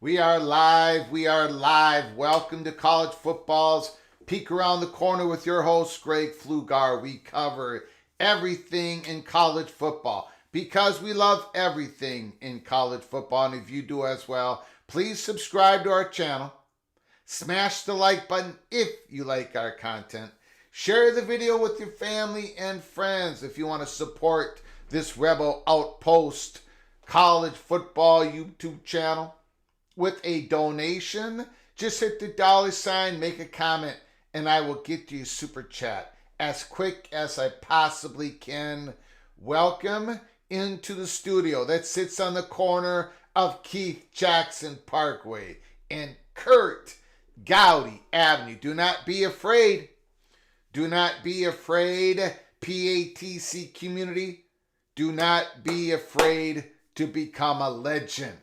We are live. We are live. Welcome to College Football's Peek Around the Corner with your host, Greg Flugar. We cover everything in college football because we love everything in college football. And if you do as well, please subscribe to our channel. Smash the like button if you like our content. Share the video with your family and friends if you want to support this Rebel Outpost college football YouTube channel with a donation. Just hit the $, make a comment, and I will get you a super chat as quick as I possibly can. Welcome into the studio that sits on the corner of Keith Jackson Parkway and Kurt Gowdy Avenue. Do not be afraid. Do not be afraid, PATC community. Do not be afraid to become a legend.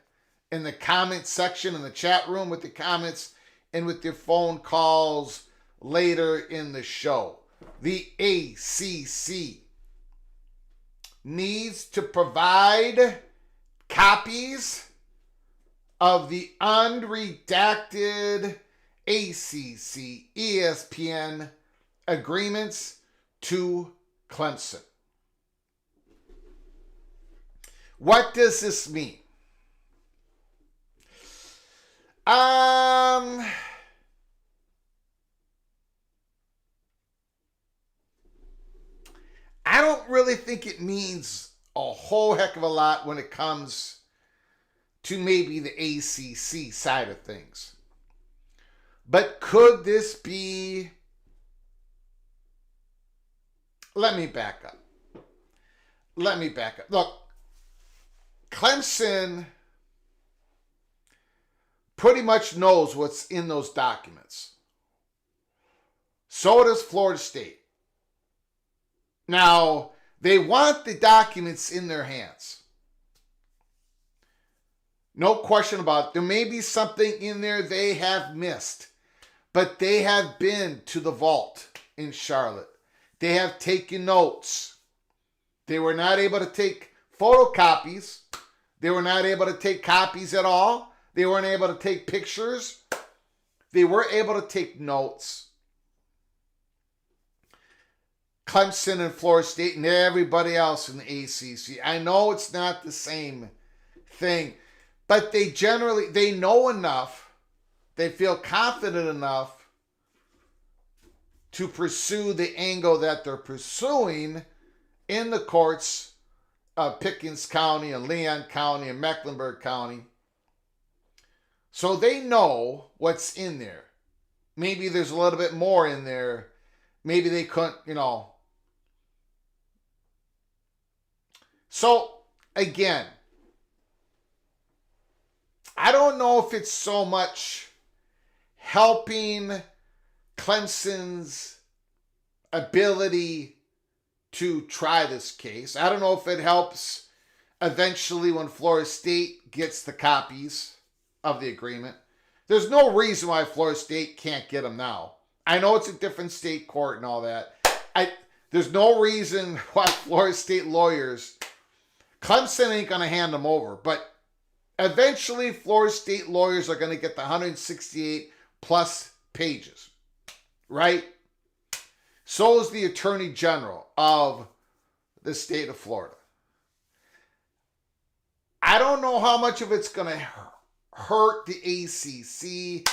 In the comment section, in the chat room with the comments, and with your phone calls later in the show. The ACC needs to provide copies of the unredacted ACC ESPN agreements to Clemson. What does this mean? I don't really think it means a whole heck of a lot when it comes to maybe the ACC side of things. But could this be... Let me back up. Look, Clemson pretty much knows what's in those documents. So does Florida State. Now, they want the documents in their hands. No question about it. There may be something in there they have missed, but they have been to the vault in Charlotte. They have taken notes. They were not able to take photocopies. They were not able to take copies at all. They weren't able to take pictures. They were able to take notes. Clemson and Florida State and everybody else in the ACC. I know it's not the same thing, but they know enough, they feel confident enough to pursue the angle that they're pursuing in the courts of Pickens County and Leon County and Mecklenburg County. So they know what's in there. Maybe there's a little bit more in there. Maybe they couldn't, So, again, I don't know if it's so much helping Clemson's ability to try this case. I don't know if it helps eventually when Florida State gets the copies of the agreement. There's no reason why Florida State can't get them now. I know it's a different state court and all that. There's no reason why Florida State lawyers... Clemson ain't going to hand them over, but eventually Florida State lawyers are going to get the 168 plus pages, right? So is the Attorney General of the state of Florida. I don't know how much of it's going to hurt the ACC.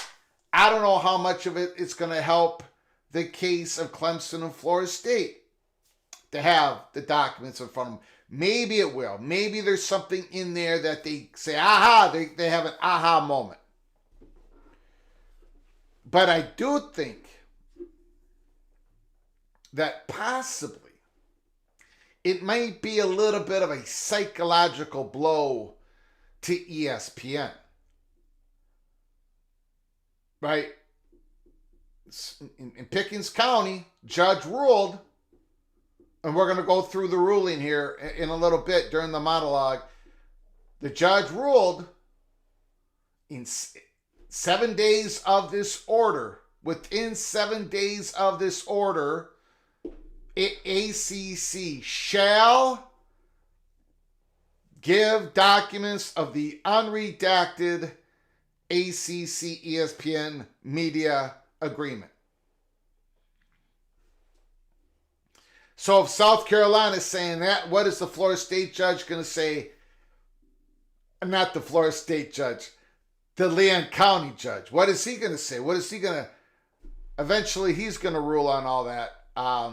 I don't know how much of it is going to help the case of Clemson and Florida State to have the documents in front of them. Maybe it will. Maybe there's something in there that they say, aha, they have an aha moment. But I do think that possibly it might be a little bit of a psychological blow to ESPN. Right? In Pickens County, judge ruled, and we're going to go through the ruling here in a little bit during the monologue. The judge ruled in 7 days of this order, within 7 days of this order, ACC shall give documents of the unredacted ACC ESPN media agreement. So if South Carolina is saying that, what is the Florida State judge going to say? Not the Florida State judge, the Leon County judge. What is he going to say? What is he going to... Eventually, he's going to rule on all that. I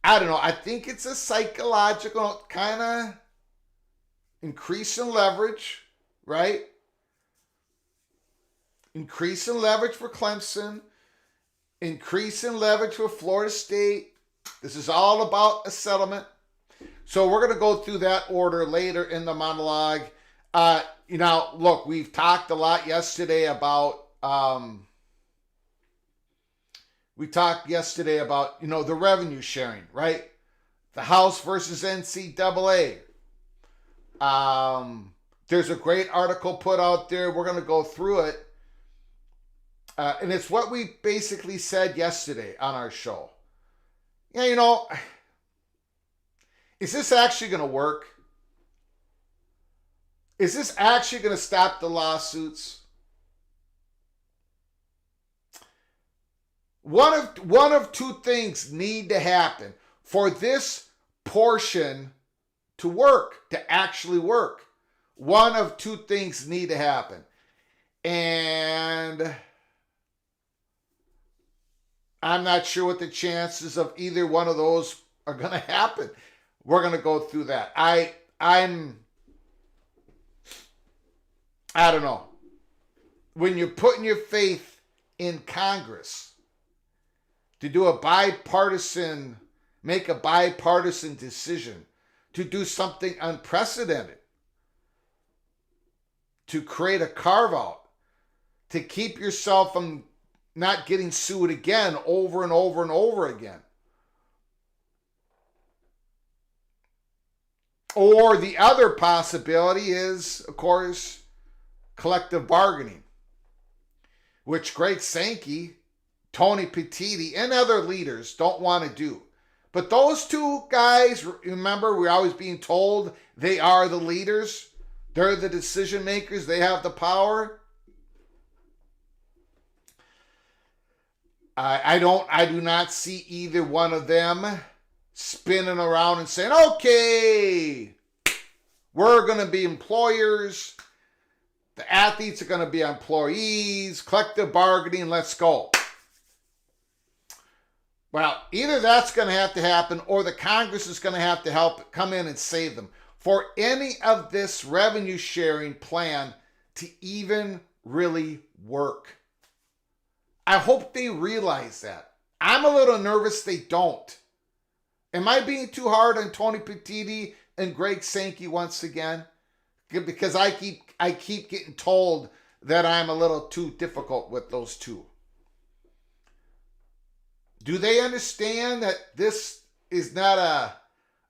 don't know. I think it's a psychological kind of increase in leverage, right? Increase in leverage for Clemson. Increase in leverage for Florida State. This is all about a settlement. So we're going to go through that order later in the monologue. Look, we've talked a lot yesterday about... the revenue sharing, right? The House versus NCAA. There's a great article put out there. We're going to go through it. And it's what we basically said yesterday on our show. Yeah, is this actually going to work? Is this actually going to stop the lawsuits? One of two things need to happen for this portion to work, to actually work. One of two things need to happen. And I'm not sure what the chances of either one of those are going to happen. We're going to go through that. I don't know. When you're putting your faith in Congress to do make a bipartisan decision, to do something unprecedented, to create a carve-out, to keep yourself from not getting sued again over and over and over again. Or the other possibility is, of course, collective bargaining, which Greg Sankey, Tony Petitti, and other leaders don't want to do. But those two guys, remember, we're always being told they are the leaders. They're the decision makers. They have the power. I do not see either one of them spinning around and saying, okay, we're going to be employers. The athletes are going to be employees. Collective bargaining, let's go. Well, either that's going to have to happen or the Congress is going to have to help come in and save them. For any of this revenue sharing plan to even really work. I hope they realize that. I'm a little nervous they don't. Am I being too hard on Tony Petitti and Greg Sankey once again? Because I keep getting told that I'm a little too difficult with those two. Do they understand that this is not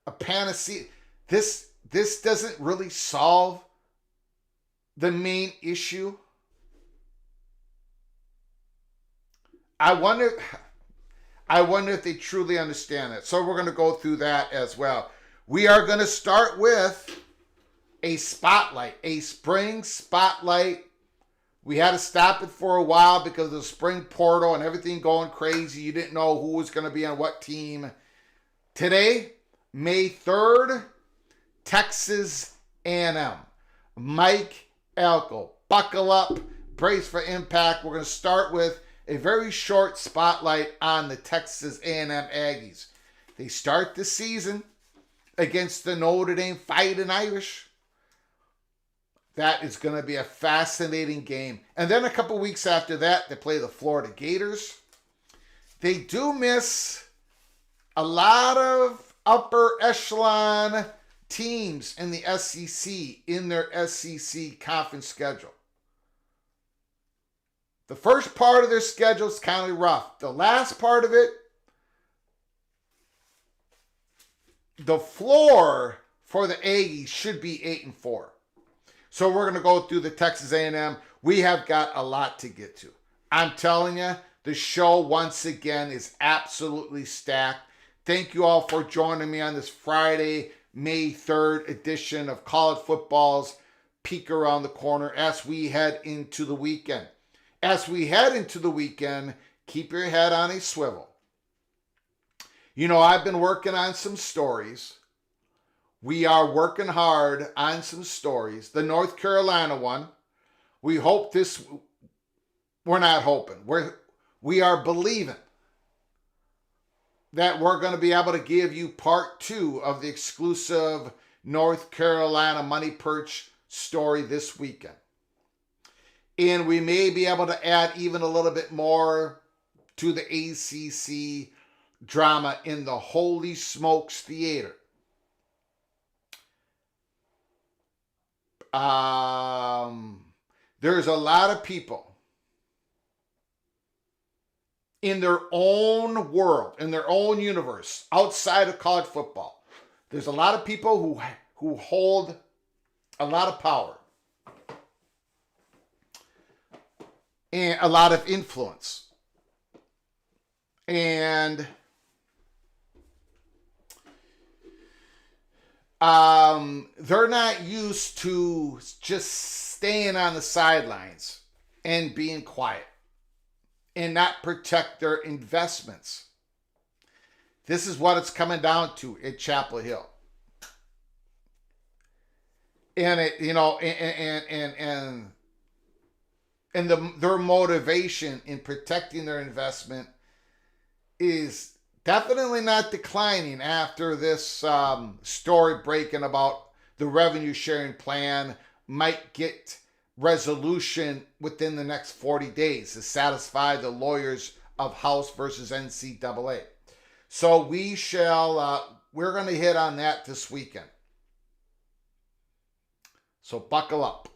a panacea? This doesn't really solve the main issue. I wonder if they truly understand it. So we're going to go through that as well. We are going to start with a spotlight, a spring spotlight. We had to stop it for a while because of the spring portal and everything going crazy. You didn't know who was going to be on what team. Today, May 3rd, Texas A&M. Mike Elko. Buckle up. Brace for impact. We're going to start with a very short spotlight on the Texas A&M Aggies. They start the season against the Notre Dame Fighting Irish. That is going to be a fascinating game. And then a couple weeks after that, they play the Florida Gators. They do miss a lot of upper echelon teams in the SEC in their SEC conference schedule. The first part of their schedule is kind of rough. The last part of it, the floor for the Aggies should be 8-4. So we're going to go through the Texas A&M. We have got a lot to get to. I'm telling you, the show once again is absolutely stacked. Thank you all for joining me on this Friday, May 3rd edition of College Football's Peek Around the Corner as we head into the weekend. As we head into the weekend, keep your head on a swivel. You know, I've been working on some stories. We are working hard on some stories. The North Carolina one, we hope this, we're not hoping. We are believing that we're going to be able to give you part 2 of the exclusive North Carolina Money Perch story this weekend. And we may be able to add even a little bit more to the ACC drama in the Holy Smokes Theater. There's a lot of people in their own world, in their own universe, outside of college football. There's a lot of people who hold a lot of power and a lot of influence. And they're not used to just staying on the sidelines and being quiet and not protect their investments. This is what it's coming down to at Chapel Hill. And it, you know, their motivation in protecting their investment is definitely not declining after this story breaking about the revenue sharing plan might get resolution within the next 40 days to satisfy the lawyers of House versus NCAA. So we're going to hit on that this weekend. So buckle up.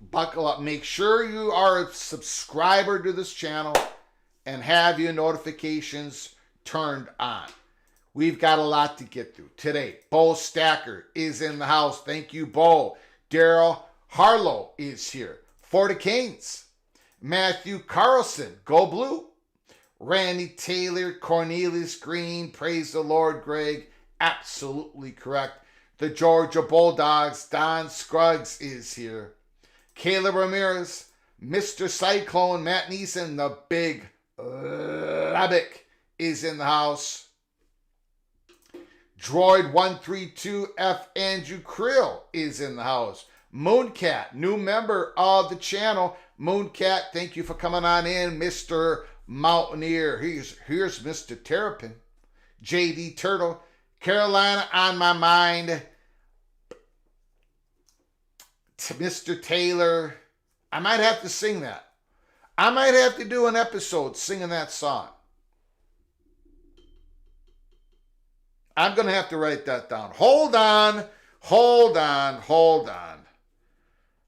Buckle up. Make sure you are a subscriber to this channel and have your notifications turned on. We've got a lot to get through today. Bo Stacker is in the house. Thank you, Bo. Daryl Harlow is here. For the Canes. Matthew Carlson, go blue. Randy Taylor, Cornelius Green, praise the Lord, Greg. Absolutely correct. The Georgia Bulldogs, Don Scruggs is here. Caleb Ramirez, Mr. Cyclone, Matt Neeson, the Big Rabbit is in the house. Droid 132F Andrew Krill is in the house. Mooncat, new member of the channel. Mooncat, thank you for coming on in. Mr. Mountaineer, here's Mr. Terrapin. JD Turtle, Carolina on my mind. Mr. Taylor, I might have to sing that. I might have to do an episode singing that song. I'm going to have to write that down. Hold on.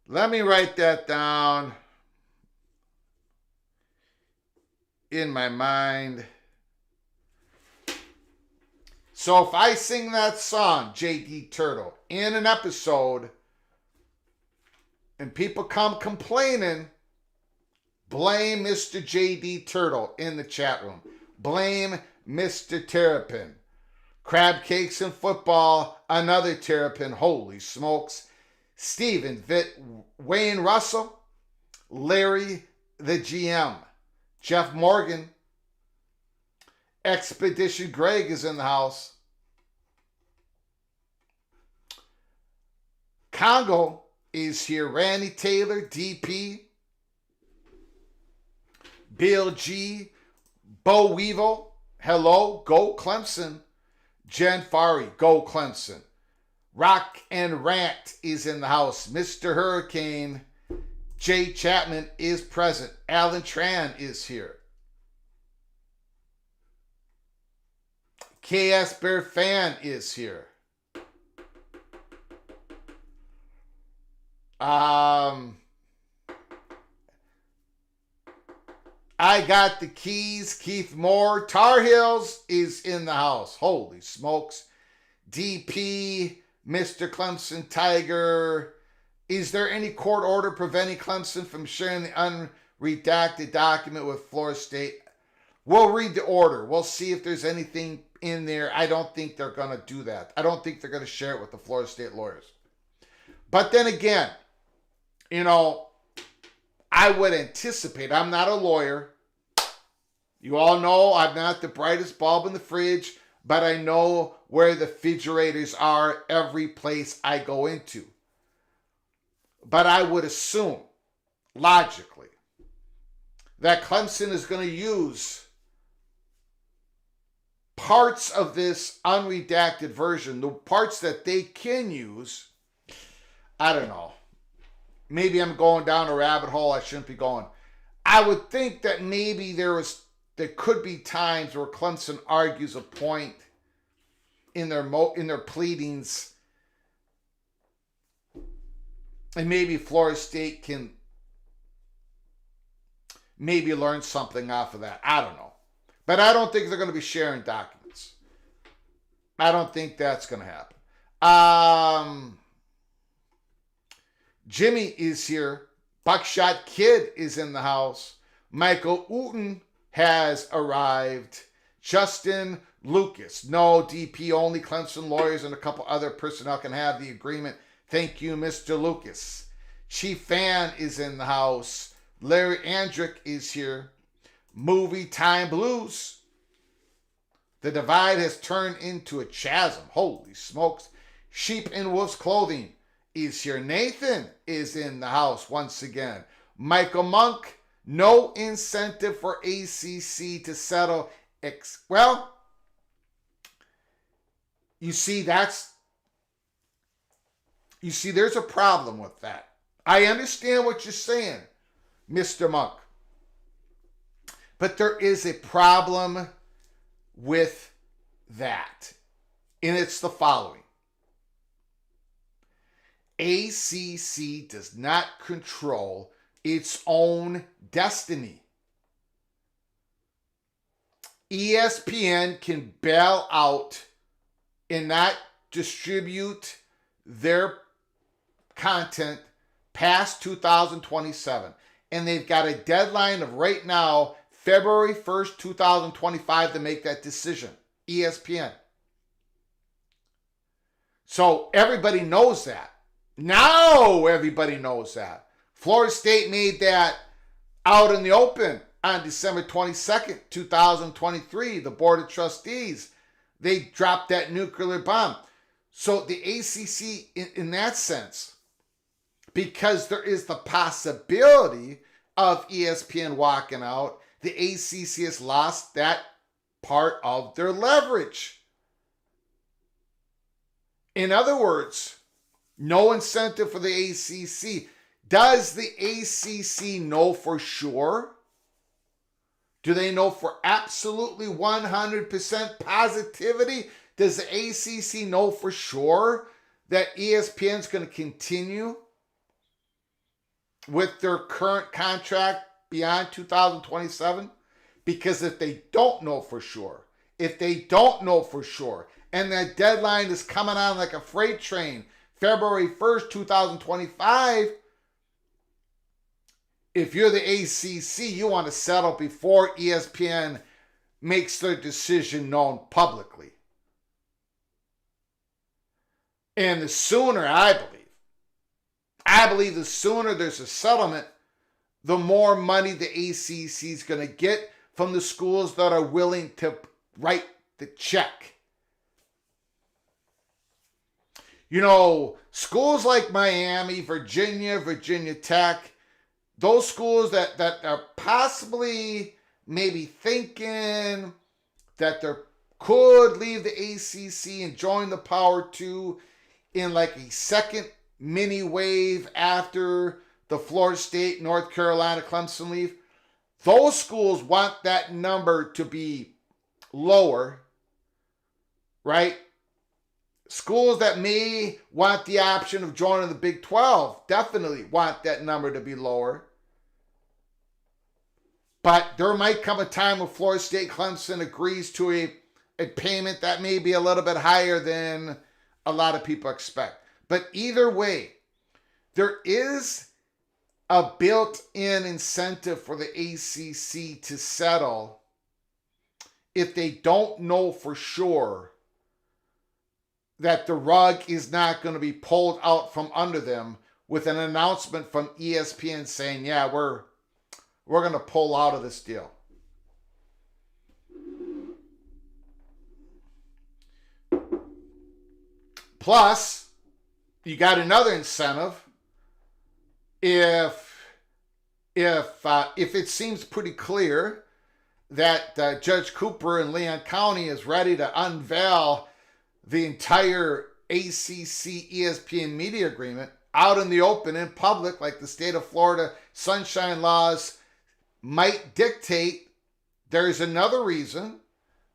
Let me write that down in my mind. So if I sing that song, JD Turtle, in an episode, and people come complaining, blame Mr. JD Turtle in the chat room. Blame Mr. Terrapin. Crab Cakes and Football, another Terrapin. Holy smokes. Steven Wayne Russell, Larry the GM, Jeff Morgan, Expedition Greg is in the house. Congo is here. Randy Taylor, DP, Bill G, Bo Weevil, hello, go Clemson. Jen Fari, go Clemson. Rock and Rant is in the house. Mr. Hurricane, Jay Chapman is present. Alan Tran is here. KS Bear Fan is here. I got the keys. Keith Moore. Tar Heels is in the house. Holy smokes. DP, Mr. Clemson Tiger. Is there any court order preventing Clemson from sharing the unredacted document with Florida State? We'll read the order. We'll see if there's anything in there. I don't think they're going to do that. I don't think they're going to share it with the Florida State lawyers. But then again, I would anticipate, I'm not a lawyer. You all know I'm not the brightest bulb in the fridge, but I know where the refrigerators are every place I go into. But I would assume, logically, that Clemson is going to use parts of this unredacted version, the parts that they can use. I don't know. Maybe I'm going down a rabbit hole I shouldn't be going. I would think that maybe there could be times where Clemson argues a point in their pleadings, and maybe Florida State can maybe learn something off of that. I don't know. But I don't think they're going to be sharing documents. I don't think that's going to happen. Jimmy is here. Buckshot Kid is in the house. Michael Uten has arrived. Justin Lucas. No, DP, only Clemson lawyers and a couple other personnel can have the agreement. Thank you, Mr. Lucas. Chief Fan is in the house. Larry Andrick is here. Movie Time Blues. The divide has turned into a chasm. Holy smokes. Sheep in Wolf's Clothing is here. Nathan is in the house once again. Michael Monk, no incentive for ACC to settle. Well, you see, there's a problem with that. I understand what you're saying, Mr. Monk. But there is a problem with that. And it's the following. ACC does not control its own destiny. ESPN can bail out and not distribute their content past 2027. And they've got a deadline of right now, February 1st, 2025 to make that decision. ESPN. So everybody knows that. Now everybody knows that. Florida State made that out in the open on December 22nd, 2023. The Board of Trustees, they dropped that nuclear bomb. So the ACC, in that sense, because there is the possibility of ESPN walking out, the ACC has lost that part of their leverage. In other words, no incentive for the ACC. Does the ACC know for sure? Do they know for absolutely 100% positivity? Does the ACC know for sure that ESPN is going to continue with their current contract beyond 2027? Because if they don't know for sure, and that deadline is coming on like a freight train, February 1st, 2025, if you're the ACC, you want to settle before ESPN makes their decision known publicly. And the sooner, I believe the sooner there's a settlement, the more money the ACC is going to get from the schools that are willing to write the check. You know, schools like Miami, Virginia Tech, those schools that are possibly maybe thinking that they could leave the ACC and join the Power 2 in like a second mini wave after the Florida State, North Carolina, Clemson leave. Those schools want that number to be lower, right? Schools that may want the option of joining the Big 12 definitely want that number to be lower. But there might come a time when Florida State, Clemson agrees to a payment that may be a little bit higher than a lot of people expect. But either way, there is a built-in incentive for the ACC to settle if they don't know for sure that the rug is not going to be pulled out from under them with an announcement from ESPN saying, yeah, we're going to pull out of this deal. Plus, you got another incentive. If it seems pretty clear that Judge Cooper in Leon County is ready to unveil the entire ACC ESPN media agreement out in the open in public, like the state of Florida sunshine laws might dictate, there's another reason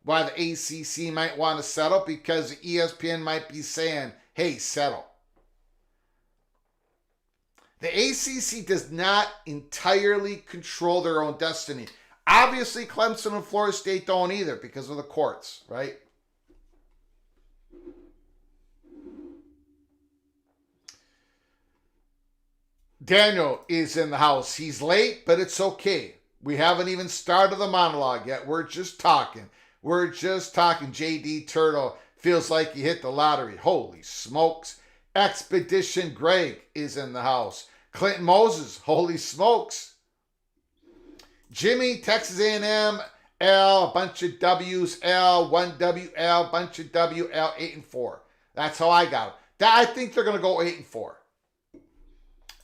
why the ACC might want to settle, because ESPN might be saying, hey, settle. The ACC does not entirely control their own destiny. Obviously, Clemson and Florida State don't either because of the courts, right? Daniel is in the house. He's late, but it's okay. We haven't even started the monologue yet. We're just talking. JD Turtle feels like he hit the lottery. Holy smokes. Expedition Greg is in the house. Clinton Moses, holy smokes. Jimmy, Texas A&M, L, bunch of W's, L, 1WL, bunch of WL, 8-4. That's how I got it. I think they're going to go 8-4.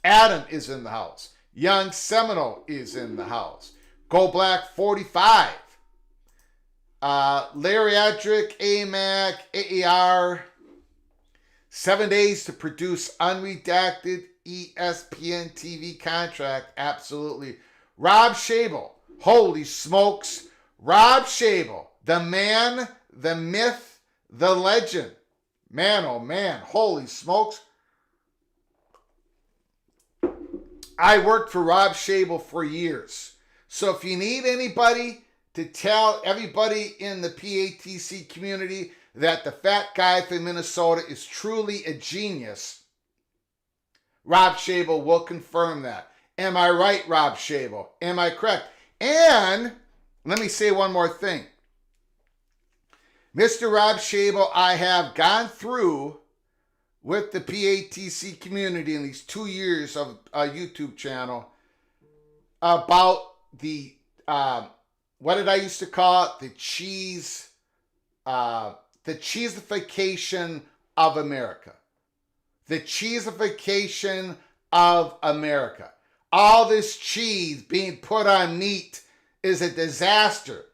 Adam is in the house. Young Seminole is in the house. Go Black 45. Larry Adrick, AMAC, AAR. 7 days to produce unredacted ESPN TV contract. Absolutely. Rob Shabel. Holy smokes. Rob Shabel. The man, the myth, the legend. Man, oh man. Holy smokes. I worked for Rob Shabel for years. So if you need anybody to tell everybody in the PATC community that the fat guy from Minnesota is truly a genius, Rob Schabel will confirm that. Am I right, Rob Schabel? Am I correct? And let me say one more thing. Mr. Rob Schabel, I have gone through with the PATC community in these 2 years of a YouTube channel about the, what did I used to call it? The cheesification of America. The cheesification of America. All this cheese being put on meat is a disaster.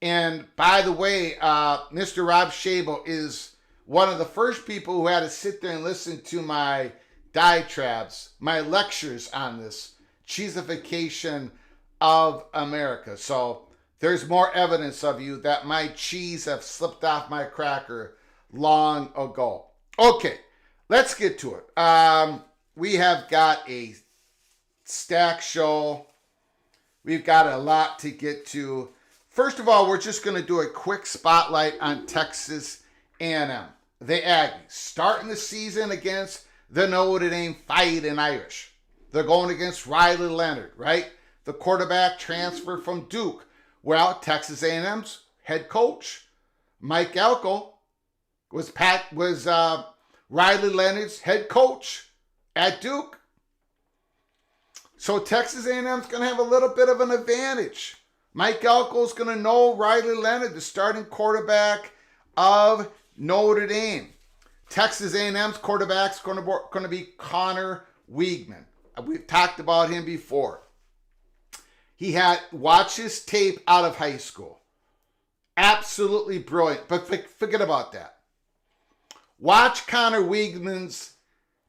And by the way, Mr. Rob Schabel is one of the first people who had to sit there and listen to my diatribes, my lectures on this cheesification of America. So there's more evidence of you that my cheese have slipped off my cracker long ago. Okay, let's get to it. We have got a stack show. We've got a lot to get to. First of all, we're just going to do a quick spotlight on Texas A&M. The Aggies, starting the season against the Notre Dame Fighting Irish. They're going against Riley Leonard, right? The quarterback transfer from Duke. Well, Texas A&M's head coach, Mike Elko, was Riley Leonard's head coach at Duke. So Texas A&M's going to have a little bit of an advantage. Mike Elko's going to know Riley Leonard, the starting quarterback of Notre Dame. Texas A&M's quarterback's going to be Connor Weigman. We've talked about him before. He had watched his tape out of high school. Absolutely brilliant. But forget about that. Watch Connor Weigman's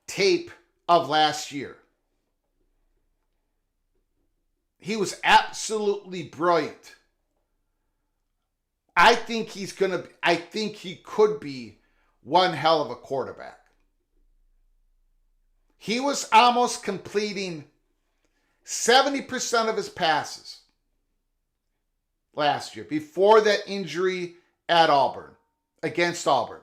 tape of last year. He was absolutely brilliant. I think he could be one hell of a quarterback. He was almost completing 70% of his passes last year before that injury at Auburn, against Auburn.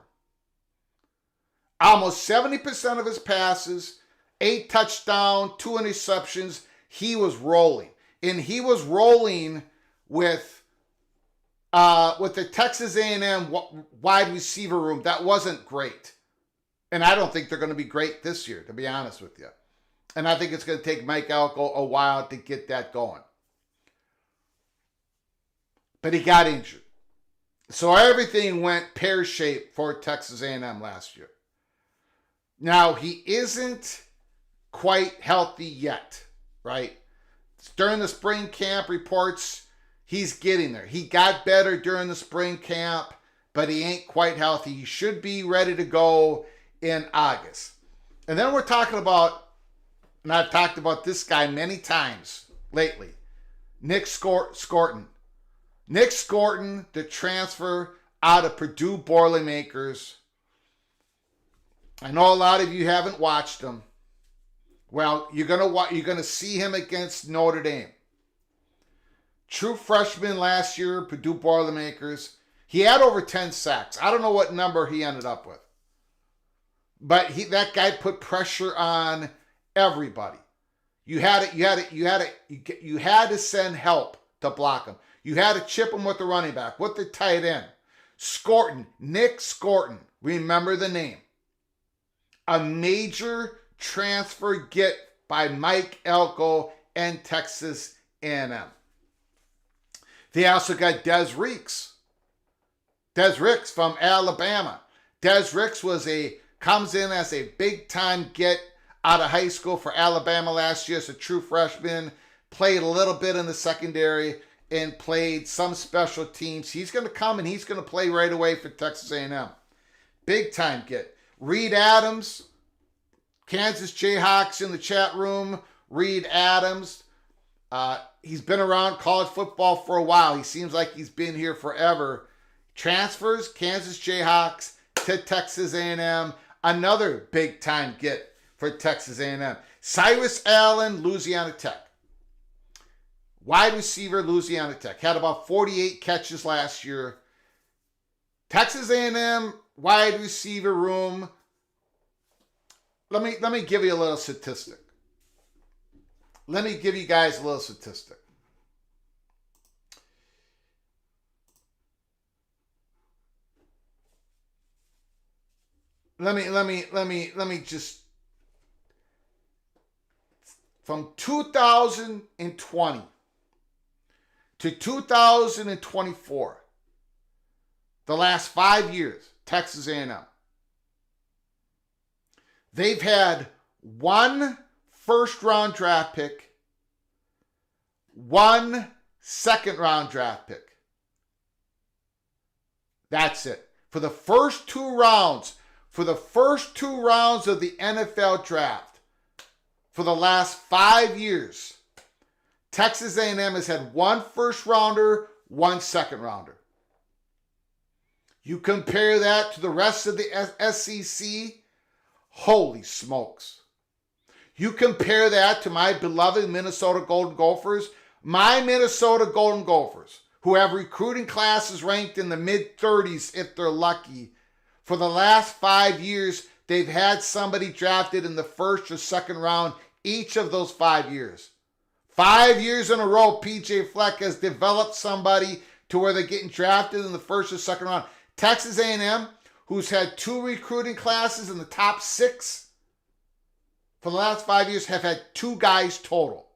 Almost 70% of his passes, 8 touchdowns, 2 interceptions. He was rolling. And he was rolling with the Texas A&M wide receiver room that wasn't great. And I don't think they're going to be great this year, to be honest with you. And I think it's going to take Mike Elko a while to get that going. But he got injured. So everything went pear-shaped for Texas A&M last year. Now, he isn't quite healthy yet, right? During the spring camp reports, he's getting there. He got better during the spring camp, but he ain't quite healthy. He should be ready to go in August. And then we're talking about, and I've talked about this guy many times lately, Nick Scorton. Nick Scorton, the transfer out of Purdue Boilermakers. I know a lot of you haven't watched him. Well, you're gonna see him against Notre Dame. True freshman last year, Purdue Boilermakers. He had over 10 sacks. I don't know what number he ended up with, but that guy put pressure on everybody. You had to send help to block him. You had to chip him with the running back, with the tight end. Scorton, Nick Scorton. Remember the name. A major transfer get by Mike Elko and Texas A&M. They also got Des Ricks. Des Ricks from Alabama. Des Ricks comes in as a big-time get out of high school for Alabama last year as a true freshman. Played a little bit in the secondary and played some special teams. He's going to come and he's going to play right away for Texas A&M. Big-time get. Reed Adams, Kansas Jayhawks in the chat room. Reed Adams. He's been around college football for a while. He seems like he's been here forever. Transfers, Kansas Jayhawks to Texas A&M. Another big-time get for Texas A&M. Cyrus Allen, Louisiana Tech. Wide receiver, Louisiana Tech. Had about 48 catches last year. Texas A&M wide receiver room. Let me give you a little statistic. Let me give you guys a little statistic. Let me just, from 2020 to 2024, the last 5 years, Texas A&M, they've had one first-round draft pick, one second-round draft pick. That's it. For the first two rounds of the NFL draft, for the last 5 years, Texas A&M has had one first-rounder, one second-rounder. You compare that to the rest of the SEC, holy smokes. You compare that to my beloved Minnesota Golden Gophers, who have recruiting classes ranked in the mid-30s if they're lucky. For the last 5 years, they've had somebody drafted in the first or second round each of those 5 years. 5 years in a row, PJ Fleck has developed somebody to where they're getting drafted in the first or second round. Texas A&M, who's had 2 recruiting classes in the top 6 for the last 5 years, have had 2 guys total.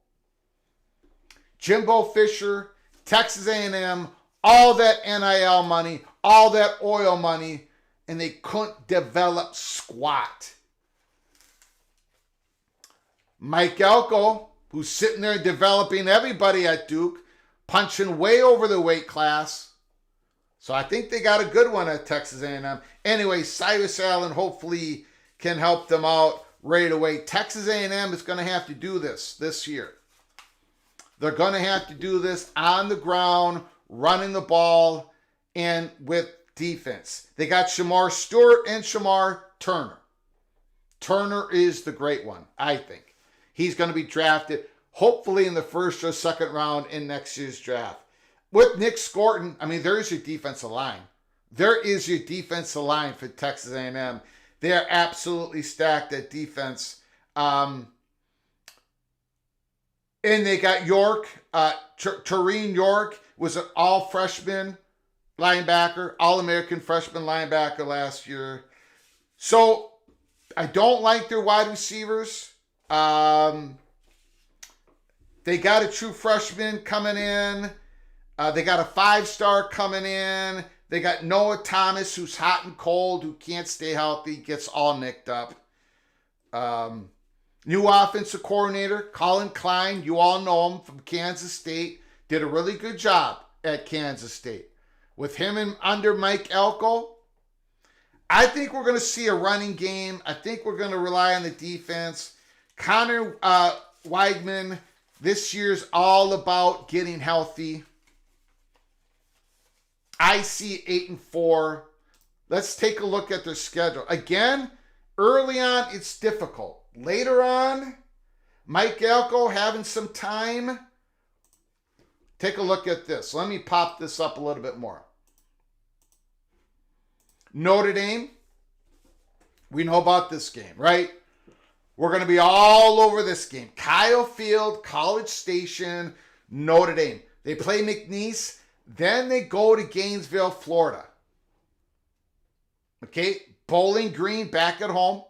Jimbo Fisher, Texas A&M, all that NIL money, all that oil money, and they couldn't develop squat. Mike Elko, who's sitting there developing everybody at Duke, punching way over the weight class. So I think they got a good one at Texas A&M. Anyway, Cyrus Allen hopefully can help them out right away. Texas A&M is going to have to do this year. They're going to have to do this on the ground, running the ball, and with defense. They got Shamar Stewart and Shamar Turner. Turner is the great one, I think. He's going to be drafted hopefully in the first or second round in next year's draft. With Nick Scorton, I mean, there's your defensive line. There is your defensive line for Texas A&M. They are absolutely stacked at defense. And they got York. Tareen York was an all-freshman linebacker, all-American freshman linebacker last year. So I don't like their wide receivers. They got a true freshman coming in. They got a 5-star coming in. They got Noah Thomas, who's hot and cold, who can't stay healthy, gets all nicked up. New offensive coordinator, Colin Klein. You all know him from Kansas State. Did a really good job at Kansas State. With him and under Mike Elko, I think we're going to see a running game. I think we're going to rely on the defense. Connor Weigman, this year's all about getting healthy. I see 8-4. Let's take a look at their schedule. Again, early on, it's difficult. Later on, Mike Elko having some time. Take a look at this. Let me pop this up a little bit more. Notre Dame. We know about this game, right? We're going to be all over this game. Kyle Field, College Station, Notre Dame. They play McNeese. Then they go to Gainesville, Florida. Okay, Bowling Green back at home.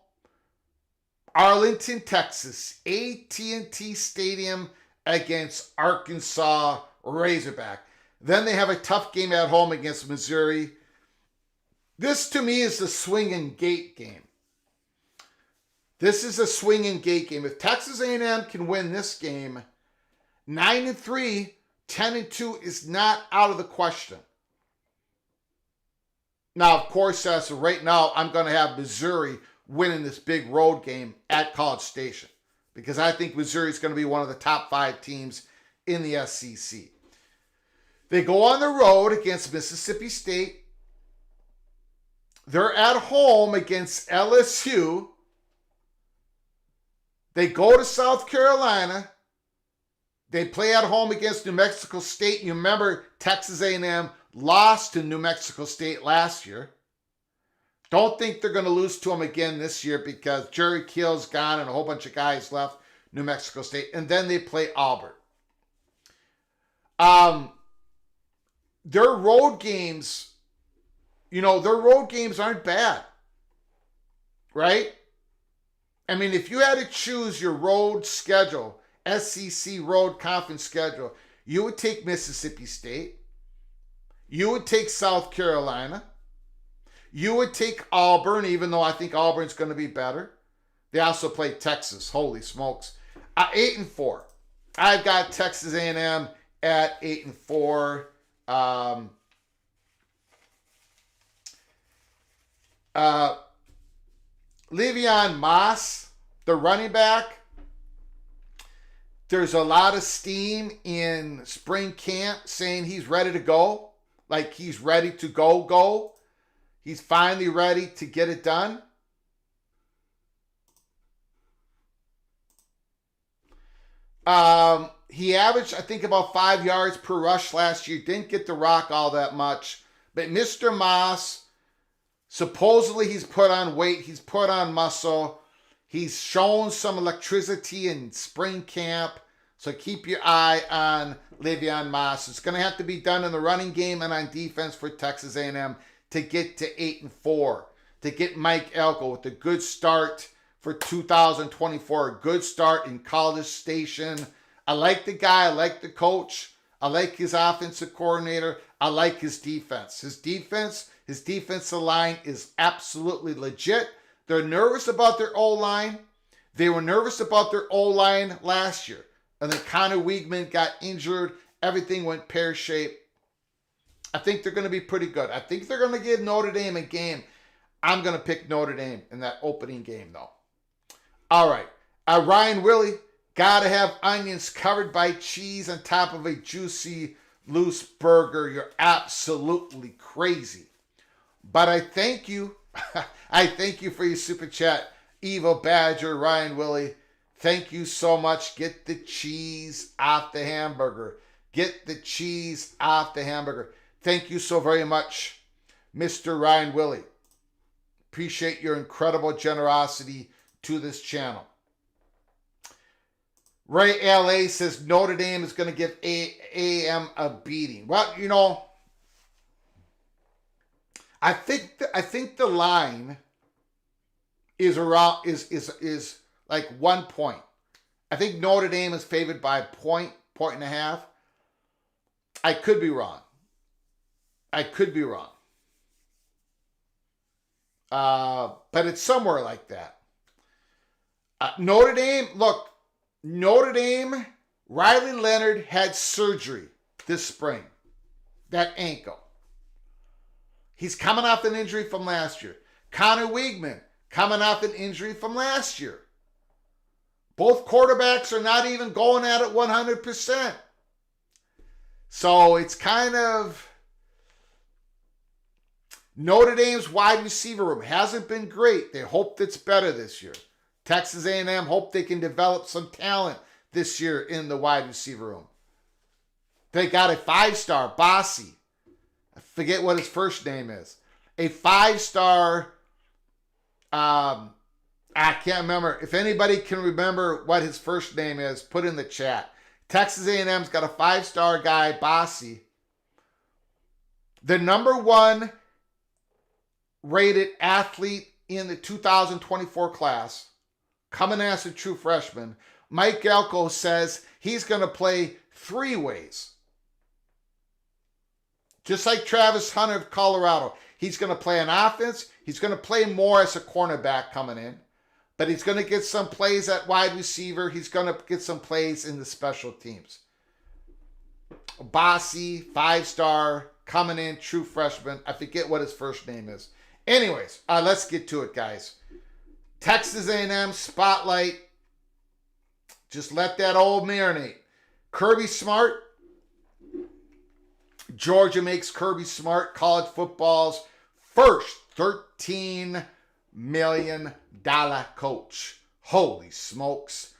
Arlington, Texas. AT&T Stadium against Arkansas Razorback. Then they have a tough game at home against Missouri. This, to me, is the swing and gate game. This is a swing and gate game. If Texas A&M can win this game, 9-3, 10-2 is not out of the question. Now, of course, as of right now, I'm going to have Missouri winning this big road game at College Station because I think Missouri is going to be one of the top 5 teams in the SEC. They go on the road against Mississippi State. They're at home against LSU. They go to South Carolina. They play at home against New Mexico State. You remember Texas A&M lost to New Mexico State last year. Don't think they're going to lose to them again this year because Jerry Keel's gone and a whole bunch of guys left New Mexico State. And then they play Auburn. Their road games, their road games aren't bad. Right? I mean, if you had to choose your road schedule, SEC road conference schedule, you would take Mississippi State. You would take South Carolina. You would take Auburn, even though I think Auburn's going to be better. They also play Texas. Holy smokes. 8-4. I've got Texas A&M at 8-4. Le'Veon Moss, the running back, there's a lot of steam in spring camp saying he's ready to go. Like he's ready to go. He's finally ready to get it done. He averaged, I think, about 5 yards per rush last year. Didn't get the rock all that much. But Mr. Moss, supposedly he's put on weight. He's put on muscle. He's shown some electricity in spring camp. So keep your eye on Le'Veon Moss. It's going to have to be done in the running game and on defense for Texas A&M to get to 8-4. To get Mike Elko with a good start for 2024. A good start in College Station. I like the guy. I like the coach. I like his offensive coordinator. I like his defense. His defensive line is absolutely legit. They're nervous about their O-line. They were nervous about their O-line last year. And then Connor Weigman got injured. Everything went pear-shaped. I think they're going to be pretty good. I think they're going to give Notre Dame a game. I'm going to pick Notre Dame in that opening game, though. All right. Ryan Willie, got to have onions covered by cheese on top of a juicy, loose burger. You're absolutely crazy. But I thank you. I thank you for your super chat. Evil Badger, Ryan Willie. Thank you so much. Get the cheese off the hamburger. Get the cheese off the hamburger. Thank you so very much, Mr. Ryan Willie. Appreciate your incredible generosity to this channel. Ray LA says Notre Dame is going to give AM a beating. Well, I think the line is around is like 1 point. I think Notre Dame is favored by a point and a half. I could be wrong. But it's somewhere like that. Notre Dame, Riley Leonard had surgery this spring. That ankle. He's coming off an injury from last year. Connor Weigman coming off an injury from last year. Both quarterbacks are not even going at it 100%. So it's kind of Notre Dame's wide receiver room hasn't been great. They hope it's better this year. Texas A&M hope they can develop some talent this year in the wide receiver room. They got a 5-star, Bossy. I forget what his first name is. A 5-star, I can't remember. If anybody can remember what his first name is, put in the chat. Texas A&M's got a 5-star guy, Bossy. The number 1 rated athlete in the 2024 class, coming as a true freshman. Mike Elko says he's going to play 3 ways. Just like Travis Hunter of Colorado. He's going to play an offense. He's going to play more as a cornerback coming in. But he's going to get some plays at wide receiver. He's going to get some plays in the special teams. Bossy, 5-star, coming in, true freshman. I forget what his first name is. Anyways, let's get to it, guys. Texas A&M spotlight. Just let that old marinate. Kirby Smart. Georgia makes Kirby Smart college football's first $13 million coach. Holy smokes.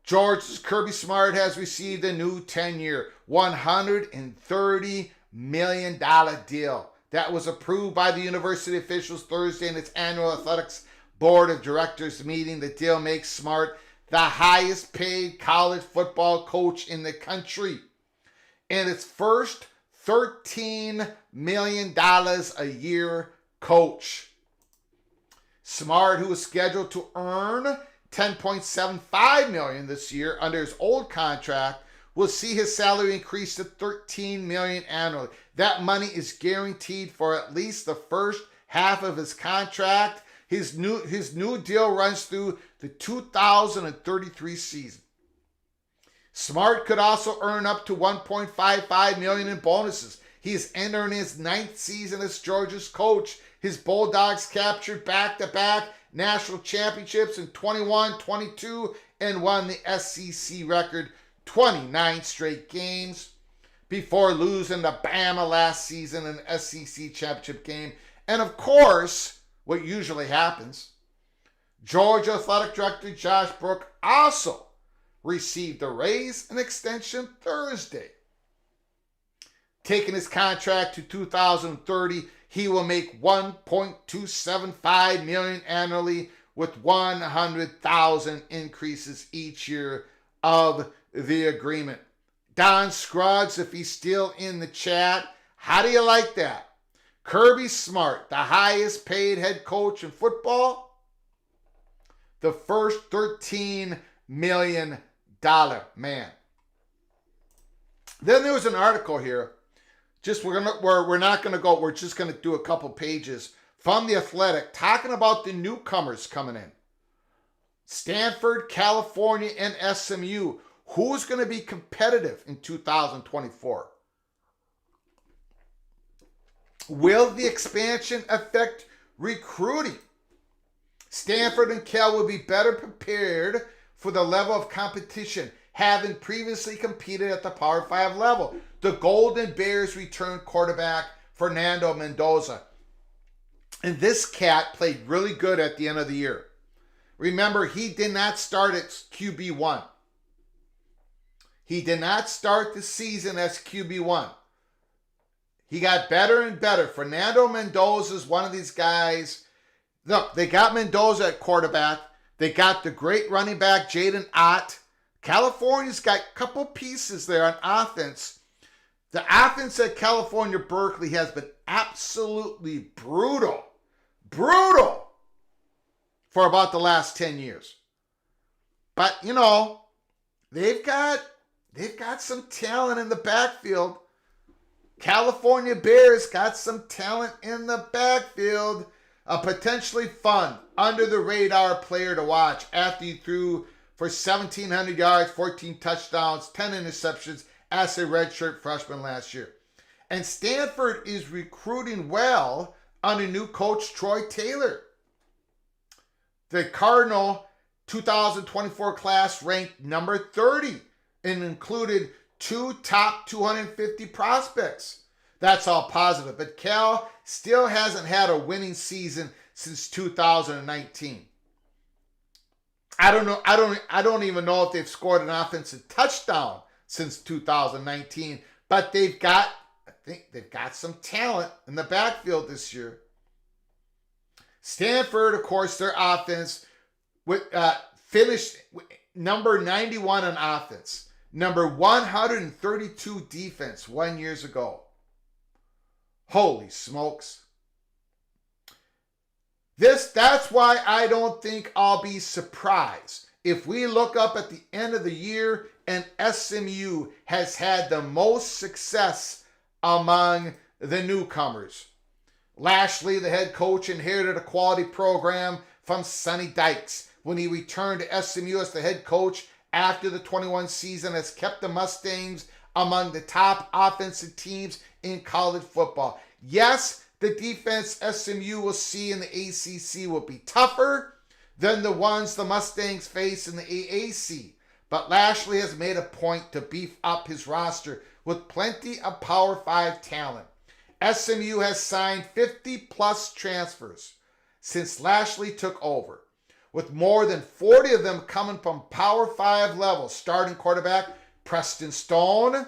Georgia's Kirby Smart has received a new 10-year, $130 million deal that was approved by the university officials Thursday in its annual athletics board of directors meeting. The deal makes Smart the highest paid college football coach in the country, and its first $13 million a year coach. Smart, who is scheduled to earn $10.75 million this year under his old contract, will see his salary increase to $13 million annually. That money is guaranteed for at least the first half of his contract. His new deal runs through the 2033 season. Smart could also earn up to $1.55 million in bonuses. He is entering his 9th season as Georgia's coach. His Bulldogs captured back-to-back national championships in 21, 22, and won the SEC record 29 straight games before losing to Bama last season in the SEC championship game. And of course, what usually happens, Georgia Athletic Director Josh Brook also received a raise and extension Thursday. Taking his contract to 2030, he will make $1.275 million annually with 100,000 increases each year of the agreement. Don Scruggs, if he's still in the chat, how do you like that? Kirby Smart, the highest paid head coach in football, the first $13 million man. Then there was an article here. We're just gonna do a couple pages from The Athletic talking about the newcomers coming in. Stanford, California, and SMU. Who's going to be competitive in 2024? Will the expansion affect recruiting? Stanford and Cal will be better prepared for the level of competition, having previously competed at the Power 5 level. The Golden Bears returned quarterback Fernando Mendoza. And this cat played really good at the end of the year. Remember, he did not start at QB1. He did not start the season as QB1. He got better and better. Fernando Mendoza is one of these guys. Look, they got Mendoza at quarterback. They got the great running back, Jaden Ott. California's got a couple pieces there on offense. The offense at California Berkeley has been absolutely brutal. Brutal for about the last 10 years. But, you know, they've got some talent in the backfield. California Bears got some talent in the backfield. A potentially fun, under-the-radar player to watch after he threw for 1,700 yards, 14 touchdowns, 10 interceptions as a redshirt freshman last year. And Stanford is recruiting well under new coach Troy Taylor. The Cardinal 2024 class ranked number 30 and included 2 top 250 prospects. That's all positive. But Cal still hasn't had a winning season since 2019. I don't even know if they've scored an offensive touchdown since 2019, but I think they've got some talent in the backfield this year. Stanford, of course, their offense finished number 91 on offense, number 132 defense 1 year ago. Holy smokes. That's why I don't think I'll be surprised if we look up at the end of the year and SMU has had the most success among the newcomers. Lashley, the head coach, inherited a quality program from Sonny Dykes when he returned to SMU as the head coach after the 21 season, has kept the Mustangs among the top offensive teams in college football. Yes, the defense SMU will see in the ACC will be tougher than the ones the Mustangs face in the AAC. But Lashley has made a point to beef up his roster with plenty of Power 5 talent. SMU has signed 50-plus transfers since Lashley took over, with more than 40 of them coming from Power 5 levels. Starting quarterback Preston Stone,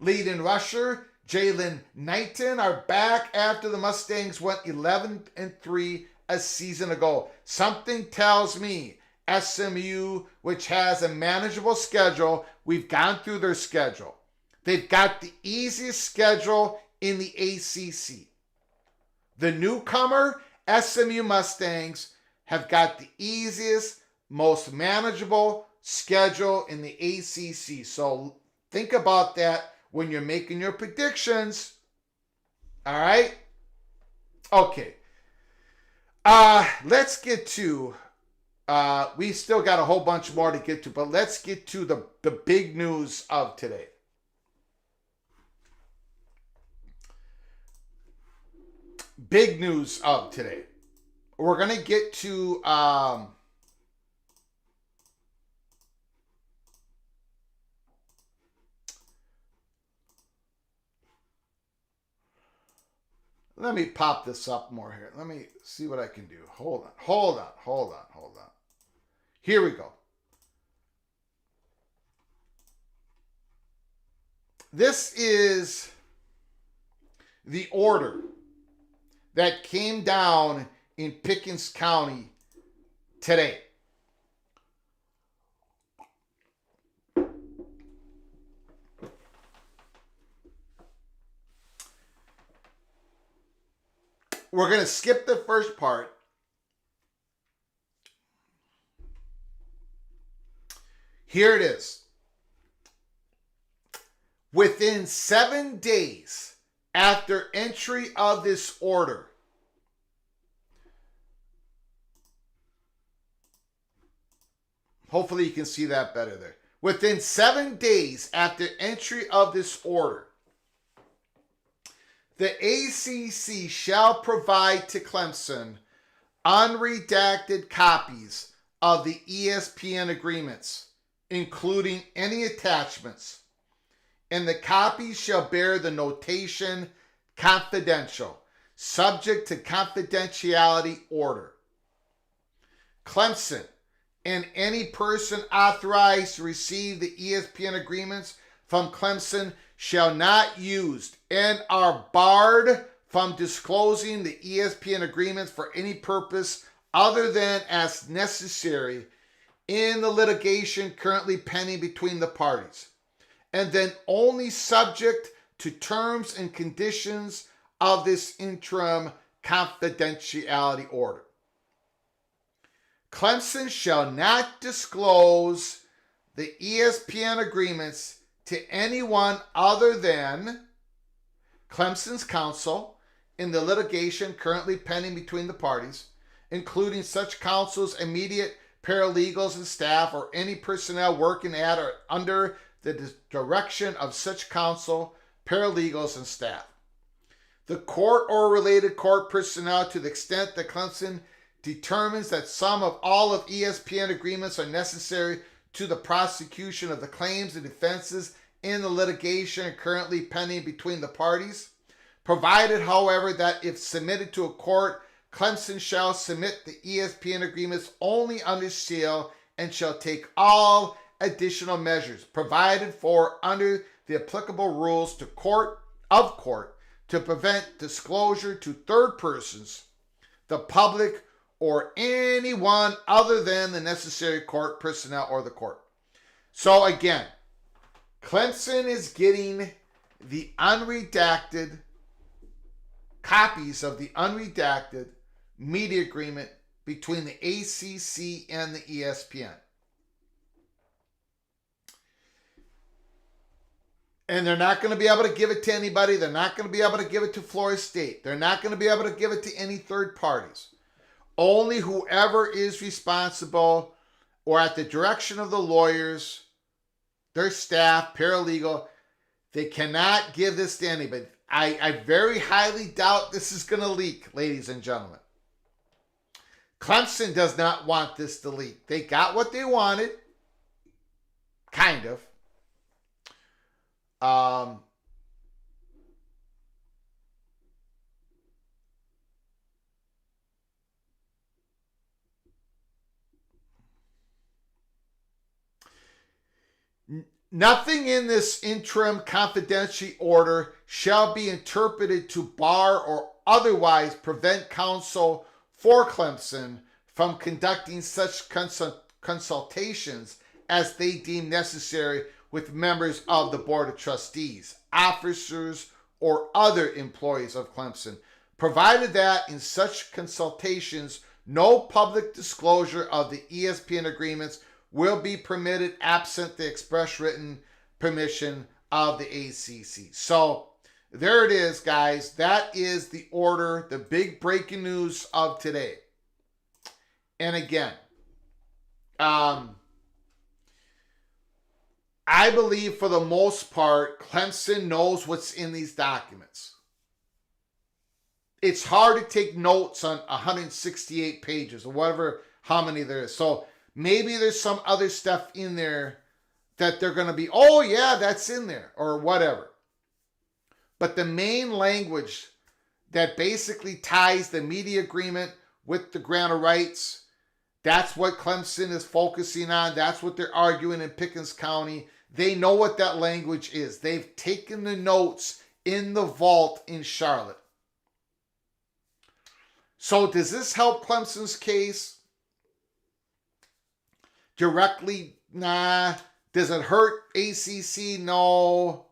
leading rusher Jalen Knighton are back after the Mustangs went 11-3 a season ago. Something tells me SMU, which has a manageable schedule, we've gone through their schedule. They've got the easiest schedule in the ACC. The newcomer SMU Mustangs have got the easiest, most manageable schedule in the ACC. So think about that when you're making your predictions. All right? Okay. Let's get to, we still got a whole bunch more to get to, but let's get to the big news of today. Big news of today. We're going to get to let me pop this up more here. Let me see what I can do. Hold on. Here we go. This is the order that came down in Pickens County today. We're going to skip the first part. Here it is. Within 7 days after entry of this order, hopefully you can see that better there. Within 7 days after entry of this order, the ACC shall provide to Clemson unredacted copies of the ESPN agreements, including any attachments, and the copies shall bear the notation confidential, subject to confidentiality order. Clemson and any person authorized to receive the ESPN agreements from Clemson shall not use and are barred from disclosing the ESPN agreements for any purpose other than as necessary in the litigation currently pending between the parties, and then only subject to terms and conditions of this interim confidentiality order. Clemson shall not disclose the ESPN agreements to anyone other than Clemson's counsel in the litigation currently pending between the parties, including such counsel's immediate paralegals and staff or any personnel working at or under the direction of such counsel, paralegals, and staff. The court or related court personnel, to the extent that Clemson determines that some of all of ESPN agreements are necessary to the prosecution of the claims and defenses in the litigation currently pending between the parties, provided, however, that if submitted to a court, Clemson shall submit the ESPN agreements only under seal and shall take all additional measures provided for under the applicable rules to court to prevent disclosure to third persons, the public, or anyone other than the necessary court personnel or the court. So again, Clemson is getting the unredacted copies of the unredacted media agreement between the ACC and the ESPN. And they're not going to be able to give it to anybody. They're not going to be able to give it to Florida State. They're not going to be able to give it to any third parties. Only whoever is responsible or at the direction of the lawyers, their staff, paralegal, they cannot give this to anybody. I very highly doubt this is going to leak, ladies and gentlemen. Clemson does not want this to leak. They got what they wanted, kind of. Nothing in this interim confidentiality order shall be interpreted to bar or otherwise prevent counsel for Clemson from conducting such consultations as they deem necessary with members of the Board of Trustees, officers, or other employees of Clemson, provided that in such consultations no public disclosure of the ESPN agreements will be permitted absent the express written permission of the ACC. So there it is, guys. That is the order, the big breaking news of today. And again, I believe for the most part, Clemson knows what's in these documents. It's hard to take notes on 168 pages or whatever, how many there is. So maybe there's some other stuff in there that they're going to be, oh yeah, that's in there or whatever. But the main language that basically ties the media agreement with the grant of rights, that's what Clemson is focusing on. That's what they're arguing in Pickens County. They know what that language is. They've taken the notes in the vault in Charlotte. So does this help Clemson's case? Directly, nah. Does it hurt ACC? No.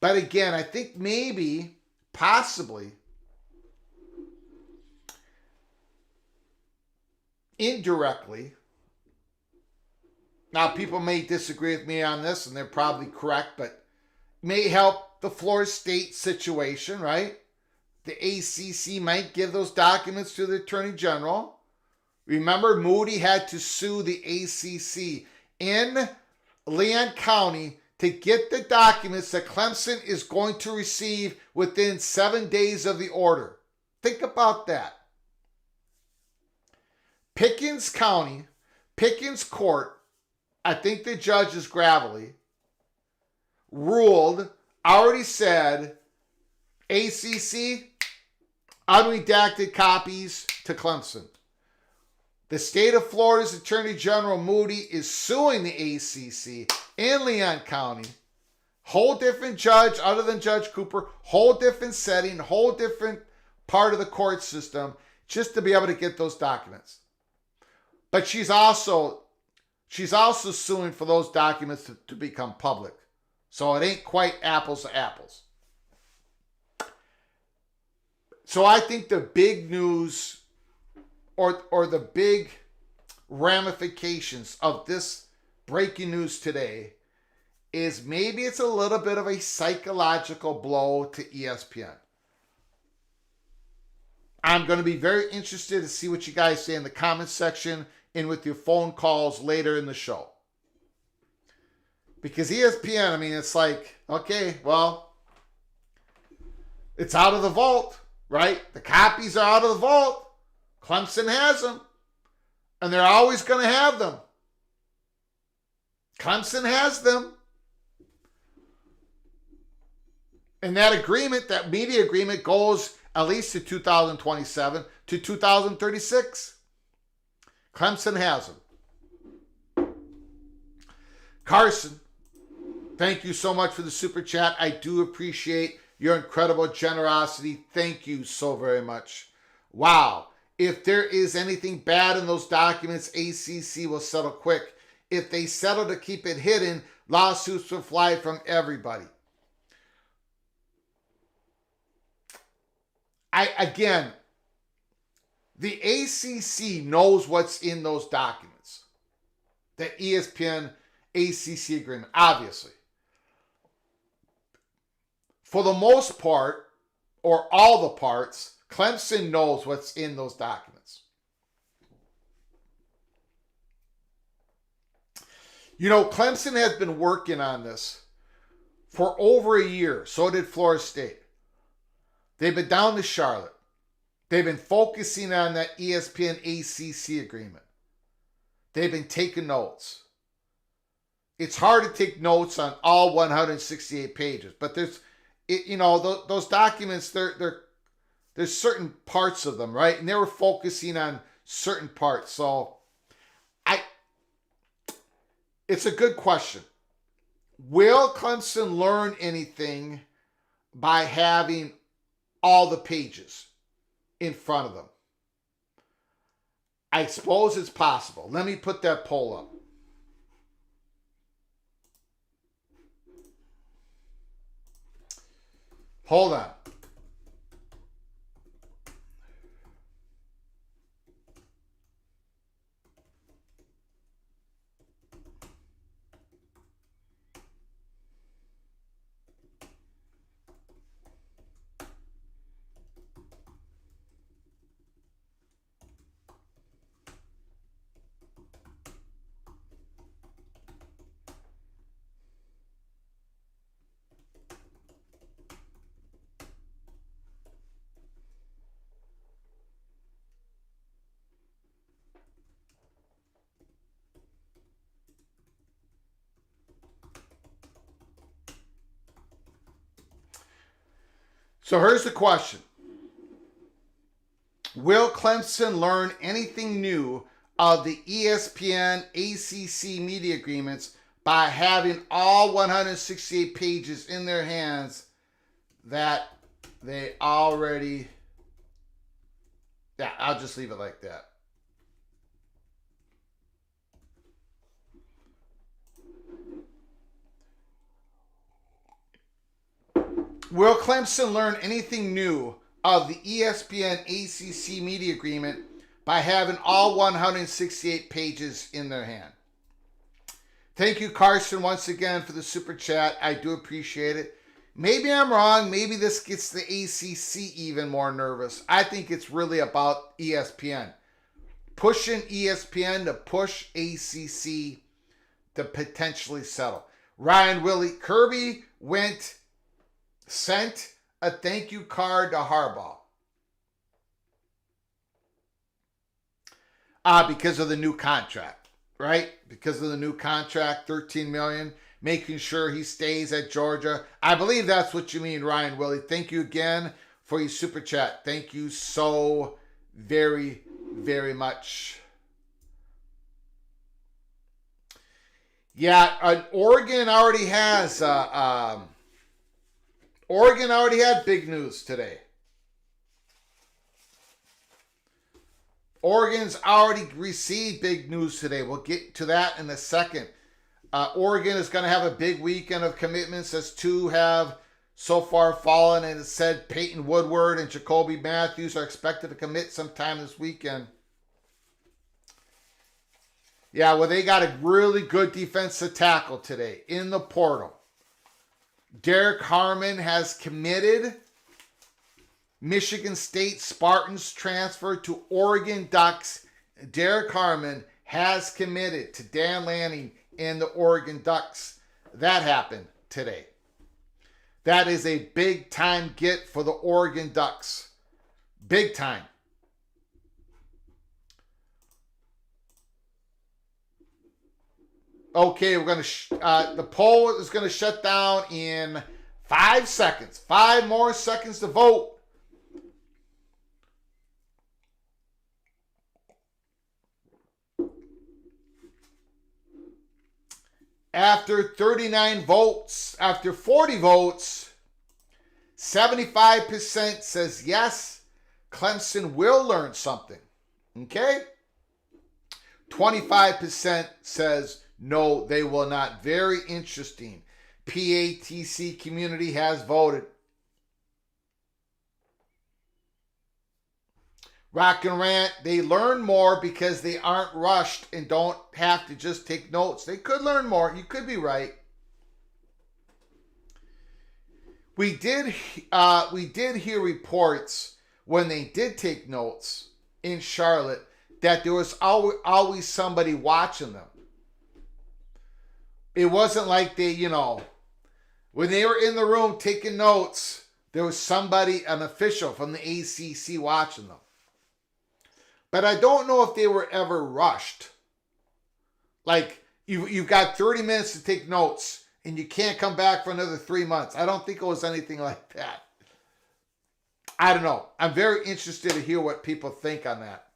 But again, I think maybe, possibly, indirectly, now people may disagree with me on this, and they're probably correct, but may help the Florida State situation, right? The ACC might give those documents to the Attorney General. Remember, Moody had to sue the ACC in Leon County to get the documents that Clemson is going to receive within 7 days of the order. Think about that. Pickens County, Pickens Court, I think the judge is Gravelly, ruled, already said, ACC, unredacted copies to Clemson. The state of Florida's Attorney General Moody is suing the ACC in Leon County. Whole different judge other than Judge Cooper, whole different setting, whole different part of the court system, just to be able to get those documents. But she's also suing for those documents to become public. So it ain't quite apples to apples. So I think the big news or the big ramifications of this breaking news today is maybe it's a little bit of a psychological blow to ESPN. I'm going to be very interested to see what you guys say in the comments section and with your phone calls later in the show. Because ESPN, I mean, it's like, okay, well, it's out of the vault, right? The copies are out of the vault. Clemson has them. And they're always going to have them. Clemson has them. And that agreement, that media agreement, goes at least to 2027 to 2036. Clemson has them. Carson, thank you so much for the super chat. I do appreciate your incredible generosity. Thank you so very much. Wow. If there is anything bad in those documents, ACC will settle quick. If they settle to keep it hidden, lawsuits will fly from everybody. Again, the ACC knows what's in those documents. The ESPN ACC agreement, obviously. For the most part, or all the parts, Clemson knows what's in those documents. You know, Clemson has been working on this for over a year. So did Florida State. They've been down to Charlotte. They've been focusing on that ESPN ACC agreement. They've been taking notes. It's hard to take notes on all 168 pages, but there's, you know, those documents, there's certain parts of them, right? And they were focusing on certain parts. So It's a good question. Will Clemson learn anything by having all the pages in front of them? I suppose it's possible. Let me put that poll up. Hold on. So here's the question. Will Clemson learn anything new of the ESPN ACC media agreements by having all 168 pages in their hands that they already... Yeah, I'll just leave it like that. Will Clemson learn anything new of the ESPN ACC media agreement by having all 168 pages in their hand? Thank you, Carson, once again for the super chat. I do appreciate it. Maybe I'm wrong. Maybe this gets the ACC even more nervous. I think it's really about ESPN. Pushing ESPN to push ACC to potentially settle. Ryan Willie, Kirby sent a thank you card to Harbaugh. Because of the new contract, right? Because of the new contract, $13 million, making sure he stays at Georgia. I believe that's what you mean, Ryan Willie. Thank you again for your super chat. Thank you so very, very much. Yeah, Oregon already has... Oregon already had big news today. Oregon's already received big news today. We'll get to that in a second. Oregon is going to have a big weekend of commitments, as two have so far fallen, and it said Peyton Woodward and Jacoby Matthews are expected to commit sometime this weekend. Yeah, well, they got a really good defensive tackle today in the portal. Derek Harmon has committed. Michigan State Spartans transfer to Oregon Ducks. Derek Harmon has committed to Dan Lanning and the Oregon Ducks. That happened today. That is a big time get for the Oregon Ducks. Big time. Okay, we're going to... the poll is going to shut down in 5 seconds. 5 more seconds to vote. After 39 votes, after 40 votes, 75% says yes, Clemson will learn something. Okay? 25% says no, they will not. Very interesting. PATC community has voted. Rock and Rant, they learn more because they aren't rushed and don't have to just take notes. They could learn more. You could be right. We did hear reports when they did take notes in Charlotte that there was always somebody watching them. It wasn't like they, when they were in the room taking notes, there was somebody, an official from the ACC watching them. But I don't know if they were ever rushed. Like, you've got 30 minutes to take notes, and you can't come back for another 3 months. I don't think it was anything like that. I don't know. I'm very interested to hear what people think on that.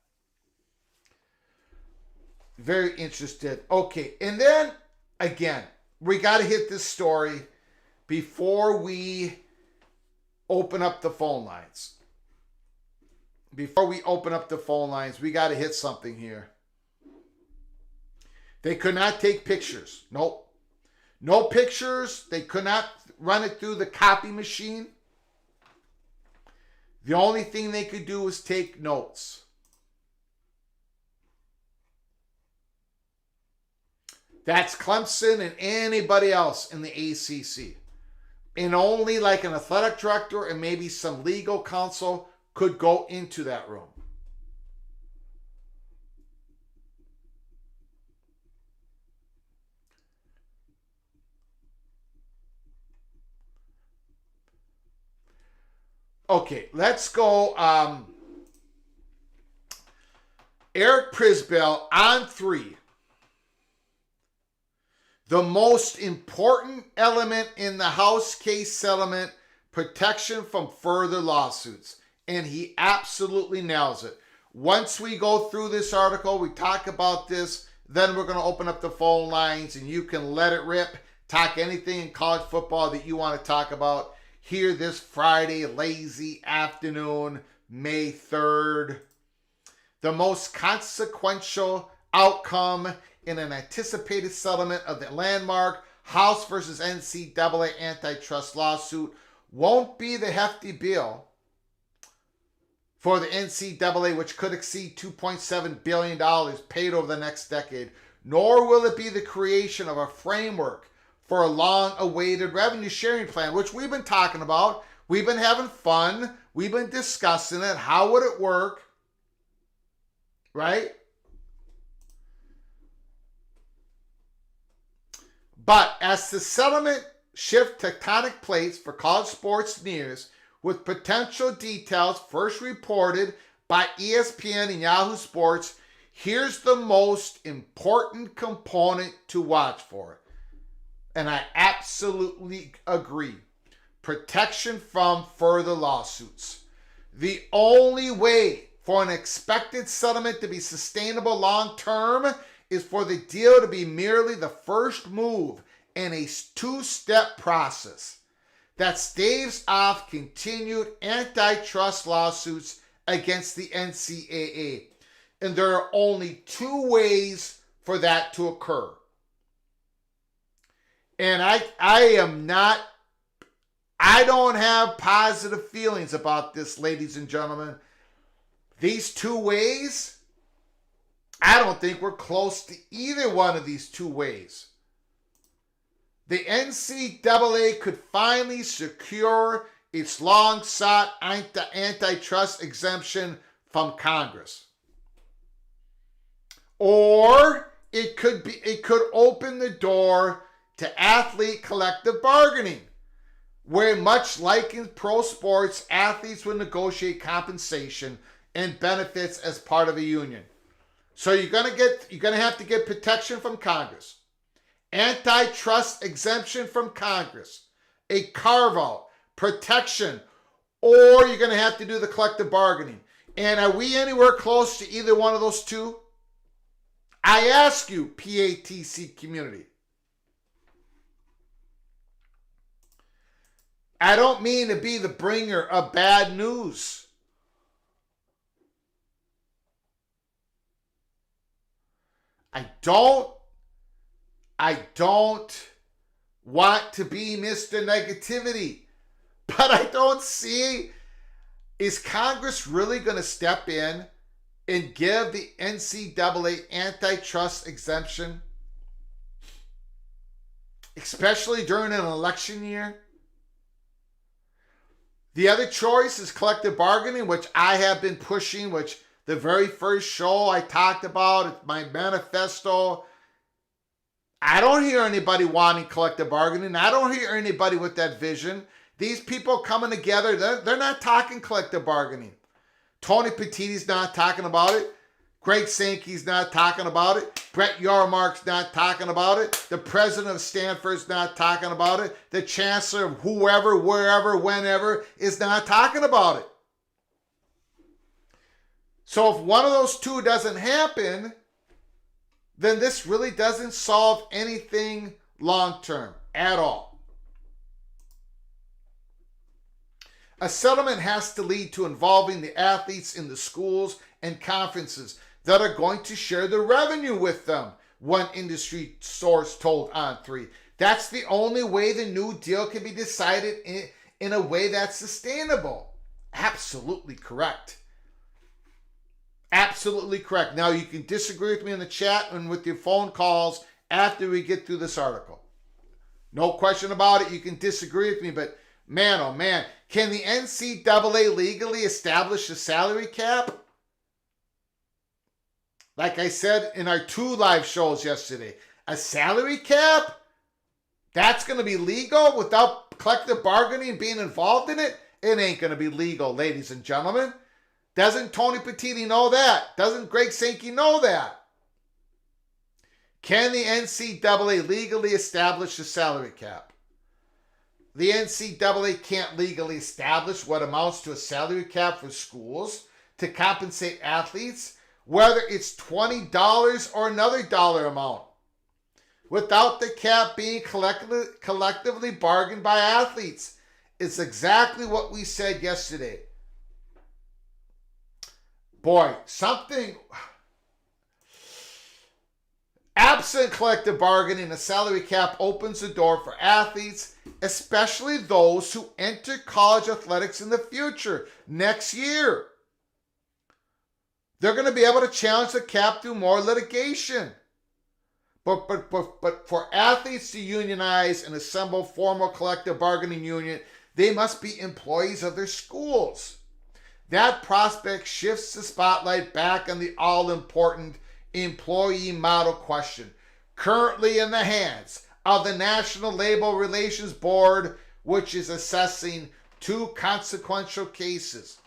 Very interested. Okay, and then again, we got to hit this story before we open up the phone lines. Before we open up the phone lines, we got to hit something here. They could not take pictures. Nope. No pictures. They could not run it through the copy machine. The only thing they could do was take notes. That's Clemson and anybody else in the ACC. And only like an athletic director and maybe some legal counsel could go into that room. Okay, let's go. Eric Prisbell on 3. The most important element in the House case settlement, protection from further lawsuits. And he absolutely nails it. Once we go through this article, we talk about this, then we're going to open up the phone lines and you can let it rip. Talk anything in college football that you want to talk about here this Friday, lazy afternoon, May 3rd. The most consequential outcome in an anticipated settlement of the landmark House versus NCAA antitrust lawsuit won't be the hefty bill for the NCAA, which could exceed $2.7 billion paid over the next decade, nor will it be the creation of a framework for a long-awaited revenue sharing plan, which we've been talking about. We've been having fun. We've been discussing it. How would it work? Right? But as the settlement shift tectonic plates for college sports nears, with potential details first reported by ESPN and Yahoo Sports, here's the most important component to watch for. And I absolutely agree. Protection from further lawsuits. The only way for an expected settlement to be sustainable long term is for the deal to be merely the first move in a two-step process that staves off continued antitrust lawsuits against the NCAA. And there are only 2 ways for that to occur. And I don't have positive feelings about this, ladies and gentlemen. These 2 ways, I don't think we're close to either one of these 2 ways. The NCAA could finally secure its long-sought antitrust exemption from Congress. Or it could open the door to athlete collective bargaining, where much like in pro sports, athletes will negotiate compensation and benefits as part of a union. So you're gonna have to get protection from Congress, antitrust exemption from Congress, a carve-out, protection, or you're gonna have to do the collective bargaining. And are we anywhere close to either one of those 2? I ask you, PATC community. I don't mean to be the bringer of bad news. I don't want to be Mr. Negativity, but I don't see, is Congress really going to step in and give the NCAA antitrust exemption, especially during an election year? The other choice is collective bargaining, which I have been pushing, which the very first show I talked about, it's my manifesto. I don't hear anybody wanting collective bargaining. I don't hear anybody with that vision. These people coming together, they're not talking collective bargaining. Tony Petitti's not talking about it. Greg Sankey's not talking about it. Brett Yormark's not talking about it. The president of Stanford's not talking about it. The chancellor of whoever, wherever, whenever is not talking about it. So if one of those 2 doesn't happen, then this really doesn't solve anything long term at all. A settlement has to lead to involving the athletes in the schools and conferences that are going to share the revenue with them, one industry source told On3. That's the only way the new deal can be decided in a way that's sustainable. Absolutely correct. Absolutely correct. Now, you can disagree with me in the chat and with your phone calls after we get through this article. No question about it. You can disagree with me, but man, oh man, can the NCAA legally establish a salary cap? Like I said in our 2 live shows yesterday, a salary cap? That's going to be legal without collective bargaining being involved in it? It ain't going to be legal, ladies and gentlemen. Doesn't Tony Petitti know that? Doesn't Greg Sankey know that? Can the NCAA legally establish a salary cap? The NCAA can't legally establish what amounts to a salary cap for schools to compensate athletes, whether it's $20 or another dollar amount, without the cap being collectively bargained by athletes. It's exactly what we said yesterday. Boy, something... Absent collective bargaining, a salary cap opens the door for athletes, especially those who enter college athletics in the future, next year. They're going to be able to challenge the cap through more litigation. But for athletes to unionize and assemble formal collective bargaining union, they must be employees of their schools. That prospect shifts the spotlight back on the all-important employee model question, currently in the hands of the National Labor Relations Board, which is assessing 2 consequential cases.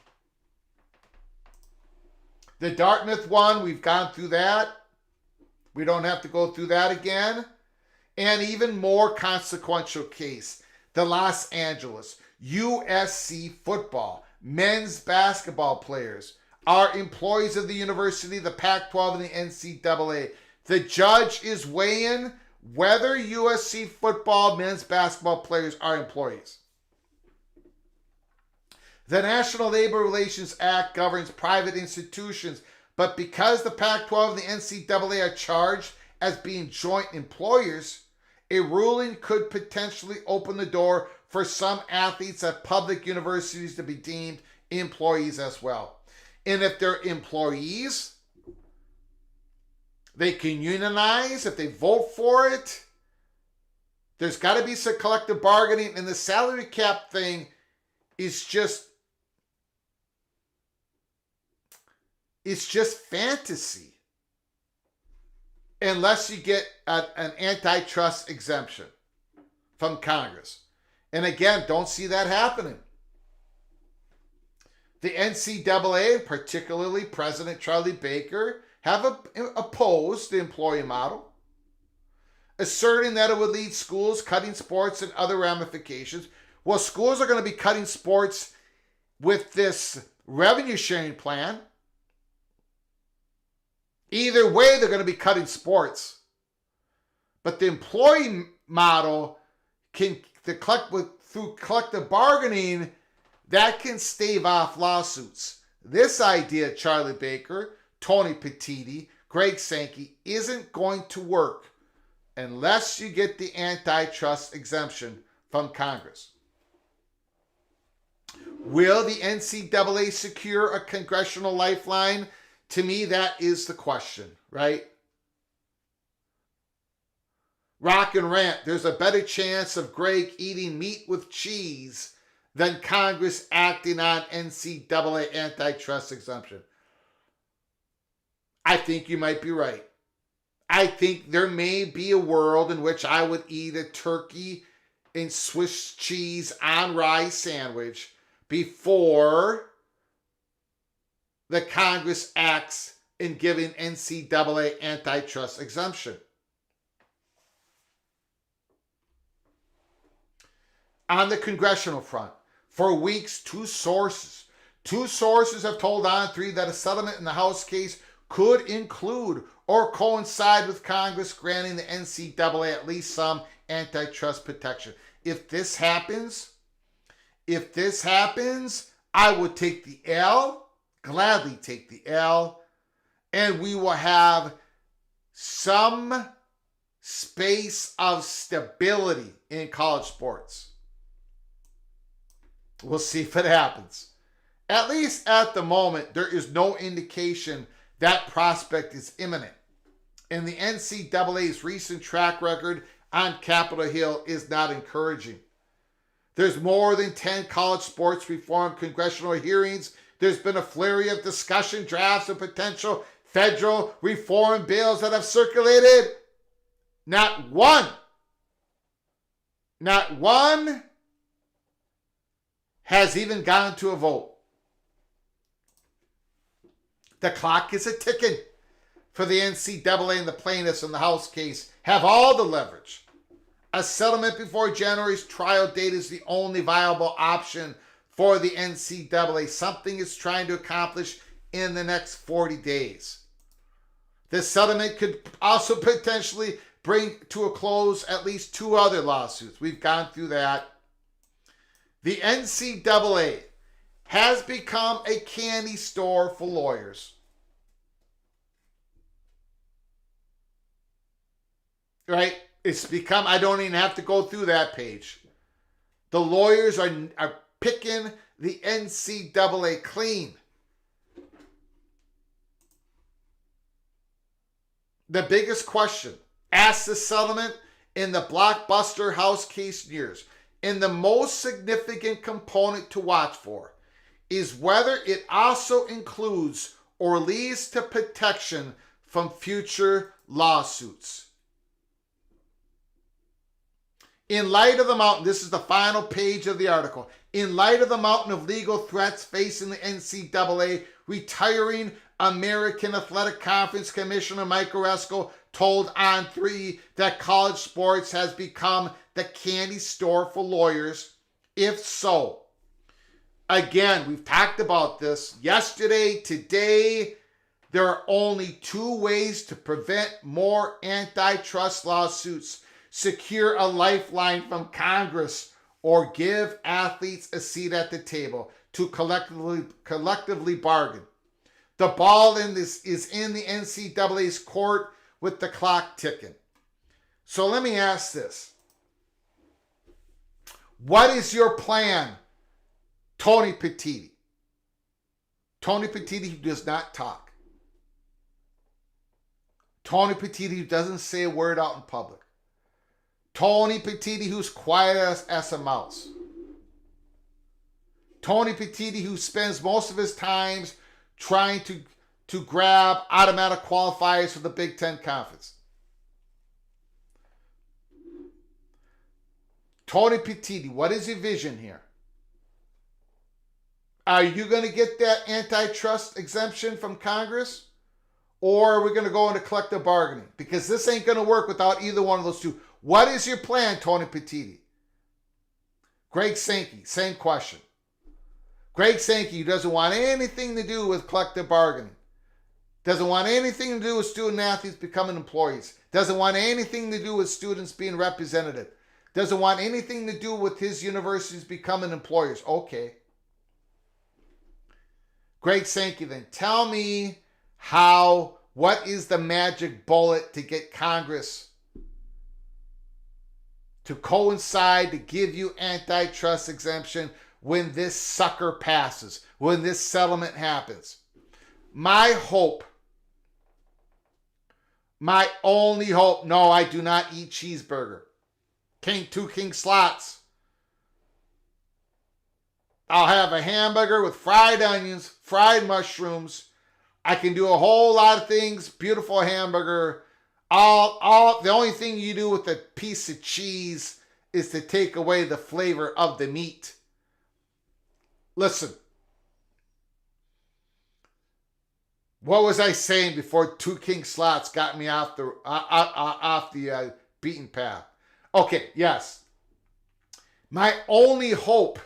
The Dartmouth one, we've gone through that. We don't have to go through that again. And even more consequential case, the Los Angeles USC football men's basketball players are employees of the university, the Pac-12, and the NCAA. The judge is weighing whether USC football men's basketball players are employees. The National Labor Relations Act governs private institutions, but because the Pac-12 and the NCAA are charged as being joint employers, a ruling could potentially open the door for some athletes at public universities to be deemed employees as well. And if they're employees, they can unionize if they vote for it. There's got to be some collective bargaining, and the salary cap thing is just, it's just fantasy. Unless you get an antitrust exemption from Congress. And again, don't see that happening. The NCAA, particularly President Charlie Baker, have opposed the employee model, asserting that it would lead schools cutting sports and other ramifications. Well, schools are going to be cutting sports with this revenue sharing plan. Either way, they're going to be cutting sports. But the employee model can, through collective bargaining, that can stave off lawsuits. This idea, Charlie Baker, Tony Petitti, Greg Sankey, isn't going to work unless you get the antitrust exemption from Congress. Will the NCAA secure a congressional lifeline? To me, that is the question, right? Rock and Rant, there's a better chance of Greg eating meat with cheese than Congress acting on NCAA antitrust exemption. I think you might be right. I think there may be a world in which I would eat a turkey and Swiss cheese on rye sandwich before the Congress acts in giving NCAA antitrust exemption. On the congressional front, for weeks, two sources have told On3 that a settlement in the House case could include or coincide with Congress granting the NCAA at least some antitrust protection. If this happens, I would take the L, gladly take the L, and we will have some space of stability in college sports. We'll see if it happens. At least at the moment, there is no indication that prospect is imminent. And the NCAA's recent track record on Capitol Hill is not encouraging. There's more than 10 college sports reform congressional hearings. There's been a flurry of discussion, drafts, and potential federal reform bills that have circulated. Not one has even gone to a vote. The clock is a-ticking for the NCAA, and the plaintiffs in the House case have all the leverage. A settlement before January's trial date is the only viable option for the NCAA, something it's trying to accomplish in the next 40 days. This settlement could also potentially bring to a close at least 2 other lawsuits. We've gone through that. The NCAA has become a candy store for lawyers. Right? It's become, I don't even have to go through that page. The lawyers are picking the NCAA clean. The biggest question, ask the settlement in the blockbuster House case nears, and the most significant component to watch for is whether it also includes or leads to protection from future lawsuits. In light of the mountain, this is the final page of the article. In light of the mountain of legal threats facing the NCAA, retiring American Athletic Conference Commissioner Mike Oresco told On3 that college sports has become the candy store for lawyers. If so, again, we've talked about this yesterday, today. There are only 2 ways to prevent more antitrust lawsuits: secure a lifeline from Congress or give athletes a seat at the table to collectively bargain. The ball in this is in the NCAA's court with the clock ticking. So let me ask this. What is your plan, Tony Petitti? Tony Petitti who does not talk. Tony Petitti who doesn't say a word out in public. Tony Petitti who's quiet as a mouse. Tony Petitti who spends most of his time trying to grab automatic qualifiers for the Big Ten Conference. Tony Petitti, what is your vision here? Are you going to get that antitrust exemption from Congress? Or are we going to go into collective bargaining? Because this ain't going to work without either one of those two. What is your plan, Tony Petitti? Greg Sankey, same question. Greg Sankey doesn't want anything to do with collective bargaining. Doesn't want anything to do with student athletes becoming employees. Doesn't want anything to do with students being represented. Doesn't want anything to do with his universities becoming employers. Okay. Greg Sankey, then tell me what is the magic bullet to get Congress to coincide to give you antitrust exemption when this sucker passes, when this settlement happens? My hope, my only hope, no, I do not eat cheeseburger. Two king slots. I'll have a hamburger with fried onions, fried mushrooms. I can do a whole lot of things. Beautiful hamburger. The only thing you do with a piece of cheese is to take away the flavor of the meat. Listen. What was I saying before two king slots got me off the beaten path? Okay, yes. My only hope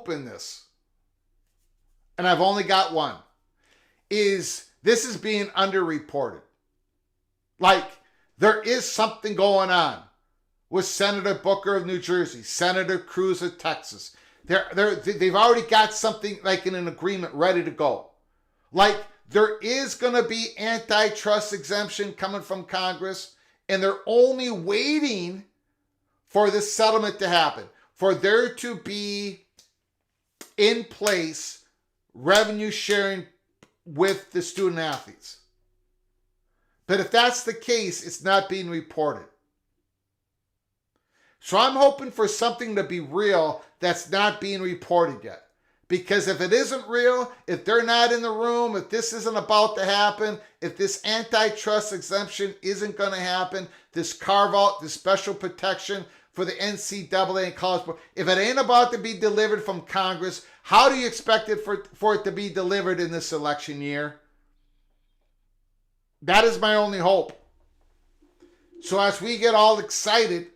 in this, and I've only got one, is this is being underreported. Like, there is something going on with Senator Booker of New Jersey, Senator Cruz of Texas. They've already got something like in an agreement ready to go. Like, there is going to be antitrust exemption coming from Congress, and they're only waiting for this settlement to happen, for there to be in place revenue sharing with the student athletes. But if that's the case, it's not being reported. So I'm hoping for something to be real that's not being reported yet. Because if it isn't real, if they're not in the room, if this isn't about to happen, if this antitrust exemption isn't going to happen, this carve out, this special protection for the NCAA and college board, if it ain't about to be delivered from Congress, how do you expect it for it to be delivered in this election year? That is my only hope. So as we get all excited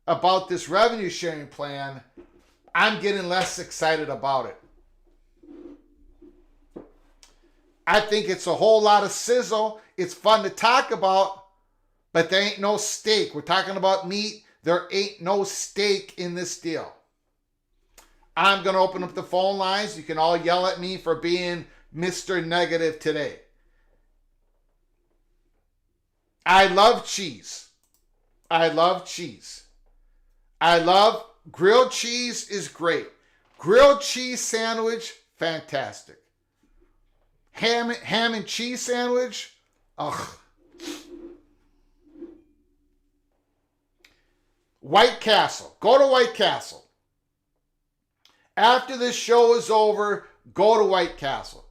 about this revenue sharing plan, I'm getting less excited about it. I think it's a whole lot of sizzle. It's fun to talk about, but there ain't no steak. We're talking about meat. There ain't no steak in this deal. I'm going to open up the phone lines. You can all yell at me for being Mr. Negative today. I love cheese. I love cheese. I love grilled cheese is great. Grilled cheese sandwich, fantastic. Ham and cheese sandwich, ugh. White Castle. Go to White Castle. After this show is over, go to White Castle.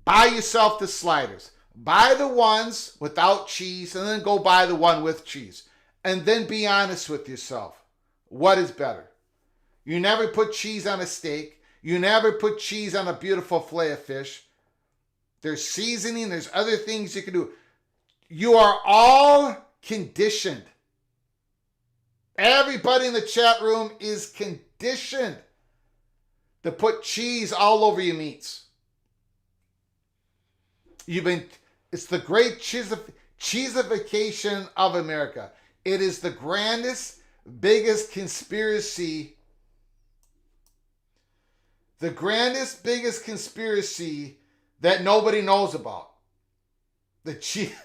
Buy yourself the sliders. Buy the ones without cheese and then go buy the one with cheese. And then be honest with yourself. What is better? You never put cheese on a steak. You never put cheese on a beautiful fillet of fish. There's seasoning. There's other things you can do. You are all conditioned. Everybody in the chat room is conditioned to put cheese all over your meats. It's the great cheesification of America. It is the grandest, biggest conspiracy. The grandest, biggest conspiracy that nobody knows about. The cheese.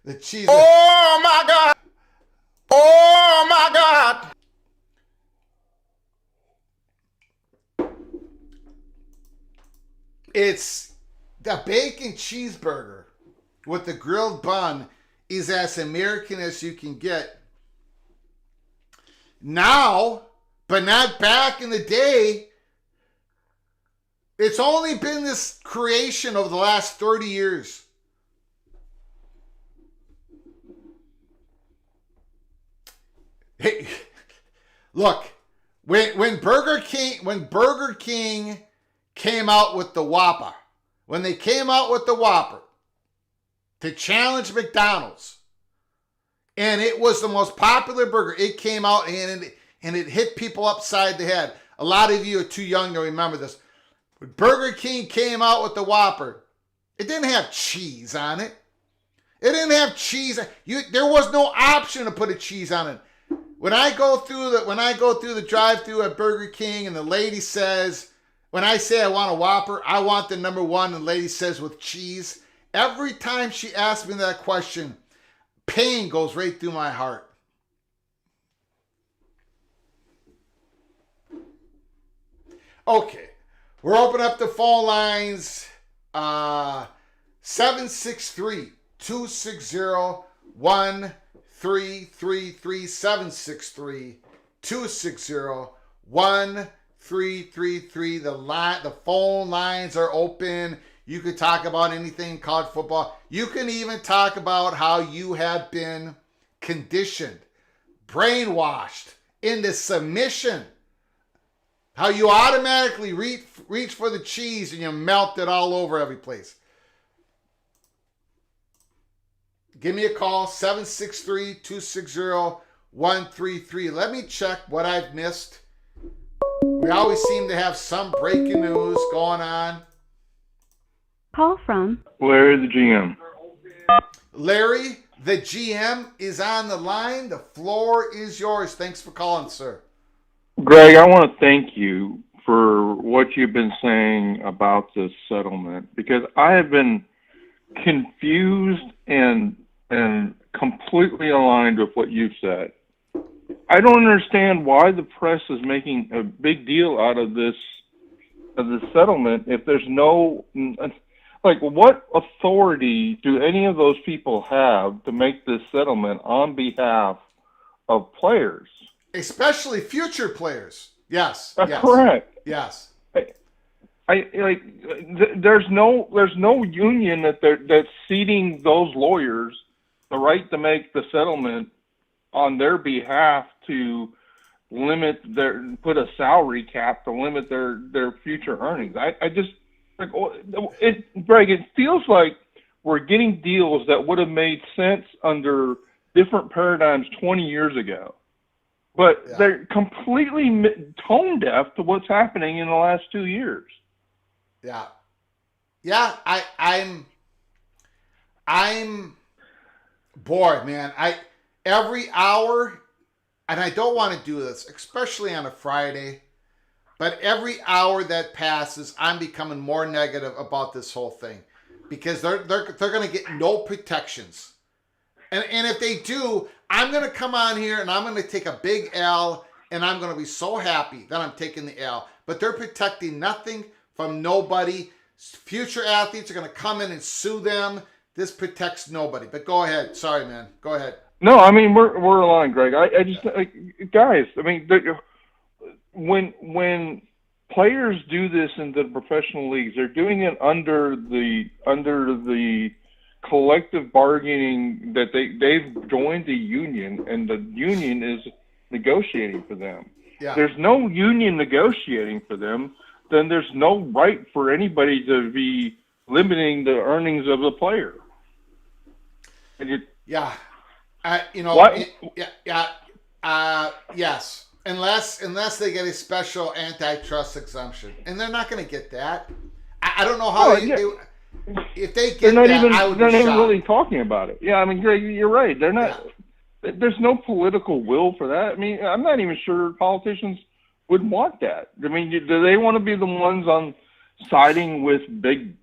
The cheese. Oh my God. Oh my God. It's the bacon cheeseburger with the grilled bun is as American as you can get. Now, but not back in the day. It's only been this creation over the last 30 years. Hey, look, when Burger King came out with the Whopper, when they came out with the Whopper to challenge McDonald's, and it was the most popular burger, it came out and it hit people upside the head. A lot of you are too young to remember this. When Burger King came out with the Whopper, it didn't have cheese on it. It didn't have cheese. There was no option to put a cheese on it. When I go through the drive-thru at Burger King and the lady says, when I say I want a Whopper, I want the number one, and the lady says with cheese, every time she asks me that question, pain goes right through my heart. Okay, we're opening up the phone lines. 763-260-1333, 763-260-1333. The phone lines are open. You can talk about anything in college football. You can even talk about how you have been conditioned, brainwashed into submission. How you automatically reach for the cheese and you melt it all over every place. Give me a call, 763-260-1333. Let me check what I've missed. We always seem to have some breaking news going on. Call from Larry, the GM. Larry, the GM, is on the line. The floor is yours. Thanks for calling, sir. Greg, I want to thank you for what you've been saying about this settlement, because I have been confused and completely aligned with what you've said. I don't understand why the press is making a big deal out of this settlement if there's no, like, what authority do any of those people have to make this settlement on behalf of players? Especially future players. Yes. That's yes. correct. Yes. There's no union that's ceding those lawyers the right to make the settlement on their behalf to put a salary cap to limit their future earnings. I just, Greg, it feels like we're getting deals that would have made sense under different paradigms 20 years ago, but they're completely tone deaf to what's happening in the last 2 years. Yeah. I'm bored, man. Every hour, and I don't want to do this, especially on a Friday, but every hour that passes, I'm becoming more negative about this whole thing, because they're going to get no protections. And if they do, I'm going to come on here and I'm going to take a big L, and I'm going to be so happy that I'm taking the L. But they're protecting nothing from nobody. Future athletes are going to come in and sue them. This protects nobody. But go ahead. Sorry, man. Go ahead. No, I mean, we're aligned, Greg. I just, guys, I mean, when players do this in the professional leagues, they're doing it under the collective bargaining that they've joined the union, and the union is negotiating for them. Yeah. There's no union negotiating for them, then there's no right for anybody to be limiting the earnings of the player. And yes. Unless they get a special antitrust exemption, and they're not going to get that. I don't know how if they get they're that. Not even really talking about it. Yeah, I mean, Greg, you're right. They're not. Yeah. There's no political will for that. I mean, I'm not even sure politicians would want that. I mean, do they want to be the ones on siding with big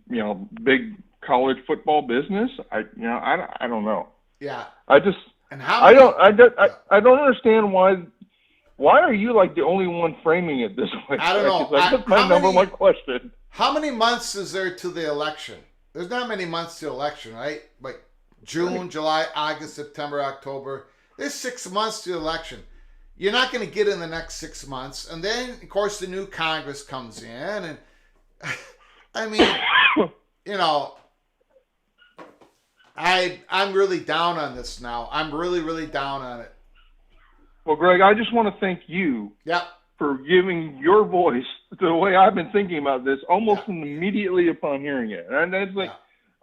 college football business? I don't know. Yeah. I don't understand why. Why are you like the only one framing it this way? I don't know. That's my number one question. How many months is there to the election? There's not many months to the election, right? Like June, July, August, September, October. There's 6 months to the election. You're not going to get in the next 6 months. And then, of course, the new Congress comes in. And, I mean, I'm really down on this now. I'm really, really down on it. Well, Greg, I just want to thank you for giving your voice the way I've been thinking about this almost immediately upon hearing it. And it's like,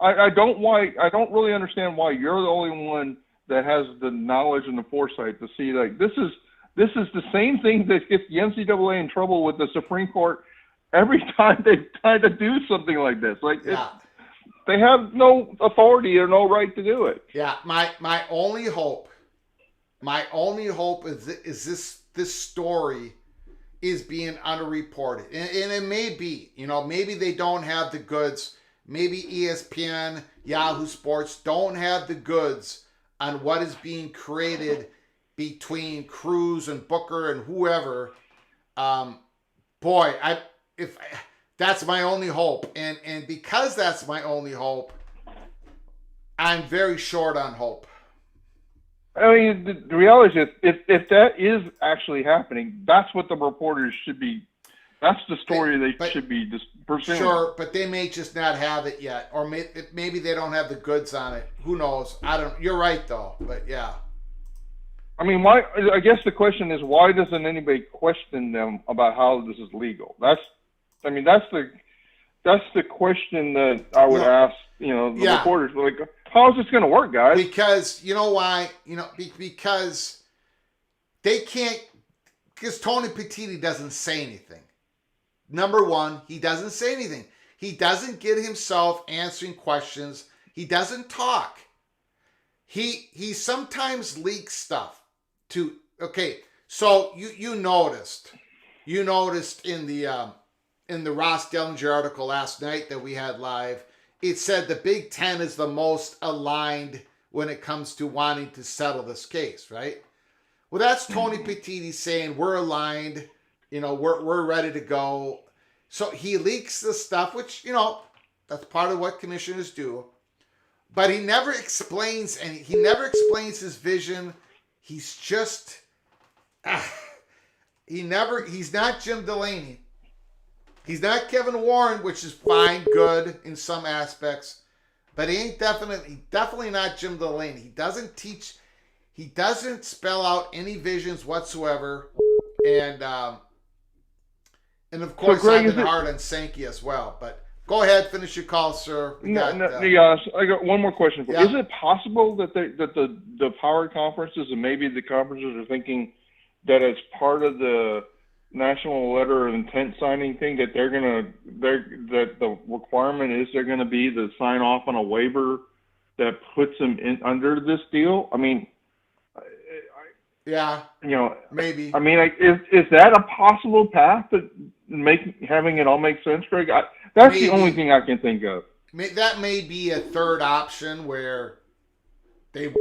I don't really understand why you're the only one that has the knowledge and the foresight to see, like, this is the same thing that gets the NCAA in trouble with the Supreme Court every time they try to do something like this. Like, they have no authority or no right to do it. Yeah, my only hope is this story is being underreported. And it may be, maybe they don't have the goods. Maybe ESPN, Yahoo Sports don't have the goods on what is being created between Cruz and Booker and whoever. That's my only hope. And because that's my only hope, I'm very short on hope. I mean, the reality is, if that is actually happening, that's what the reporters should be. That's the story they should be just pursuing. Sure, but they may just not have it yet, or maybe they don't have the goods on it. Who knows? You're right though, but yeah. I mean, why? I guess the question is, why doesn't anybody question them about how this is legal? That's the question that I would ask. The reporters, like, how is this going to work, guys? Because you know why? Because they can't. Because Tony Petitti doesn't say anything. number one, he doesn't say anything. He doesn't get himself answering questions. He doesn't talk. He sometimes leaks stuff to, okay, so you noticed in the Ross Dellinger article last night that we had live, it said the Big Ten is the most aligned when it comes to wanting to settle this case, right? Well, that's Tony Petitti saying we're aligned, we're ready to go. So he leaks the stuff, which, that's part of what commissioners do. But he never explains, and he never explains his vision. He's just, he's not Jim Delaney. He's not Kevin Warren, which is fine, good in some aspects. But he ain't definitely not Jim Delaney. He doesn't spell out any visions whatsoever. And of course, Greg, I've been hard on Sankey as well. But go ahead, finish your call, sir. I got one more question for you. Yeah. Is it possible that the power conferences and maybe the conferences are thinking that as part of the national letter of intent signing thing that that the requirement is they're going to be to sign off on a waiver that puts them in under this deal? I mean, yeah, maybe. I mean, is that a possible path to having it all make sense, Greg? That's maybe the only thing I can think of. That may be a third option where they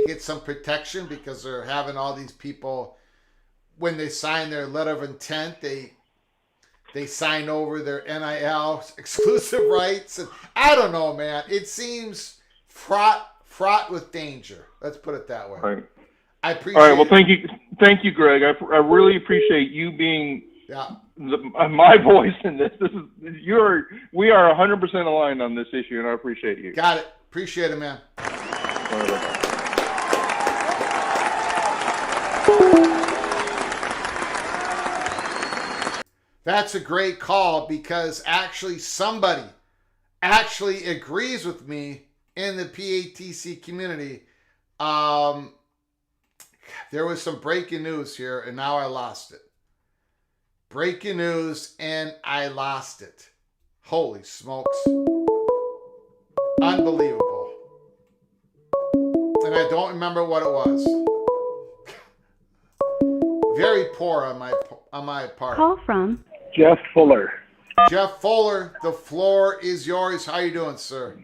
get some protection because they're having all these people, when they sign their letter of intent, they sign over their NIL exclusive rights. And I don't know, man. It seems fraught with danger. Let's put it that way. Right. I appreciate. All right. Well, thank you, Greg. I really appreciate you being my voice in this. We are 100% aligned on this issue, and I appreciate you. Got it. Appreciate it, man. All right. That's a great call because actually somebody actually agrees with me in the PATC community. There was some breaking news here, and now I lost it. Breaking news, and I lost it. Holy smokes. Unbelievable. And I don't remember what it was. Very poor on my part. Call from Jeff Fuller. Jeff Fuller, the floor is yours. How you doing, sir?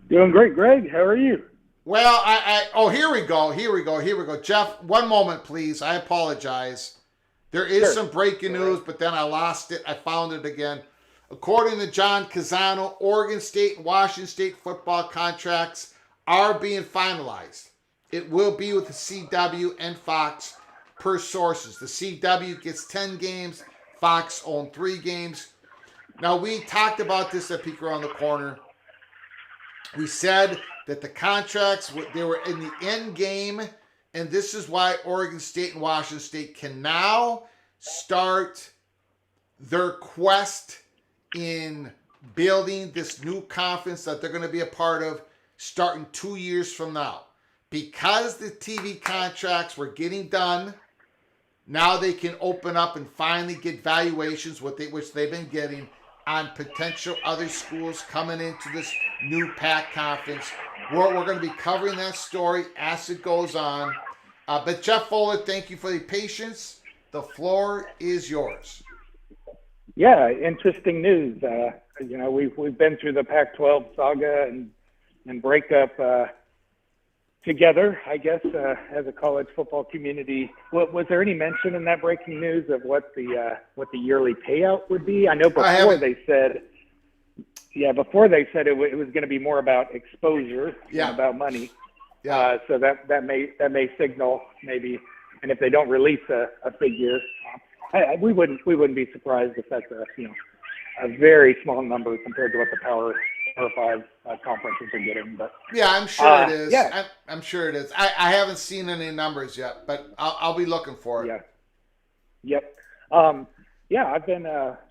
Doing great, Greg. How are you? Well, here we go. Jeff, one moment, please. I apologize. There is some breaking news, but then I lost it. I found it again. According to John Casano, Oregon State and Washington State football contracts are being finalized. It will be with the CW and Fox per sources. The CW gets 10 games. Fox owned 3 games. Now, we talked about this at Peek Around the Corner. We said that the contracts, they were in the end game, and this is why Oregon State and Washington State can now start their quest in building this new conference that they're going to be a part of starting 2 years from now. Because the TV contracts were getting done, now they can open up and finally get valuations, which they've been getting, on potential other schools coming into this new PAC conference. We're going to be covering that story as it goes on. But Jeff Fuller, thank you for the patience. The floor is yours. Yeah, interesting news. We've been through the Pac-12 saga and breakup together, I guess, as a college football community. Was there any mention in that breaking news of what the yearly payout would be? I know before they said it was going to be more about exposure than about money. Yeah. So that may signal maybe, and if they don't release a figure, we wouldn't be surprised if that's a very small number compared to what the Power 5 conferences are getting. But yeah, I'm sure it is. Yeah. I'm sure it is. I haven't seen any numbers yet, but I'll be looking for it. Yeah. Yep. I've been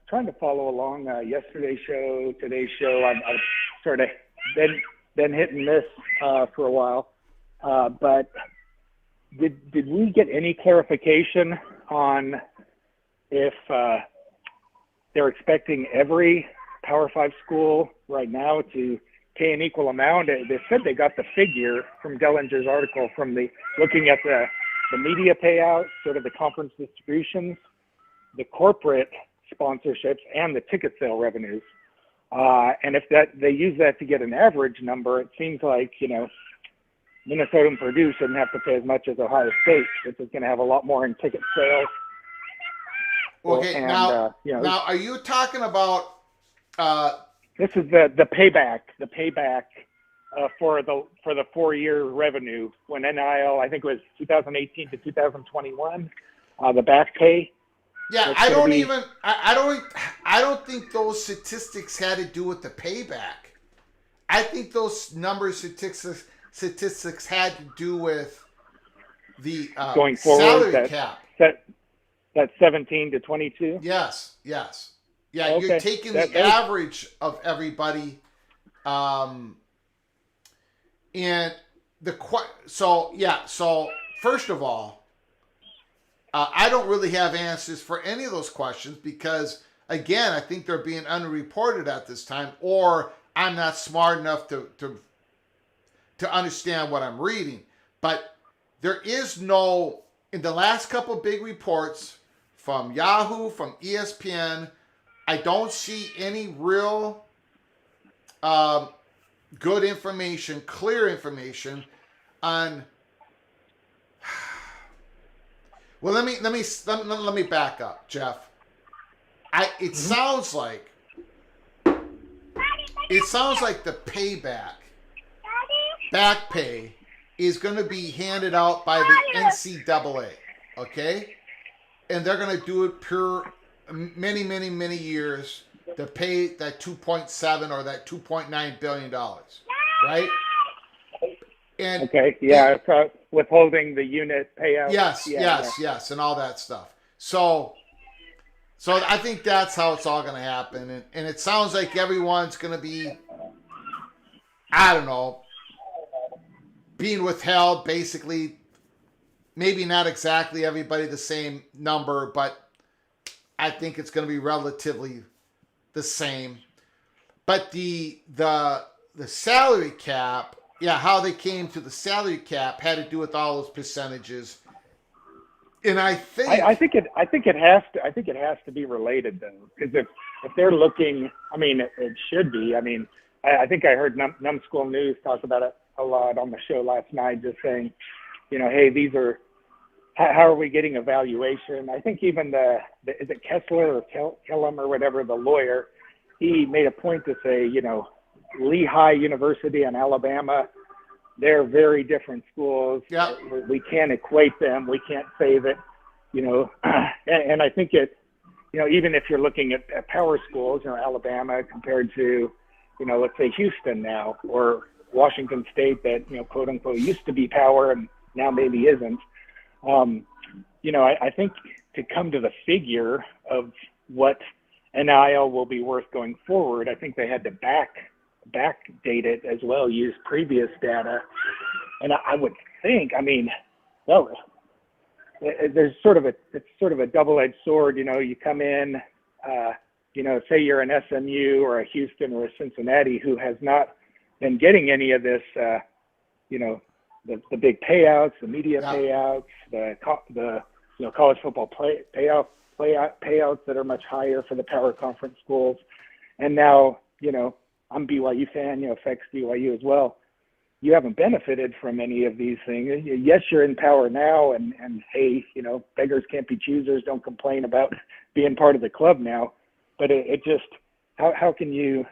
trying to follow along yesterday's show, today's show. I've sort of been hit and miss for a while. But did we get any clarification on if they're expecting every Power 5 school right now to pay an equal amount. They said they got the figure from Dellinger's article from looking at the media payouts, sort of the conference distributions, the corporate sponsorships, and the ticket sale revenues. And if they use that to get an average number, it seems like, Minnesota and Purdue shouldn't have to pay as much as Ohio State, which is going to have a lot more in ticket sales. Okay, now are you talking about? This is the payback for the 4-year revenue when NIL, I think it was 2018 to 2021, the back pay. Yeah, I don't think those statistics had to do with the payback. I think those statistics had to do with the going forward, salary cap. That 17 to 22. Yes. Yeah, okay. You're taking the average of everybody, and So first of all, I don't really have answers for any of those questions because, again, I think they're being underreported at this time, or I'm not smart enough to understand what I'm reading. But there is no, in the last couple big reports from Yahoo, from ESPN, I don't see any real good information, clear information on. Well, let me back up, Jeff. It sounds like the back pay is going to be handed out by the NCAA, okay? And they're going to do it per many years to pay that 2.7 or that 2.9 billion dollars, right? And okay, yeah, withholding the unit payout. Yes, and all that stuff. So I think that's how it's all going to happen, and it sounds like everyone's going to be, I don't know, being withheld, basically. Maybe not exactly everybody the same number, but I think it's going to be relatively the same. But the salary cap, yeah, how they came to the salary cap had to do with all those percentages. And I think it has to be related though, because if they're looking, I mean, it should be. I mean, I think I heard Numbskull News talk about it a lot on the show last night, just saying, hey, these are, how are we getting evaluation? I think even is it Kessler or Kellum or whatever, the lawyer, he made a point to say, Lehigh University and Alabama, they're very different schools. Yep. We can't equate them. We can't say that, and I think even if you're looking at power schools, Alabama compared to, let's say Houston now, or Washington State that, quote unquote, used to be power and now maybe isn't. I think to come to the figure of what NIL will be worth going forward, I think they had to backdate it as well, use previous data. And I would think, it's sort of a double-edged sword. You come in, say you're an SMU or a Houston or a Cincinnati who has not been getting any of this, the big payouts, the media payouts, the college football payouts that are much higher for the power conference schools. And now, I'm a BYU fan, affects BYU as well. You haven't benefited from any of these things. Yes, you're in power now, and hey, beggars can't be choosers. Don't complain about being part of the club now. But it just, how can you,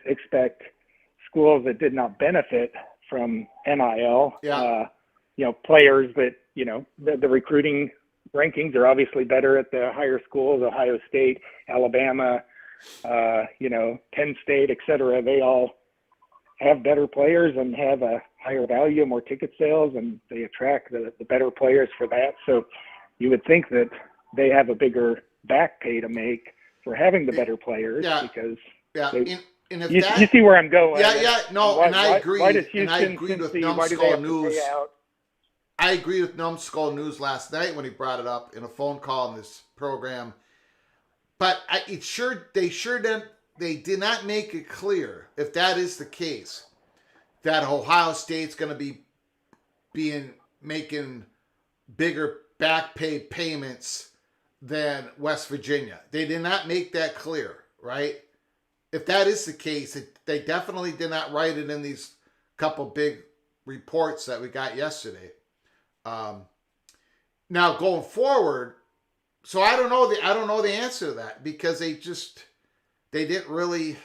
expect schools that did not benefit from NIL, players that, the recruiting rankings are obviously better at the higher schools, Ohio State, Alabama, Penn State, et cetera. They all have better players and have a higher value, more ticket sales, and they attract the better players for that. So you would think that they have a bigger back pay to make for having the better players because you see where I'm going. And I agree. Why does and I Houston, agreed with Cincy, why do they have to News. pay out? I agreed with Numbskull News last night when he brought it up in a phone call in this program. but they did not make it clear, if that is the case, that Ohio State's going to be making bigger back pay payments than West Virginia. They did not make that clear, right? If that is the case, they definitely did not write it in these couple big reports that we got yesterday. Now going forward, so I don't know the answer to that, because they didn't really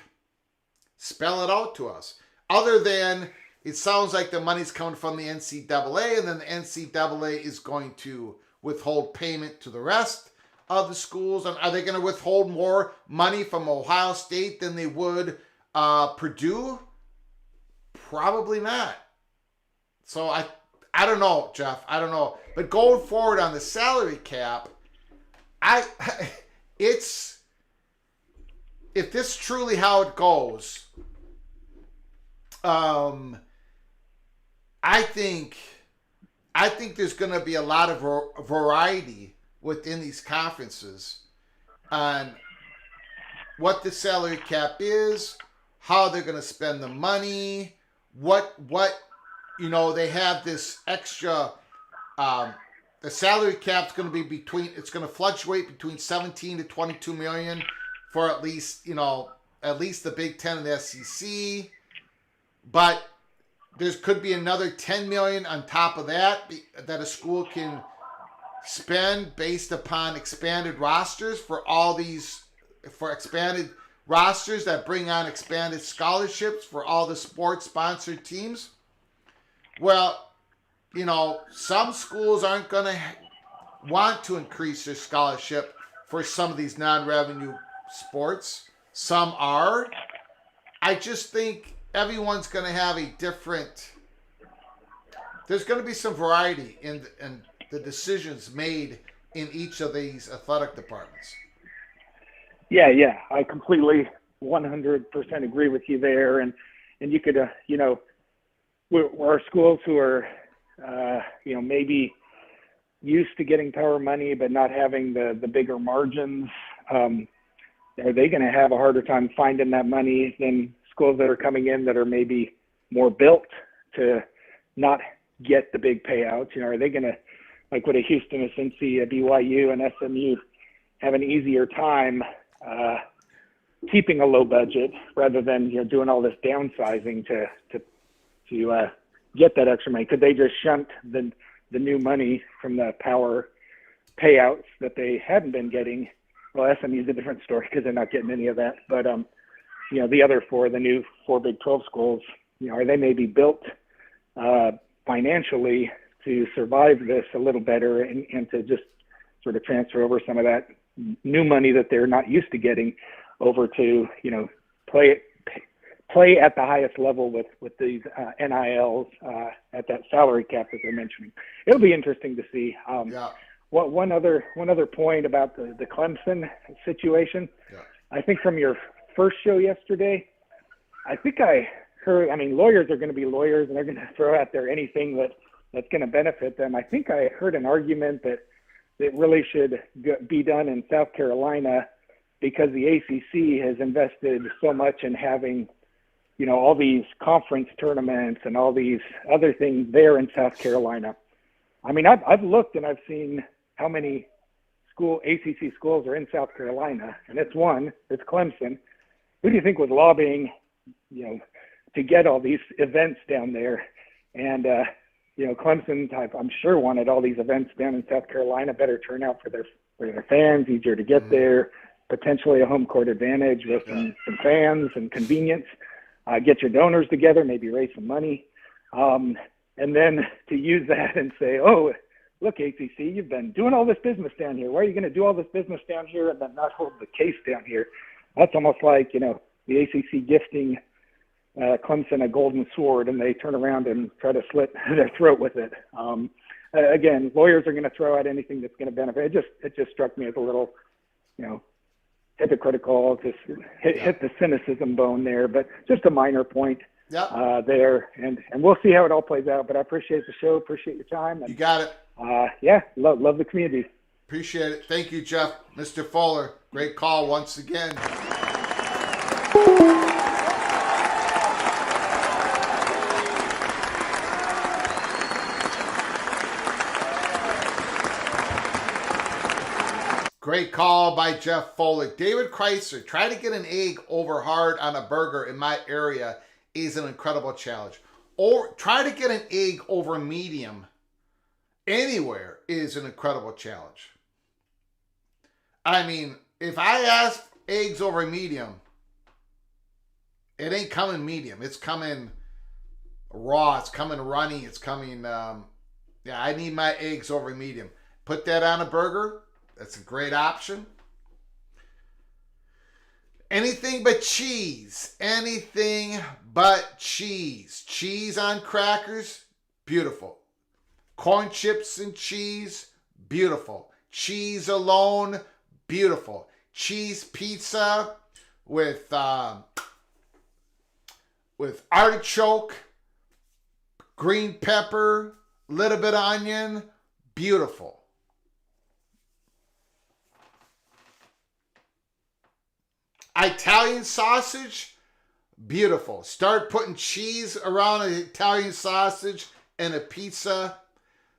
spell it out to us. Other than it sounds like the money's coming from the NCAA, and then the NCAA is going to withhold payment to the rest of the schools. And are they going to withhold more money from Ohio State than they would Purdue? Probably not. So I don't know, Jeff. I don't know. But going forward on the salary cap, if this is truly how it goes, I think there's going to be a lot of variety within these conferences on what the salary cap is, how they're going to spend the money, what they have this extra. The salary cap's going to be it's going to fluctuate between 17 to 22 million for at least the Big Ten and the SEC, but there could be another 10 million on top of that a school can spend based upon expanded rosters for expanded rosters that bring on expanded scholarships for all the sports sponsored teams. Well, some schools aren't going to want to increase their scholarship for some of these non-revenue sports. Some are. I just think everyone's going to have a different. There's going to be some variety in the decisions made in each of these athletic departments. Yeah, I completely 100% agree with you there. And you could, our schools who are, maybe used to getting power money but not having the bigger margins, are they going to have a harder time finding that money than schools that are coming in that are maybe more built to not get the big payouts? Are they going to, like with a Houston, a Cincy, a BYU, and SMU, have an easier time keeping a low budget rather than doing all this downsizing to get that extra money? Could they just shunt the new money from the power payouts that they hadn't been getting? Well, SMU is a different story because they're not getting any of that. But the other the new four Big 12 schools, are they maybe built financially to survive this a little better and to just sort of transfer over some of that new money that they're not used to getting over to, play at the highest level with these NILs at that salary cap that they're mentioning? It'll be interesting to see. One other point about the Clemson situation. Yeah. I think from your first show yesterday, I think I heard, lawyers are going to be lawyers and they're going to throw out there anything that's going to benefit them. I think I heard an argument that it really should be done in South Carolina because the ACC has invested so much in having, all these conference tournaments and all these other things there in South Carolina. I've looked and I've seen how many ACC schools are in South Carolina, and it's Clemson. Who do you think was lobbying, to get all these events down there? And, Clemson, I'm sure, wanted all these events down in South Carolina, better turnout for their fans, easier to get there, potentially a home court advantage with some fans and convenience. Get your donors together, maybe raise some money. And then to use that and say, oh, look, ACC, you've been doing all this business down here. Why are you going to do all this business down here and then not hold the case down here? That's almost like, the ACC gifting Clemson a golden sword and they turn around and try to slit their throat with it. Again, lawyers are going to throw out anything that's going to benefit. It just struck me as a little, hypocritical, just hit the cynicism bone there, but just a minor point there. And we'll see how it all plays out, but I appreciate the show. Appreciate your time. And, you got it. love the community. Appreciate it. Thank you, Jeff. Mr. Fuller, great call once again. Great call by Jeff Foley. David Chrysler, try to get an egg over hard on a burger in my area is an incredible challenge. Or try to get an egg over medium anywhere is an incredible challenge. I mean, if I ask eggs over medium, it ain't coming medium. It's coming raw. It's coming runny. It's coming, I need my eggs over medium. Put that on a burger. That's a great option. Anything but cheese. Anything but cheese. Cheese on crackers, beautiful. Corn chips and cheese, beautiful. Cheese alone, beautiful. Cheese pizza with artichoke, green pepper, little bit of onion, beautiful. Italian sausage, beautiful. Start putting cheese around an Italian sausage and a pizza.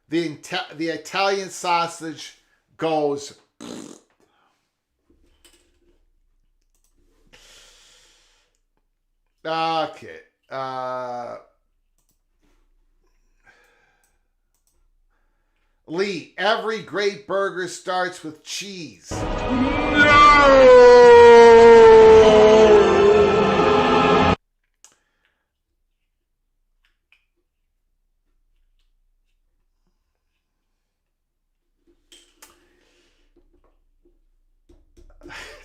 The Italian sausage goes. Okay. Lee, every great burger starts with cheese.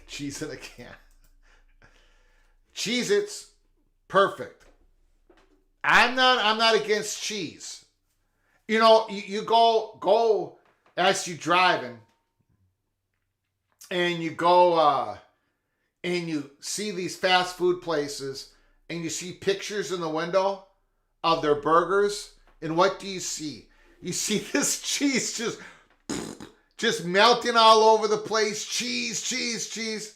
Cheese in a can. Cheez-Its, perfect. I'm not against cheese. You know, you go as you driving, and you go and you see these fast food places, and you see pictures in the window of their burgers, and what do you see? You see this cheese just melting all over the place. Cheese, cheese, cheese.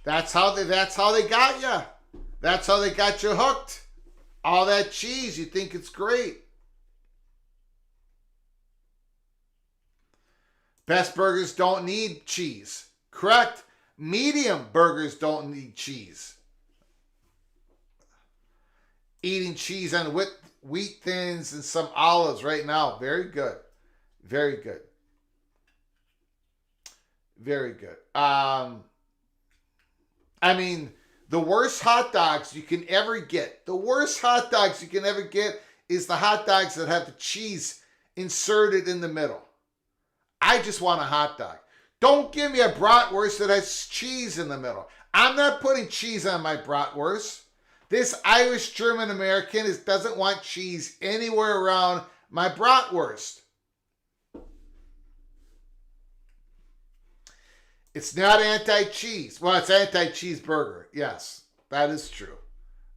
That's how they got you. That's how they got you hooked. All that cheese, you think it's great. Best burgers don't need cheese. Correct. Medium burgers don't need cheese. Eating cheese on wheat thins and some olives right now. Very good. Very good. Very good. I mean, the worst hot dogs you can ever get. The worst hot dogs you can ever get is the hot dogs that have the cheese inserted in the middle. I just want a hot dog. Don't give me a bratwurst that has cheese in the middle. I'm not putting cheese on my bratwurst. This Irish German American doesn't want cheese anywhere around my bratwurst. It's not anti-cheese. Well, it's anti-cheeseburger. Yes, that is true.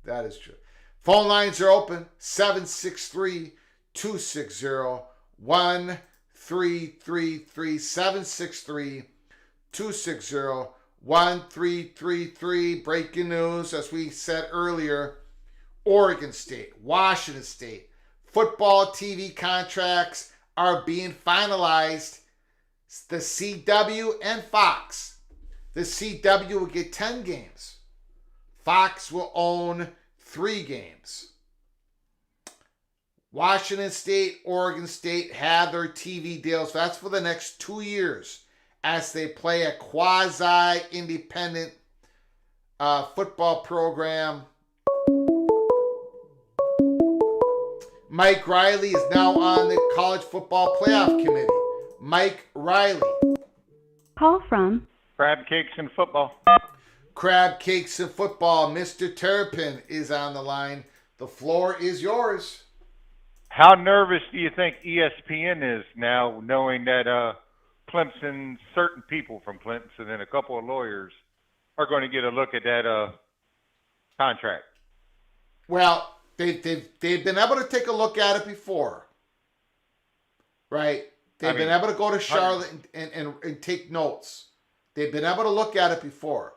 That is true. Phone lines are open. 763-260-1333. 763-260-1333. Breaking news, as we said earlier, Oregon State, Washington State, football TV contracts are being finalized. The CW and Fox. The CW will get 10 games. Fox will own 3 games. Washington State, Oregon State have their TV deals. That's for the next 2 years as they play a quasi-independent football program. Mike Riley is now on the College Football Playoff Committee. Mike Riley. Call from Crab Cakes and Football. Crab Cakes and Football. Mr. Terrapin is on the line. The floor is yours. How nervous do you think ESPN is now, knowing that Clemson, certain people from Clemson and a couple of lawyers are going to get a look at that contract? Well, they've been able to take a look at it before, right? They've been able to go to Charlotte and take notes. They've been able to look at it before.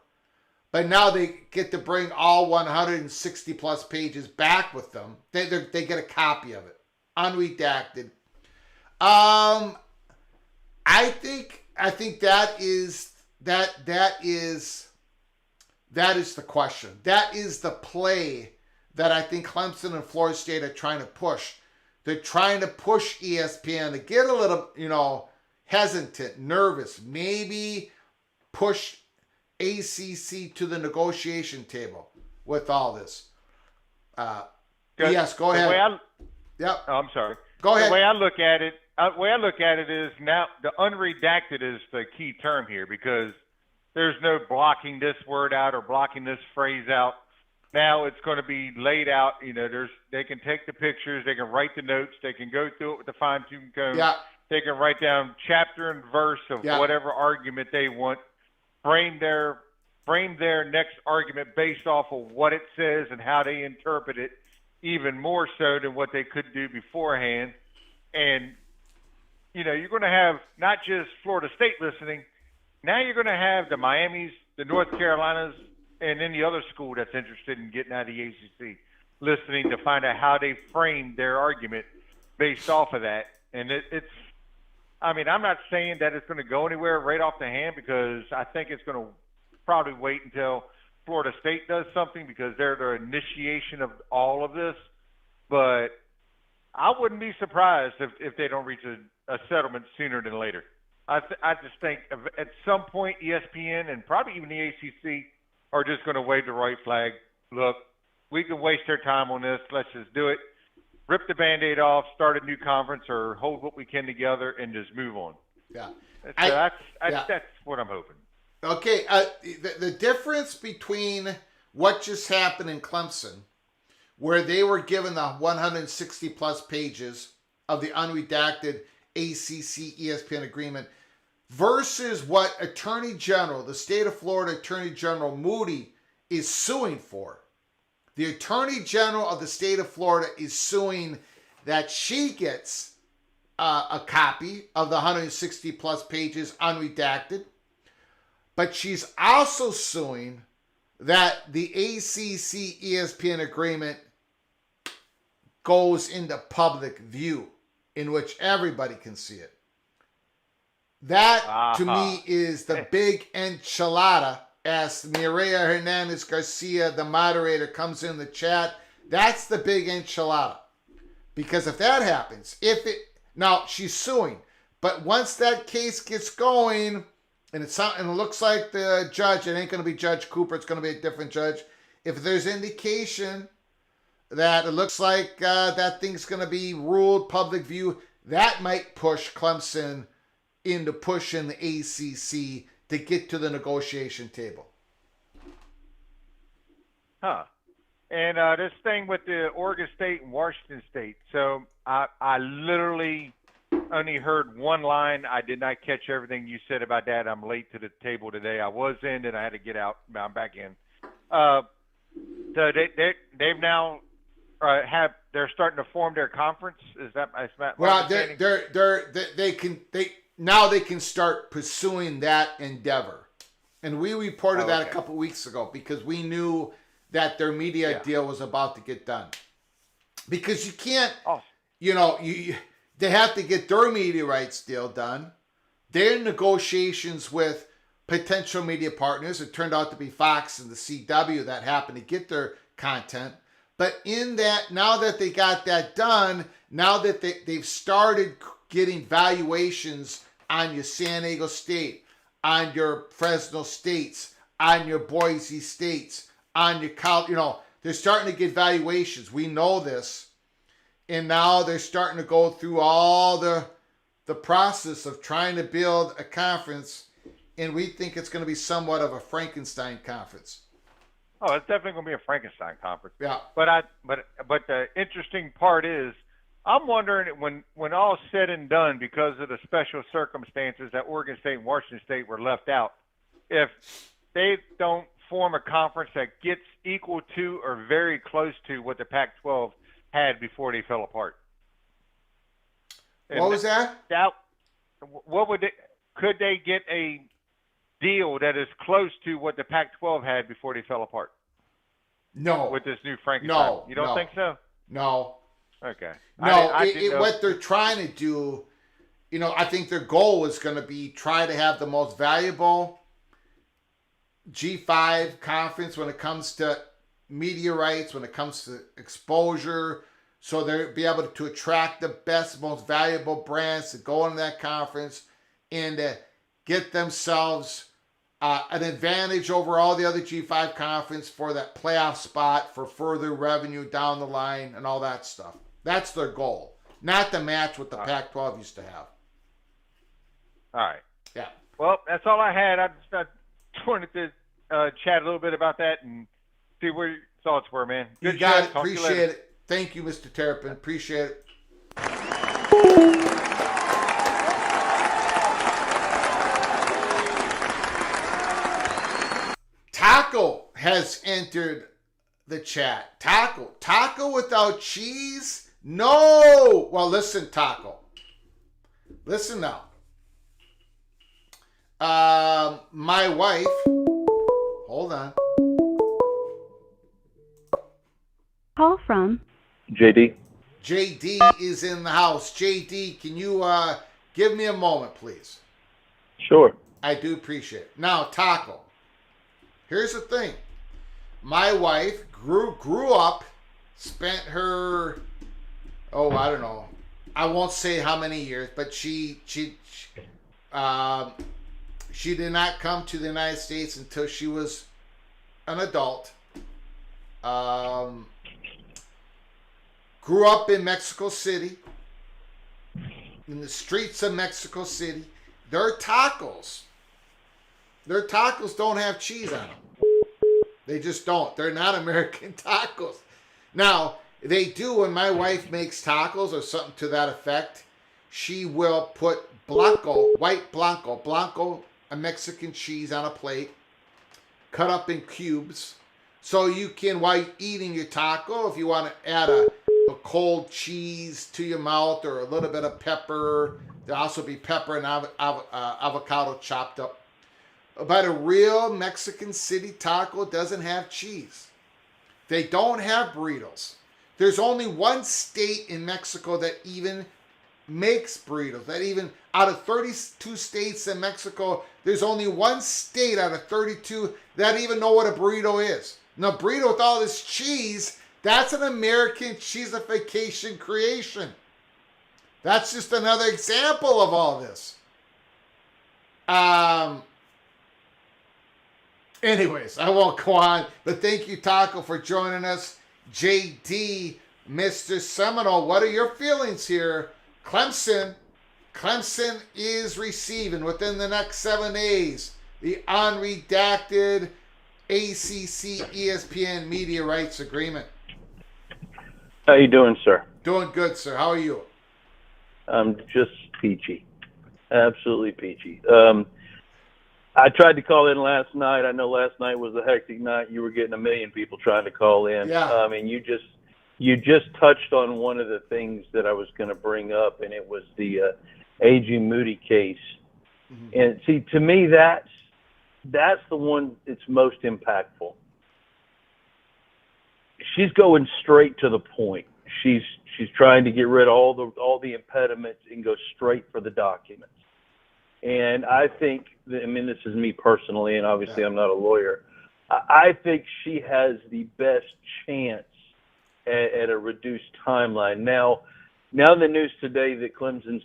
But now they get to bring all 160 plus pages back with them. They get a copy of it, unredacted. I think that is the question. That is the play that I think Clemson and Florida State are trying to push. They're trying to push ESPN to get a little, hesitant, nervous, maybe push ACC to the negotiation table with all this. Yes, go ahead. I'm sorry. Go ahead. The way I look at it is now the unredacted is the key term here because there's no blocking this word out or blocking this phrase out. Now it's going to be laid out. They can take the pictures, they can write the notes, they can go through it with the fine-tune comb. Yeah. They can write down chapter and verse of whatever argument they want. Frame their next argument based off of what it says and how they interpret it, even more so than what they could do beforehand. And you're going to have not just Florida State listening. Now you're going to have the Miamis, the North Carolinas, and any other school that's interested in getting out of the ACC listening to find out how they framed their argument based off of that. And I'm not saying that it's going to go anywhere right off the hand because I think it's going to probably wait until Florida State does something because they're the initiation of all of this. But I wouldn't be surprised if they don't reach a settlement sooner than later. I just think at some point ESPN and probably even the ACC are just going to wave the right flag. Look, we can waste their time on this. Let's just do it. Rip the Band-Aid off, start a new conference, or hold what we can together and just move on. Yeah. That's what I'm hoping. Okay. The difference between what just happened in Clemson, where they were given the 160 plus pages of the unredacted ACC ESPN agreement versus what the state of Florida Attorney General Moody is suing for. The Attorney General of the state of Florida is suing that she gets a copy of the 160 plus pages unredacted, but she's also suing that the ACC ESPN agreement goes into public view in which everybody can see it. That, to me, is the big enchilada, as Mireya Hernandez Garcia, the moderator, comes in the chat. That's the big enchilada. Because if that happens, now she's suing, but once that case gets going, and it looks like the judge, it ain't going to be Judge Cooper, it's going to be a different judge. If there's indication that it looks like that thing's going to be ruled public view, that might push Clemson into pushing the ACC to get to the negotiation table. And this thing with the Oregon State and Washington State. So I literally only heard one line. I did not catch everything you said about that. I'm late to the table today. I was in and I had to get out. I'm back in. So they've now they're starting to form their conference. Is that well? They can start pursuing that endeavor, and we reported that a couple of weeks ago because we knew that their media deal was about to get done. Because you can't, they have to get their media rights deal done. They're in negotiations with potential media partners. It turned out to be Fox and the CW that happened to get their content. But in that, now that they got that done, now that they've started getting valuations on your San Diego State, on your Fresno States, on your Boise States, on your they're starting to get valuations. We know this. And now they're starting to go through all the process of trying to build a conference, and we think it's going to be somewhat of a Frankenstein conference. Oh, it's definitely going to be a Frankenstein conference. Yeah. But the interesting part is, I'm wondering when all's said and done, because of the special circumstances that Oregon State and Washington State were left out, if they don't form a conference that gets equal to or very close to what the Pac-12 had before they fell apart. What was that? could they get a deal that is close to what the Pac-12 had before they fell apart? No. With this new Frankenstein? No. You don't think so? No. Okay. No, I didn't know. what they're trying to do, I think their goal is going to be try to have the most valuable G5 conference when it comes to media rights, when it comes to exposure, so they'll be able to attract the best, most valuable brands to go into that conference and get themselves an advantage over all the other G5 conference for that playoff spot, for further revenue down the line and all that stuff. That's their goal, not the match what the Pac-12 used to have. All right. Yeah. Well, that's all I had. I just wanted to chat a little bit about that and see where your thoughts were, man. Good You got show. it. Talk to you Appreciate later. it. Thank you, Mr. Terrapin. Appreciate it. Taco has entered the chat. Taco without cheese? No. Well, listen, Taco. Listen now. My wife. Hold on. Call from JD. JD is in the house. JD, can you give me a moment, please? Sure. I do appreciate it. Now, Taco. Here's the thing. My wife grew up, spent her, I don't know. I won't say how many years, but she did not come to the United States until she was an adult. Grew up in Mexico City, in the streets of Mexico City. Their tacos don't have cheese on them. They just don't. They're not American tacos. Now, they do when my wife makes tacos or something to that effect. She will put white blanco, a Mexican cheese on a plate, cut up in cubes. So you can, while you're eating your taco, if you want to add a cold cheese to your mouth or a little bit of pepper, there'll also be pepper and avocado chopped up. But a real Mexican City taco doesn't have cheese. They don't have burritos. There's only one state in Mexico that even makes burritos. That even out of 32 states in Mexico, there's only one state out of 32 that even know what a burrito is. Now, burrito with all this cheese, that's an American cheesification creation. That's just another example of all this. Anyways, I won't go on, but thank you, Taco, for joining us. JD, Mr. Seminole, what are your feelings here? Clemson is receiving within the next 7 days the unredacted ACC ESPN media rights agreement. How you doing, sir? Doing good, sir. How are you? I'm just peachy. Absolutely peachy. I tried to call in last night. I know last night was a hectic night. You were getting a million people trying to call in. Yeah. And you just touched on one of the things that I was going to bring up, and it was the A.G. Moody case. Mm-hmm. And see, to me, that's the one that's most impactful. She's going straight to the point. She's trying to get rid of all the impediments and go straight for the documents. And I think, this is me personally, and obviously I'm not a lawyer. I think she has the best chance at a reduced timeline. Now the news today that Clemson's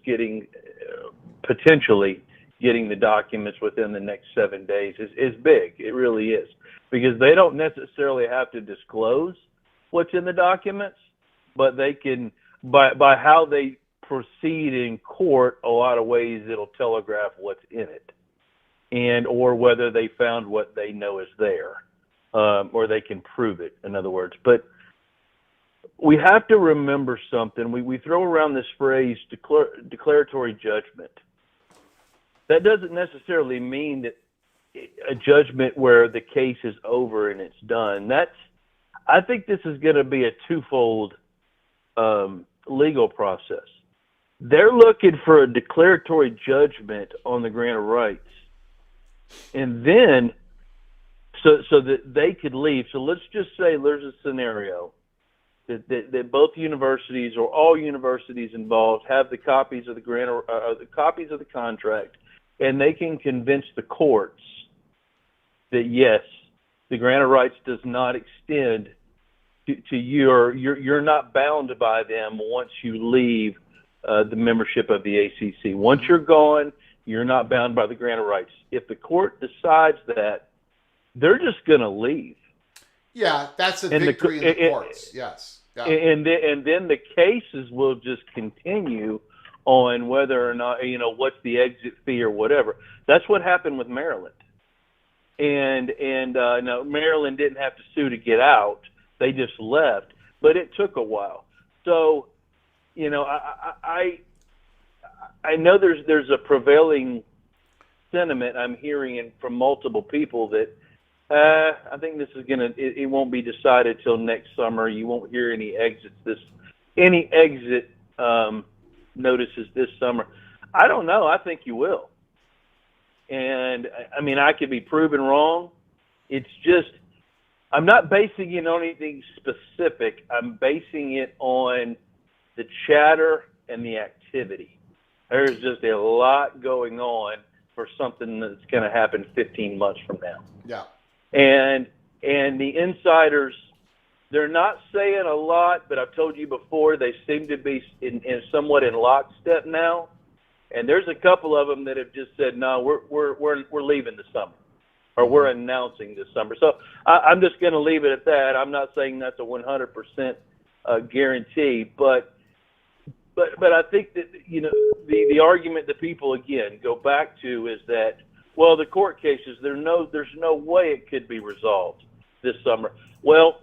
potentially getting the documents within the next 7 days is big. It really is. Because they don't necessarily have to disclose what's in the documents, but they can, by how they proceed in court, a lot of ways it'll telegraph what's in it, and or whether they found what they know is there, or they can prove it, in other words. But we have to remember something. We throw around this phrase declaratory judgment. That doesn't necessarily mean that a judgment where the case is over and it's done. I think this is going to be a twofold legal process. they're looking for a declaratory judgment on the grant of rights, and then so that they could leave. So let's just say there's a scenario that both universities or all universities involved have the copies of the the copies of the contract, and they can convince the courts that yes, the grant of rights does not extend to you're not bound by them once you leave the membership of the ACC. Once you're gone, you're not bound by the grant of rights. If the court decides that, they're just going to leave. Yeah, that's a victory in the courts. Yes. Yeah. And then the cases will just continue on whether or not, what's the exit fee or whatever. That's what happened with Maryland. And no, Maryland didn't have to sue to get out. They just left, but it took a while. So, I know there's a prevailing sentiment I'm hearing from multiple people that I think this is it won't be decided till next summer. You won't hear any exit notices this summer. I don't know. I think you will. And I could be proven wrong. It's just, I'm not basing it on anything specific. I'm basing it on the chatter and the activity. There's just a lot going on for something that's going to happen 15 months from now. Yeah. And the insiders, they're not saying a lot, but I've told you before, they seem to be in somewhat in lockstep now. And there's a couple of them that have just said, no, we're leaving this summer, or we're announcing this summer. So I'm just going to leave it at that. I'm not saying that's a 100% guarantee, but I think that the argument that people again go back to is that, well, the court cases, there's no way it could be resolved this summer. Well,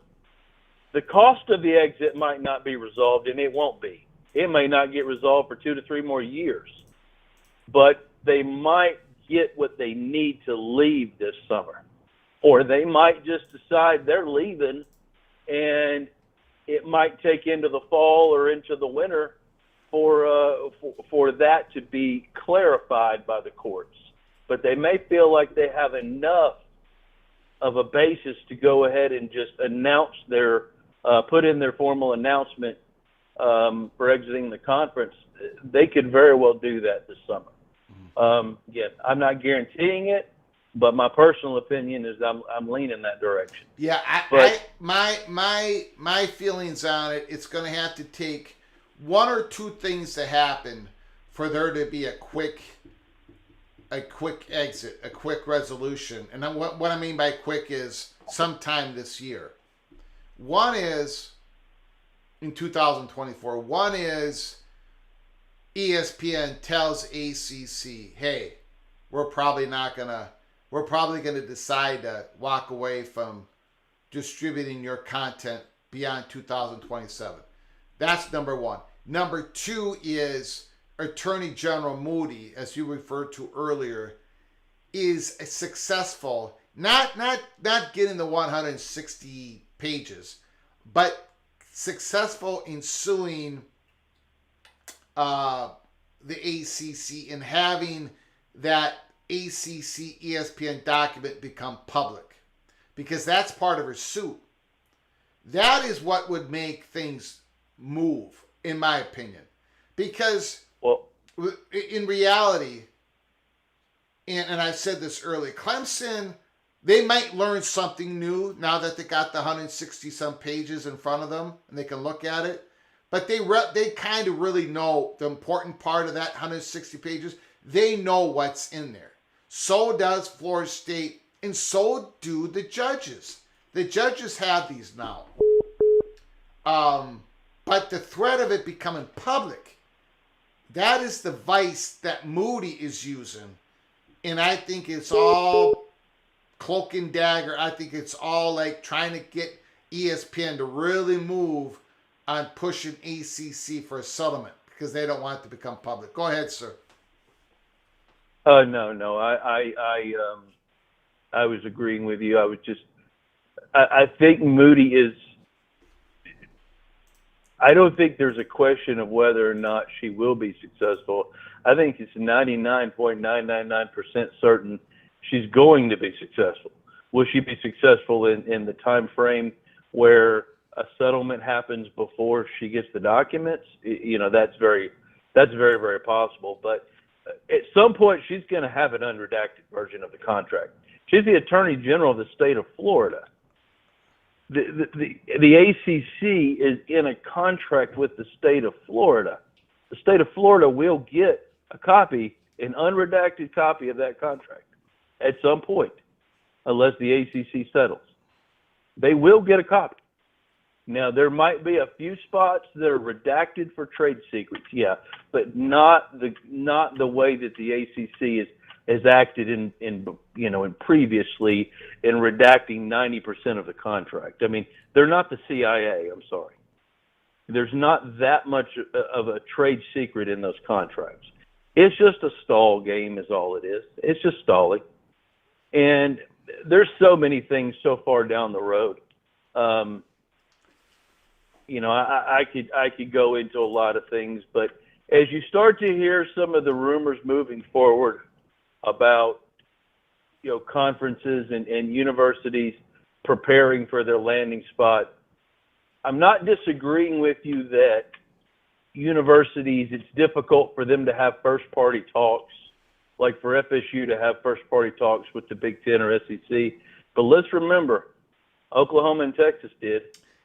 the cost of the exit might not be resolved, and it won't be. It may not get resolved for 2 to 3 more years, but they might get what they need to leave this summer, or they might just decide they're leaving, and it might take into the fall or into the winter for that to be clarified by the courts. But they may feel like they have enough of a basis to go ahead and just announce put in their formal announcement for exiting the conference. They could very well do that this summer. Again, I'm not guaranteeing it, but my personal opinion is I'm leaning that direction. Yeah, my feelings on it, it's going to have to take 1 or 2 things to happen for there to be a quick exit, a quick resolution. And what I mean by quick is sometime this year. One is in 2024. One is ESPN tells ACC, hey, we're probably gonna decide to walk away from distributing your content beyond 2027. That's number one. Number 2 is Attorney General Moody, as you referred to earlier, is successful, not getting the 160 pages, but successful in suing the ACC and having that ACC ESPN document become public, because that's part of her suit. That is what would make things move, in my opinion, because in reality, and I said this earlier, Clemson, they might learn something new now that they got the 160 some pages in front of them and they can look at it. But they kind of really know the important part of that 160 pages. They know what's in there. So does Florida State, and so do the judges. The judges have these now. But the threat of it becoming public, that is the vice that Moody is using. And I think it's all cloak and dagger. I think it's all like trying to get ESPN to really move on pushing ACC for a settlement because they don't want it to become public. Go ahead, sir. No. I was agreeing with you. I think Moody is. I don't think there's a question of whether or not she will be successful. I think it's 99.999% certain she's going to be successful. Will she be successful in the time frame where a settlement happens before she gets the documents? That's very, very possible. But at some point, she's going to have an unredacted version of the contract. She's the Attorney General of the state of Florida. The ACC is in a contract with the state of Florida. The state of Florida will get a copy, an unredacted copy of that contract at some point, unless the ACC settles. They will get a copy. Now, there might be a few spots that are redacted for trade secrets, yeah, but not the way that the ACC has acted in previously in redacting 90% of the contract. I mean, they're not the CIA. I'm sorry. There's not that much of a trade secret in those contracts. It's just a stall game, is all it is. It's just stalling, and there's so many things so far down the road. I could go into a lot of things, but as you start to hear some of the rumors moving forward about, conferences and universities preparing for their landing spot, I'm not disagreeing with you that universities, it's difficult for them to have first-party talks, like for FSU to have first-party talks with the Big Ten or SEC. But let's remember, Oklahoma and Texas did.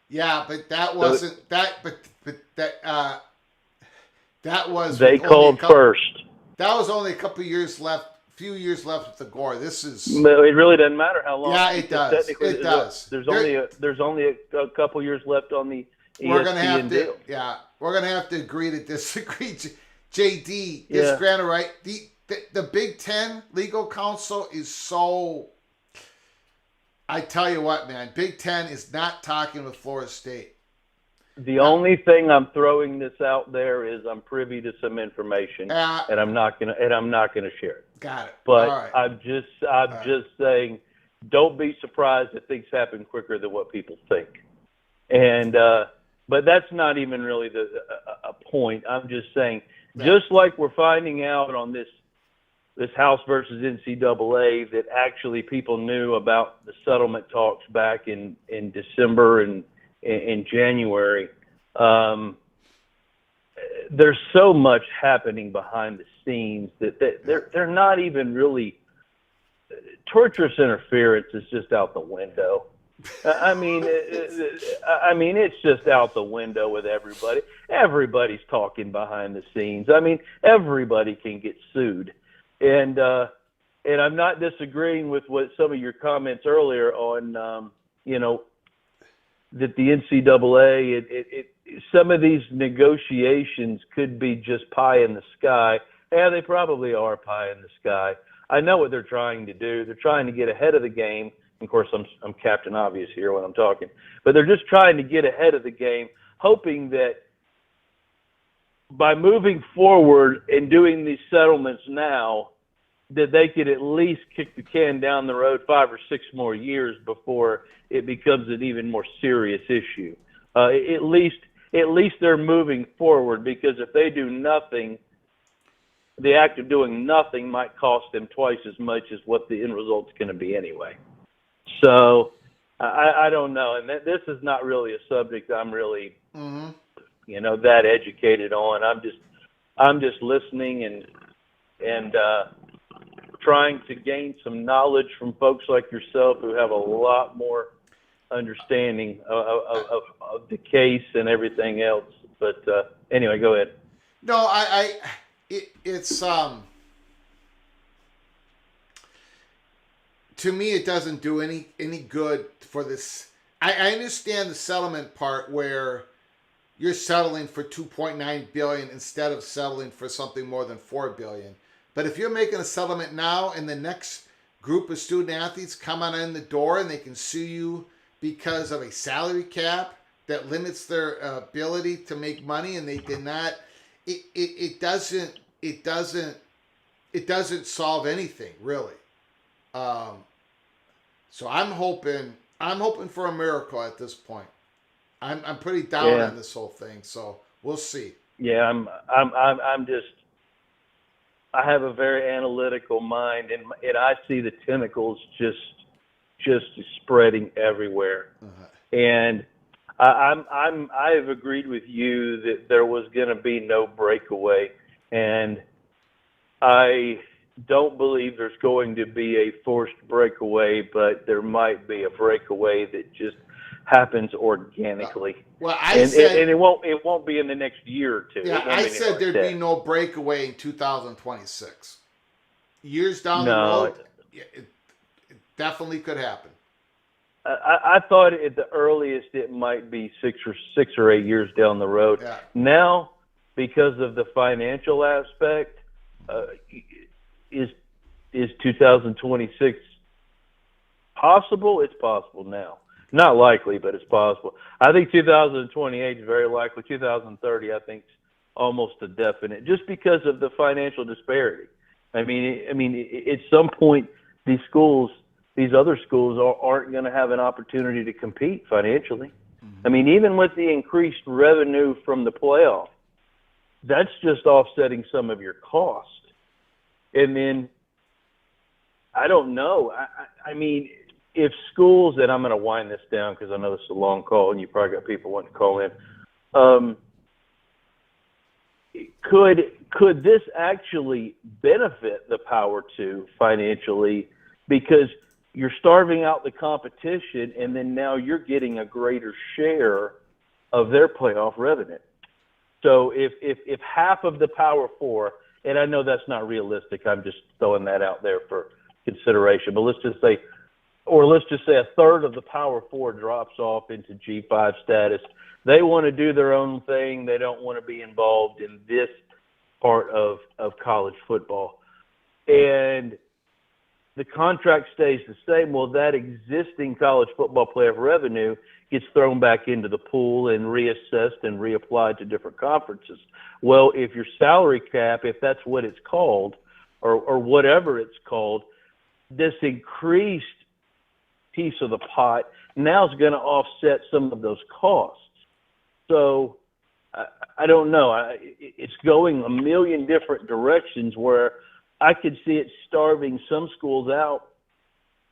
Yeah, but that wasn't that was they called first. That was only a few years left with the Gore. This is. It really doesn't matter how long. Yeah, it does. It does. There's only a couple years left on the ESPN we're gonna have to. deal. Yeah, we're gonna have to agree to disagree. JD is granted right. The Big Ten legal counsel is so. I tell you what, man, Big Ten is not talking with Florida State. The only thing I'm throwing this out there is I'm privy to some information, and I'm not gonna share it. Got it. But all right. I'm just saying, don't be surprised if things happen quicker than what people think. And but that's not even really a point. I'm just saying, just like we're finding out on this House versus NCAA that actually people knew about the settlement talks back in December and in January. There's so much happening behind the scenes that they're not even really. Torturous interference is just out the window. I mean, it's just out the window with everybody. Everybody's talking behind the scenes. I mean, everybody can get sued. And I'm not disagreeing with what some of your comments earlier on, that the NCAA, some of these negotiations could be just pie in the sky. Yeah, they probably are pie in the sky. I know what they're trying to do. They're trying to get ahead of the game. Of course, I'm Captain Obvious here when I'm talking. But they're just trying to get ahead of the game, hoping that by moving forward and doing these settlements now, that they could at least kick the can down the road 5 or 6 more years before it becomes an even more serious issue. At least they're moving forward, because if they do nothing, the act of doing nothing might cost them twice as much as what the end result's going to be anyway. So I don't know, and this is not really a subject I'm really, that educated on. I'm just listening and trying to gain some knowledge from folks like yourself who have a lot more understanding of the case and everything else. But anyway, go ahead. No, it's to me, it doesn't do any good for this. I understand the settlement part where you're settling for $2.9 billion instead of settling for something more than $4 billion. But if you're making a settlement now and the next group of student athletes come on in the door and they can sue you because of a salary cap that limits their ability to make money, and they did not, it doesn't solve anything really. So I'm hoping for a miracle at this point. I'm pretty down on this whole thing, so we'll see. Yeah, I'm just. I have a very analytical mind, and I see the tentacles just spreading everywhere. And I have agreed with you that there was going to be no breakaway, and I don't believe there's going to be a forced breakaway, but there might be a breakaway that just happens organically. Well, and it won't be in the next year or two. Yeah, I said there'd be no breakaway in 2026. Years down the road, it definitely could happen. I thought at the earliest it might be 6 or 8 years down the road. Yeah. Now, because of the financial aspect, is 2026 possible? It's possible now. Not likely, but it's possible. I think 2028 is very likely. 2030, I think, is almost a definite, just because of the financial disparity. I mean, at some point, these other schools aren't going to have an opportunity to compete financially. I mean, even with the increased revenue from the playoff, that's just offsetting some of your cost. And then, I don't know. I mean, if schools, and I'm going to wind this down because I know this is a long call and you probably got people wanting to call in. Could this actually benefit the Power Two financially, because you're starving out the competition and then now you're getting a greater share of their playoff revenue? So if half of the Power Four, and I know that's not realistic, I'm just throwing that out there for consideration, but let's just say a third of the Power Four drops off into G5 status. They want to do their own thing. They don't want to be involved in this part of college football. And the contract stays the same. Well, that existing college football playoff revenue gets thrown back into the pool and reassessed and reapplied to different conferences. Well, if your salary cap, if that's what it's called, or whatever it's called, this increased piece of the pot now is going to offset some of those costs. So I don't know. It's going a million different directions where I could see it starving some schools out,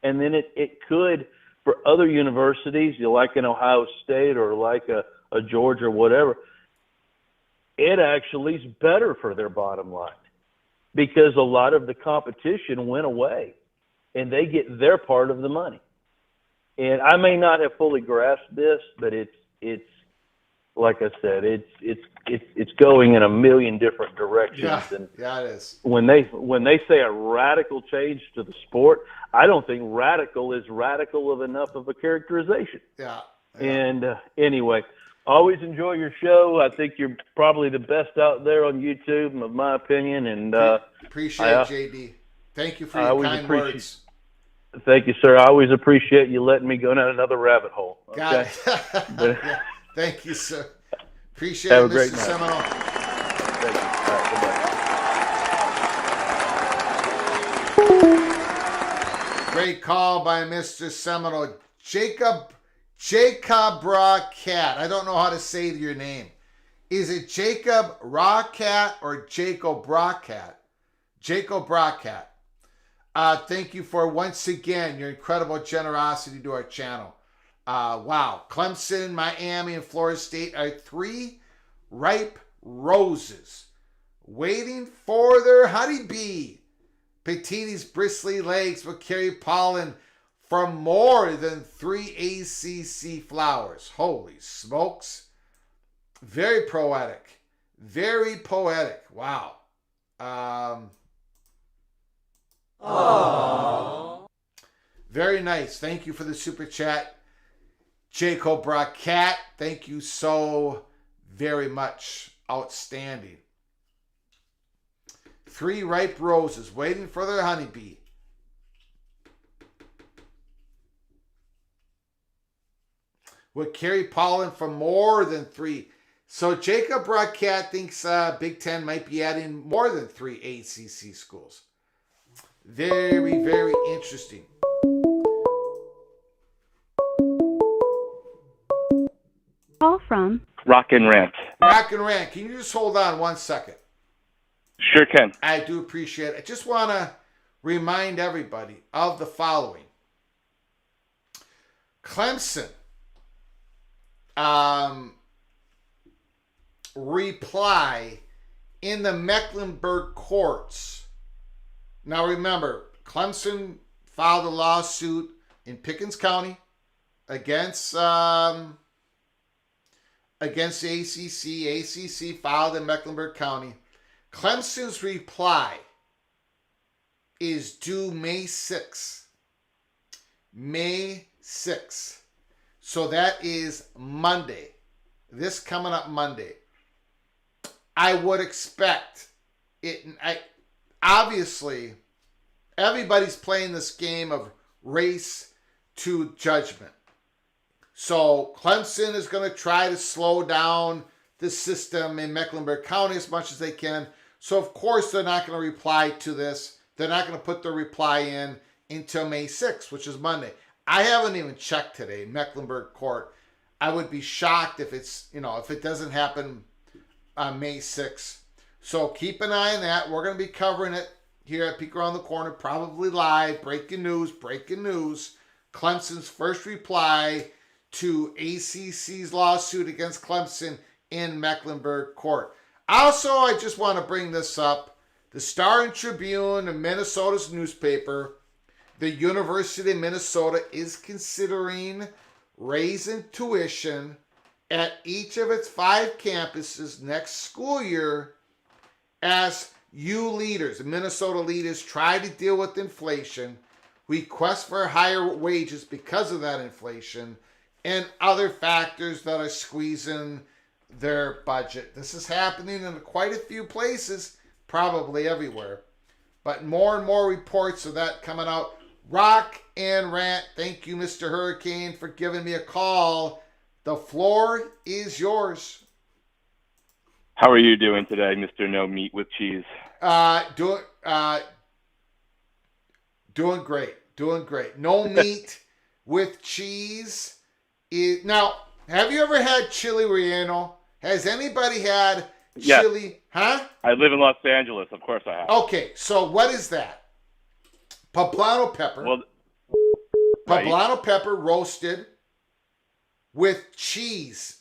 and then it could for other universities, like an Ohio State or like a Georgia or whatever. It actually is better for their bottom line because a lot of the competition went away, and they get their part of the money. And I may not have fully grasped this, but it's like I said, it's going in a million different directions. Yeah, it is. When they say a radical change to the sport, I don't think radical is radical of enough of a characterization. Yeah. And anyway, always enjoy your show. I think you're probably the best out there on YouTube, in my opinion. And appreciate it, JD. Thank you for your kind words. Thank you, sir. I always appreciate you letting me go down another rabbit hole. Okay? Got it. Yeah. Thank you, sir. Appreciate it, Mr. Seminole. Thank you. All right, great call by Mr. Seminole. Jacob Racat. I don't know how to say your name. Is it Jacob Racat or Jacob Racat? Jacob Racat. Thank you for, once again, your incredible generosity to our channel. Wow. Clemson, Miami, and Florida State are 3 ripe roses waiting for their honeybee. Petiti's bristly legs will carry pollen from more than 3 ACC flowers. Holy smokes. Very poetic. Very poetic. Wow. Very nice. Thank you for the super chat. Jacob Bracat, thank you so very much. Outstanding. 3 ripe roses waiting for their honeybee. Would carry pollen from more than 3. So Jacob Bracat thinks Big Ten might be adding more than 3 ACC schools. Very, very interesting. Call from? Rock and Rant. Rock and Rant, can you just hold on 1 second? Sure can. I do appreciate it. I just want to remind everybody of the following. Clemson reply in the Mecklenburg courts. Now remember, Clemson filed a lawsuit in Pickens County against the ACC. ACC filed in Mecklenburg County. Clemson's reply is due May 6th. May 6th. So that is Monday. This coming up Monday. I would expect it. Obviously, everybody's playing this game of race to judgment. So Clemson is going to try to slow down the system in Mecklenburg County as much as they can. So of course they're not going to reply to this. They're not going to put their reply in until May 6th, which is Monday. I haven't even checked today, Mecklenburg Court. I would be shocked if if it doesn't happen on May 6th. So keep an eye on that. We're going to be covering it here at Peek Around the Corner, probably live. Breaking news. Clemson's first reply to ACC's lawsuit against Clemson in Mecklenburg Court. Also, I just want to bring this up. The Star and Tribune, Minnesota's newspaper, the University of Minnesota is considering raising tuition at each of its 5 campuses next school year as the Minnesota leaders try to deal with inflation, request for higher wages because of that inflation, and other factors that are squeezing their budget. This is happening in quite a few places, probably everywhere. But more and more reports of that coming out. Rock and Rant, thank you, Mr. Hurricane, for giving me a call. The floor is yours. How are you doing today, Mr. No Meat with Cheese? Doing great. No meat with cheese. Now, have you ever had chili relleno? Has anybody had chili? Yes. Huh? I live in Los Angeles. Of course I have. Okay, so what is that? Poblano pepper. Well, Poblano pepper roasted with cheese,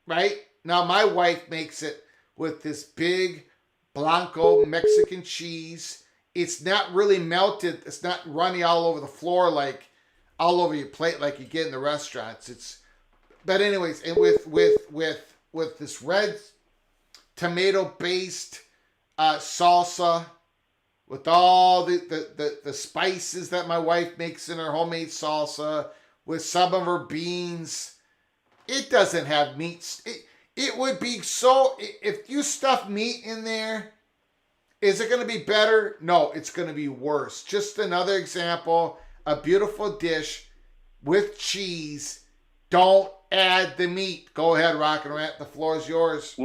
right? Now, my wife makes it with this big Blanco Mexican cheese. It's not really melted. It's not runny all over the floor, like all over your plate like you get in the restaurants. But anyways, and with this red tomato-based salsa, with all the spices that my wife makes in her homemade salsa, with some of her beans. It doesn't have meat. It would be so, if you stuff meat in there, is it going to be better? No, it's going to be worse. Just another example, a beautiful dish with cheese. Don't add the meat. Go ahead, Rock and Rant. The floor is yours.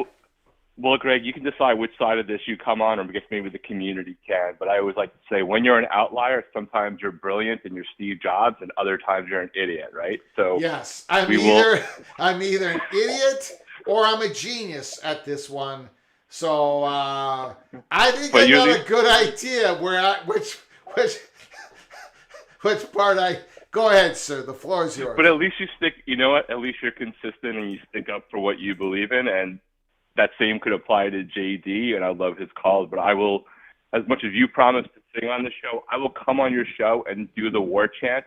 Well, Greg, you can decide which side of this you come on, or I guess maybe the community can. But I always like to say, when you're an outlier, sometimes you're brilliant and you're Steve Jobs, and other times you're an idiot, right? So yes, I'm either an idiot or I'm a genius at this one. So I think I got a good idea which part I. Go ahead, sir. The floor is yours. But at least you stick. You know what? At least you're consistent and you stick up for what you believe in, and that same could apply to JD, and I love his calls. But I will, as much as you promised to sing on the show, I will come on your show and do the war chant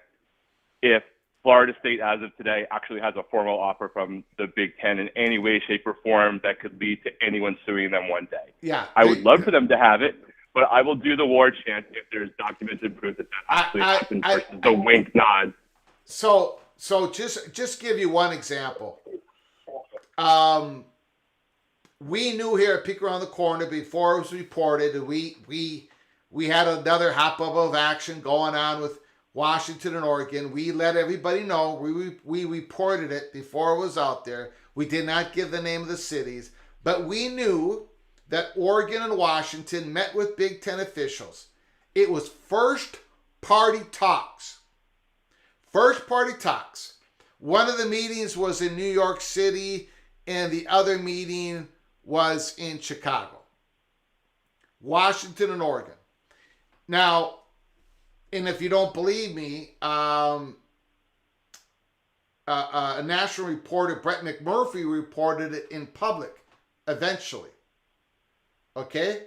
if Florida State, as of today, actually has a formal offer from the Big Ten in any way, shape, or form that could lead to anyone suing them one day. Yeah, I would love for them to have it, but I will do the war chant if there's documented proof that actually happened versus the wink nod. So just give you one example. We knew here at Peek Around the Corner before it was reported, and we had another hot bubble of action going on with Washington and Oregon. We let everybody know. We reported it before it was out there. We did not give the name of the cities, but we knew that Oregon and Washington met with Big Ten officials. It was first party talks. First party talks. One of the meetings was in New York City, and the other meeting was in Chicago, Washington, and Oregon. Now, and if you don't believe me, a national reporter, Brett McMurphy, reported it in public eventually. Okay?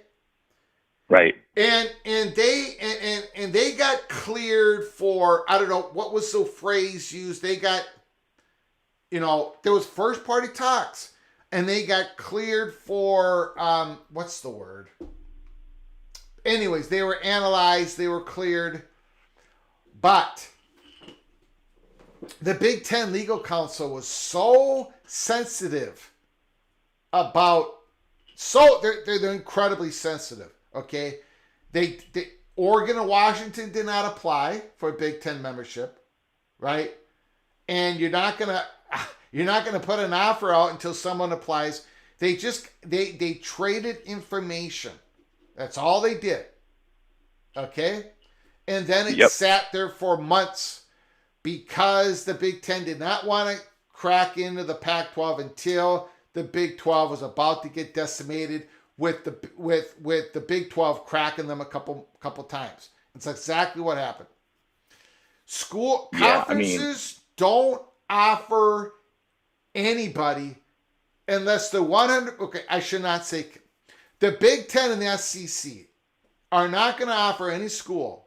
Right. And they got cleared for, I don't know, what was the phrase used? They got, there was first party talks, and they got cleared for, what's the word? Anyways, they were analyzed, they were cleared, but the Big Ten legal counsel was so sensitive about, they're incredibly sensitive, okay? They Oregon and Washington did not apply for Big Ten membership, right? And you're not gonna put an offer out until someone applies. They traded information. That's all they did. Okay? And then it sat there for months because the Big Ten did not want to crack into the Pac-12 until the Big 12 was about to get decimated with the Big 12 cracking them a couple times. It's exactly what happened. School conferences don't offer anybody unless the 100. Okay, I should not say. The Big Ten and the SEC are not going to offer any school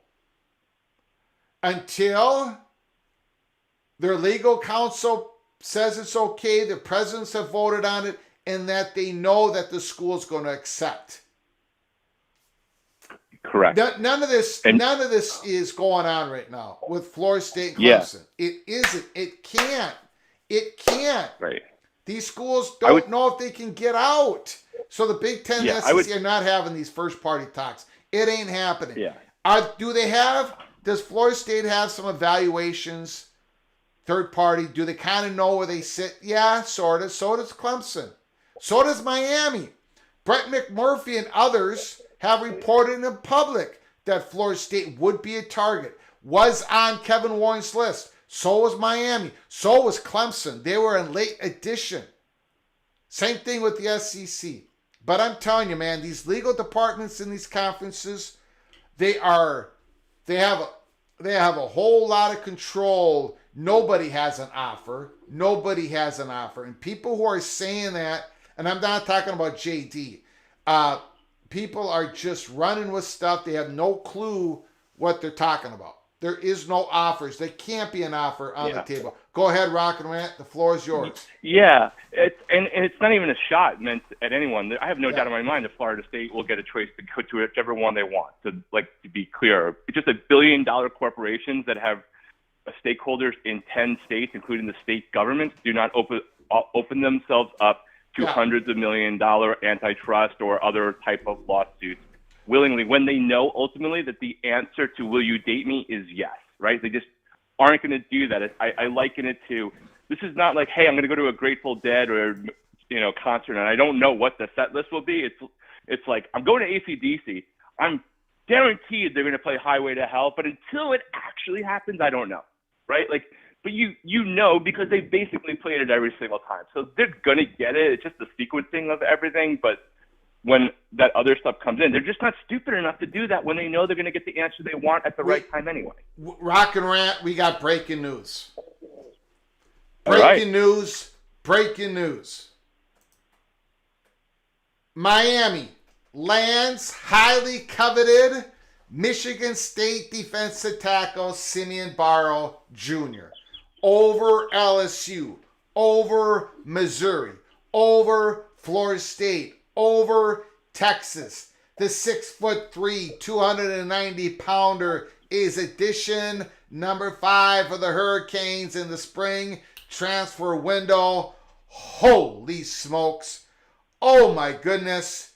until their legal counsel says it's okay, the presidents have voted on it, and that they know that the school is going to accept. Correct. None of this is going on right now with Florida State and Clemson. It isn't. It can't. Right. These schools don't know if they can get out. So the Big Ten and the SEC are not having these first party talks. It ain't happening. Yeah. Does Florida State have some evaluations, third party? Do they kind of know where they sit? Yeah, sort of. So does Clemson. So does Miami. Brett McMurphy and others have reported in public that Florida State would be a target, was on Kevin Warren's list. So was Miami. So was Clemson. They were in late edition. Same thing with the SEC. But I'm telling you, man, these legal departments in these conferences, they have a whole lot of control. Nobody has an offer. And people who are saying that, and I'm not talking about JD, people are just running with stuff. They have no clue what they're talking about. There is no offers. There can't be an offer on the table. Go ahead, Rock and Rant. The floor is yours. Yeah, it's not even a shot meant at anyone. I have no doubt in my mind that Florida State will get a choice to go to whichever one they want. To be clear, it's just $1 billion corporations that have stakeholders in 10 states, including the state governments, do not open themselves up to hundreds of $1 million antitrust or other type of lawsuits willingly when they know ultimately that the answer to will you date me is yes, right? They just aren't going to do that. I liken it to, this is not like, hey, I'm going to go to a Grateful Dead or concert and I don't know what the set list will be. It's like, I'm going to AC/DC. I'm guaranteed they're going to play Highway to Hell, but until it actually happens, I don't know, right? Like, but you know because they basically played it every single time. So they're going to get it. It's just the sequencing of everything, but when that other stuff comes in, they're just not stupid enough to do that when they know they're going to get the answer they want at the right time anyway. Rock and Rant, we got breaking news. Breaking news. Miami lands highly coveted Michigan State defensive tackle Simeon Barrow Jr. over LSU, over Missouri, over Florida State, over Texas. The 6'3", 290-pounder is edition number 5 for the Hurricanes in the spring transfer window. Holy smokes. Oh my goodness.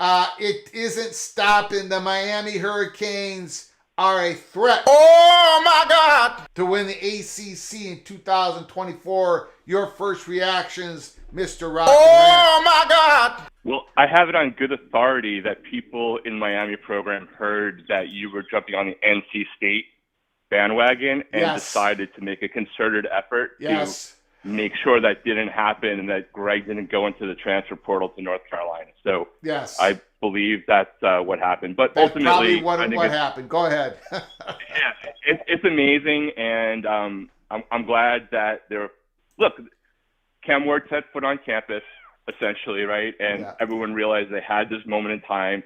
It isn't stopping. The Miami Hurricanes are a threat. Oh my God. To win the ACC in 2024. Your first reactions, Mr. Rock. Oh my God. Well, I have it on good authority that people in Miami program heard that you were jumping on the NC State bandwagon and decided to make a concerted effort to make sure that didn't happen and that Greg didn't go into the transfer portal to North Carolina. So yes, I believe that's what happened. But that's ultimately, probably what happened. Go ahead. yeah, it's amazing, and I'm glad that they're look. Cam Ward set foot on campus, essentially, right? And everyone realized they had this moment in time.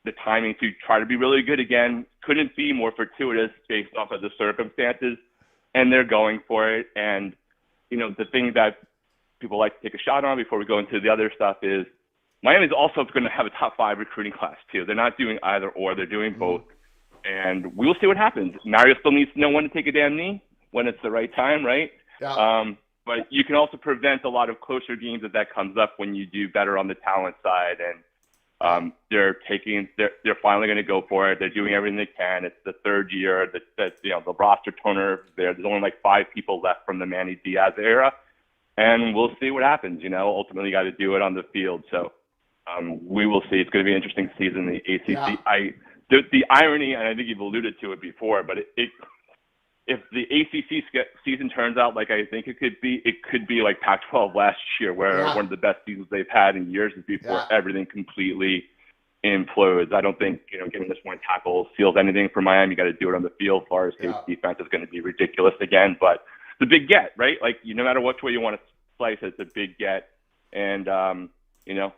The timing to try to be really good again couldn't be more fortuitous based off of the circumstances, and they're going for it. And, you know, the thing that people like to take a shot on before we go into the other stuff is Miami's also going to have a top 5 recruiting class, too. They're not doing either or. They're doing both. And we'll see what happens. Mario still needs to know when to take a damn knee, when it's the right time, right? Yeah. But you can also prevent a lot of closer games if that comes up when you do better on the talent side. And they're finally going to go for it. They're doing everything they can. It's the third year that you know, the roster toner there's only like 5 people left from the Manny Diaz era, and we'll see what happens. You know, ultimately you got to do it on the field. So we will see. It's going to be an interesting season in the ACC. Yeah. The irony, and I think you've alluded to it before, but if the ACC season turns out like I think it could be like Pac-12 last year, where one of the best seasons they've had in years before everything completely implodes. I don't think, you know, getting this one tackle seals anything for Miami. You got to do it on the field. Florida State's defense is going to be ridiculous again, but the big get, right? Like, no matter which way you want to slice it, it's a big get. And, you know,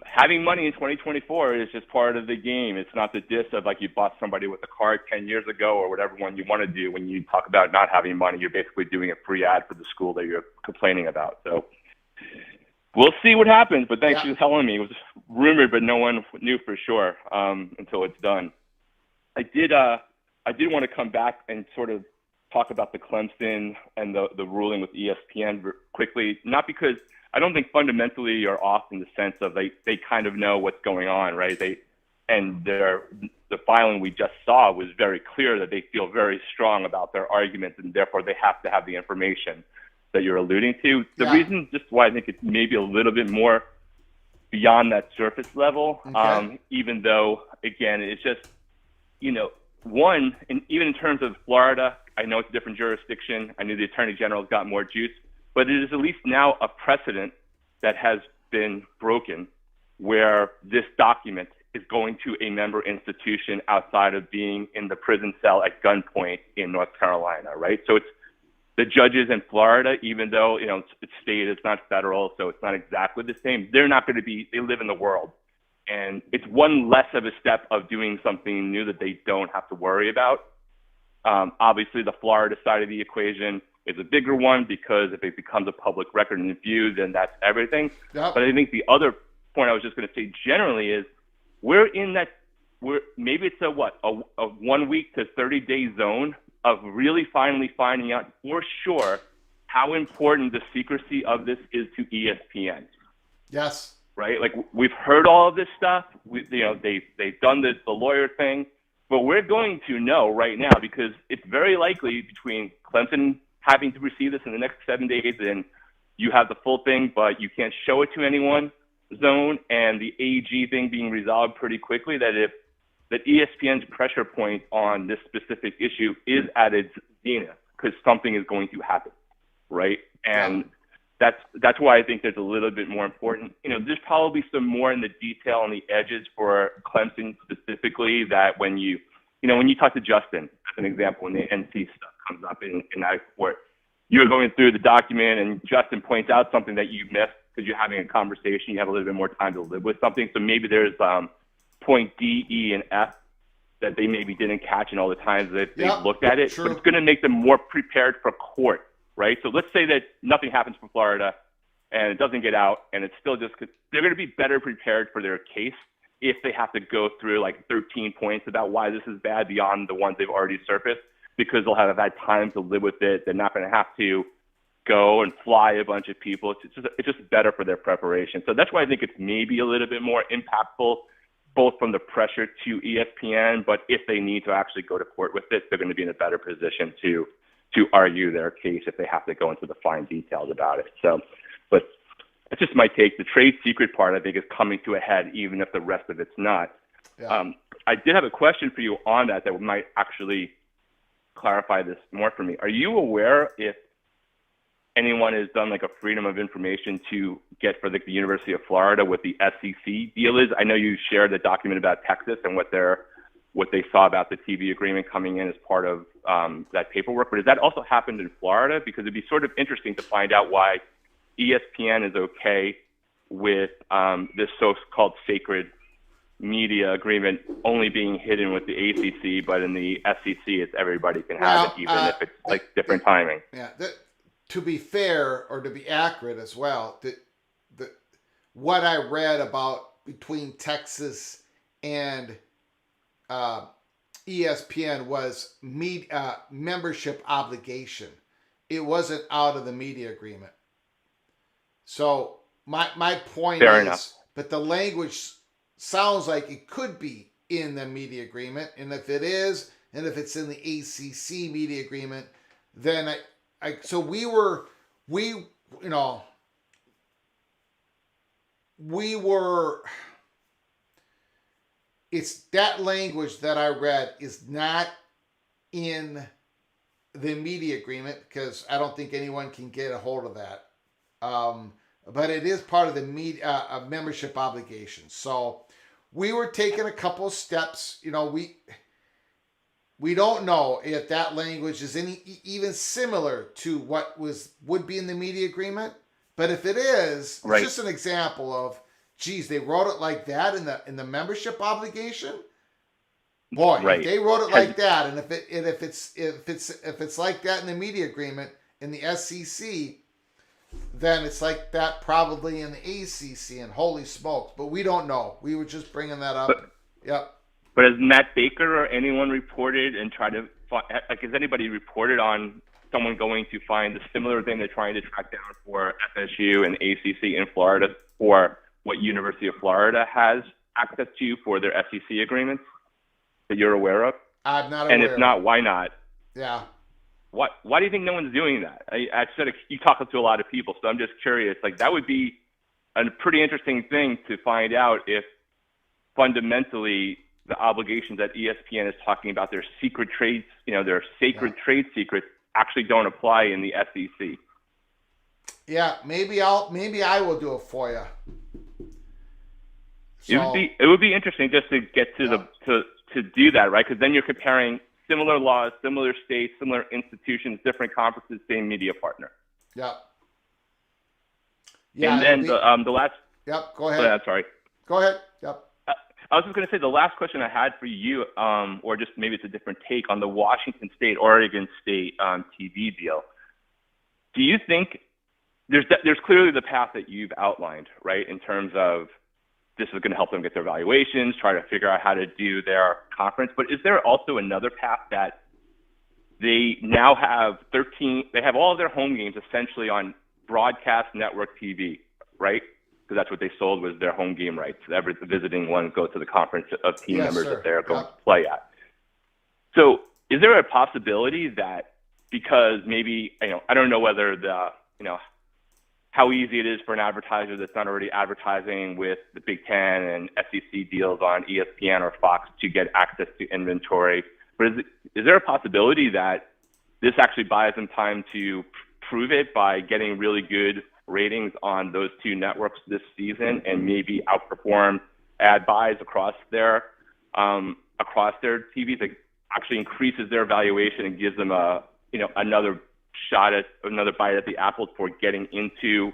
having money in 2024 is just part of the game. It's not the diss of like you bought somebody with a card 10 years ago or whatever one you want to do. When you talk about not having money, you're basically doing a free ad for the school that you're complaining about. So we'll see what happens, but thanks for telling me. It was rumored, but no one knew for sure until it's done. I did want to come back and sort of talk about the Clemson and the ruling with ESPN quickly, not because – I don't think fundamentally you're off in the sense of they kind of know what's going on, right? The filing we just saw was very clear that they feel very strong about their arguments, and therefore they have to have the information that you're alluding to. The reason just why I think it's maybe a little bit more beyond that surface level, even though, again, it's just, you know, one, and even in terms of Florida, I know it's a different jurisdiction. I knew the Attorney General's got more juice. But it is at least now a precedent that has been broken where this document is going to a member institution outside of being in the prison cell at gunpoint in North Carolina, right? So it's the judges in Florida, even though, you know, it's state, it's not federal, so it's not exactly the same. They're not going to be, they live in the world. And it's one less of a step of doing something new that they don't have to worry about. Obviously, the Florida side of the equation is a bigger one because if it becomes a public record and view, then that's everything. Yep. But I think the other point I was just going to say generally is maybe it's a 1 week to 30-day zone of really finally finding out for sure how important the secrecy of this is to ESPN. Yes. Right? Like, we've heard all of this stuff. They've done the lawyer thing, but we're going to know right now because it's very likely between Clemson having to receive this in the next 7 days, and you have the full thing, but you can't show it to anyone zone, and the AG thing being resolved pretty quickly, that ESPN's pressure point on this specific issue is at its zenith because something is going to happen, right? And that's why I think there's a little bit more important. You know, there's probably some more in the detail on the edges for Clemson specifically that when you talk to Justin, as an example, when the NC stuff comes up in that court, you're going through the document and Justin points out something that you missed because you're having a conversation, you have a little bit more time to live with something. So maybe there's point D, E, and F that they maybe didn't catch in all the times that they looked at it. True. But it's going to make them more prepared for court, right? So let's say that nothing happens for Florida and it doesn't get out, and it's still just because they're going to be better prepared for their case if they have to go through like 13 points about why this is bad beyond the ones they've already surfaced, because they'll have had time to live with it. They're not going to have to go and fly a bunch of people. It's just better for their preparation. So that's why I think it's maybe a little bit more impactful, both from the pressure to ESPN, but if they need to actually go to court with it, they're going to be in a better position to argue their case if they have to go into the fine details about it. So, but that's just my take. The trade secret part, I think, is coming to a head, even if the rest of it's not. Yeah. I did have a question for you on that might actually clarify this more for me. Are you aware if anyone has done like a freedom of information to get for the University of Florida what the SEC deal is. I know you shared the document about Texas and what they saw about the TV agreement coming in as part of that paperwork. But has that also happened in Florida? Because it'd be sort of interesting to find out why ESPN is okay with this so-called sacred media agreement only being hidden with the ACC, but in the SEC, it's everybody can have it, even if it's like different timing. Yeah. To be fair, or to be accurate as well, what I read about between Texas and ESPN was membership obligation. It wasn't out of the media agreement. So my point Fair is, enough. but the language sounds like it could be in the media agreement, and if it is, and if it's in the ACC media agreement, then so we were, it's that language that I read is not in the media agreement because I don't think anyone can get a hold of that. But it is part of the media membership obligation. So we were taking a couple of steps. We don't know if that language is even similar to what would be in the media agreement. But if it is, right. It's just an example of, geez, they wrote it like that in the membership obligation. Boy, right. If they wrote it like that, and if it's like that in the media agreement in the SEC, then it's like that probably in the ACC. And holy smokes! But we don't know. We were just bringing that up. Yep. But has Matt Baker or anyone reported and tried to has anybody reported on someone going to find a similar thing they're trying to track down for FSU and ACC in Florida, or what University of Florida has access to for their SEC agreements that you're aware of? I'm not aware. And if not, why not? Yeah. Why do you think no one's doing that? I said you talk to a lot of people, so I'm just curious. Like, that would be a pretty interesting thing to find out if fundamentally the obligations that ESPN is talking about, their secret trades, their sacred trade secrets, actually don't apply in the SEC. Yeah, maybe I will do it for you. So, it would be interesting just to get to to do that, right? Because then you're comparing similar laws, similar states, similar institutions, different conferences, same media partner. Yeah. Yeah. And then the last. Yep. Go ahead. I'm sorry. Go ahead. Yep. I was just going to say the last question I had for you, or just maybe it's a different take on the Washington State, Oregon State TV deal. Do you think there's clearly the path that you've outlined, right, in terms of this is going to help them get their valuations, try to figure out how to do their conference. But is there also another path that they now have they have all of their home games essentially on broadcast network TV, right? Because that's what they sold was their home game rights. Every visiting one go to the conference of team members that they're going to play at. So is there a possibility that because maybe, I don't know whether how easy it is for an advertiser that's not already advertising with the Big Ten and SEC deals on ESPN or Fox to get access to inventory. But is there a possibility that this actually buys them time to prove it by getting really good ratings on those two networks this season and maybe outperform ad buys across their TVs? It actually increases their valuation and gives them another bite at the apple for getting into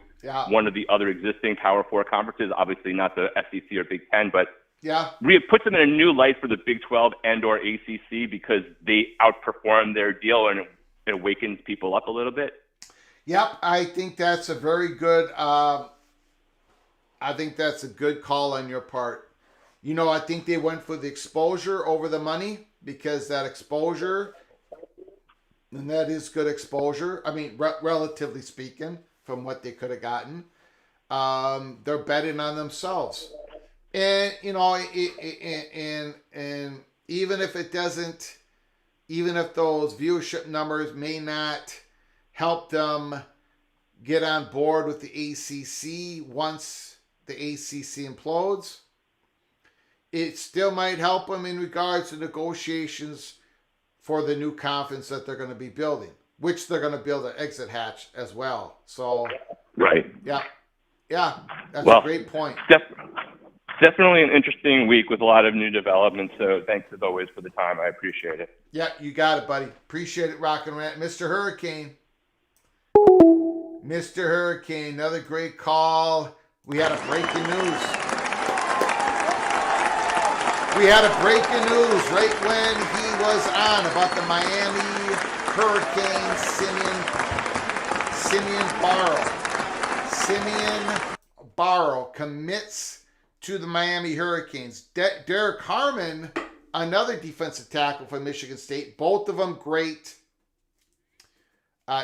one of the other existing Power Four conferences. Obviously not the SEC or Big Ten, but it puts them in a new light for the Big 12 and or ACC because they outperform their deal and it awakens people up a little bit. Yep, I think that's a very good. I think that's a good call on your part. I think they went for the exposure over the money because that exposure, and that is good exposure. I mean, relatively speaking, from what they could have gotten, they're betting on themselves, and and even if it doesn't, even if those viewership numbers may not help them get on board with the ACC once the ACC implodes, it still might help them in regards to negotiations for the new conference that they're going to be building, which they're going to build an exit hatch as well. So, Right. yeah, that's Well, a great point. Definitely an interesting week with a lot of new developments. So thanks as always for the time. I appreciate it. Yeah, you got it, buddy. Appreciate it, Rock and Rant. Mr. Hurricane. Mr. Hurricane, another great call. We had a breaking news. We had a breaking news right when he was on about the Miami Hurricane Simeon Barrow commits to the Miami Hurricanes. Derek Harmon, another defensive tackle from Michigan State, both of them great.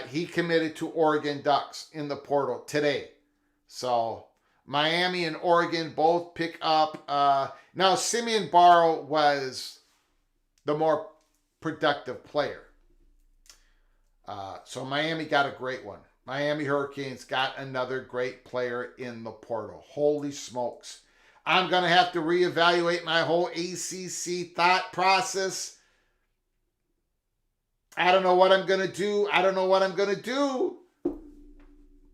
He committed to Oregon Ducks in the portal today. So Miami and Oregon both pick up. Now, Simeon Barrow was the more productive player. So Miami got a great one. Miami Hurricanes got another great player in the portal. Holy smokes. I'm going to have to reevaluate my whole ACC thought process. I don't know what I'm going to do.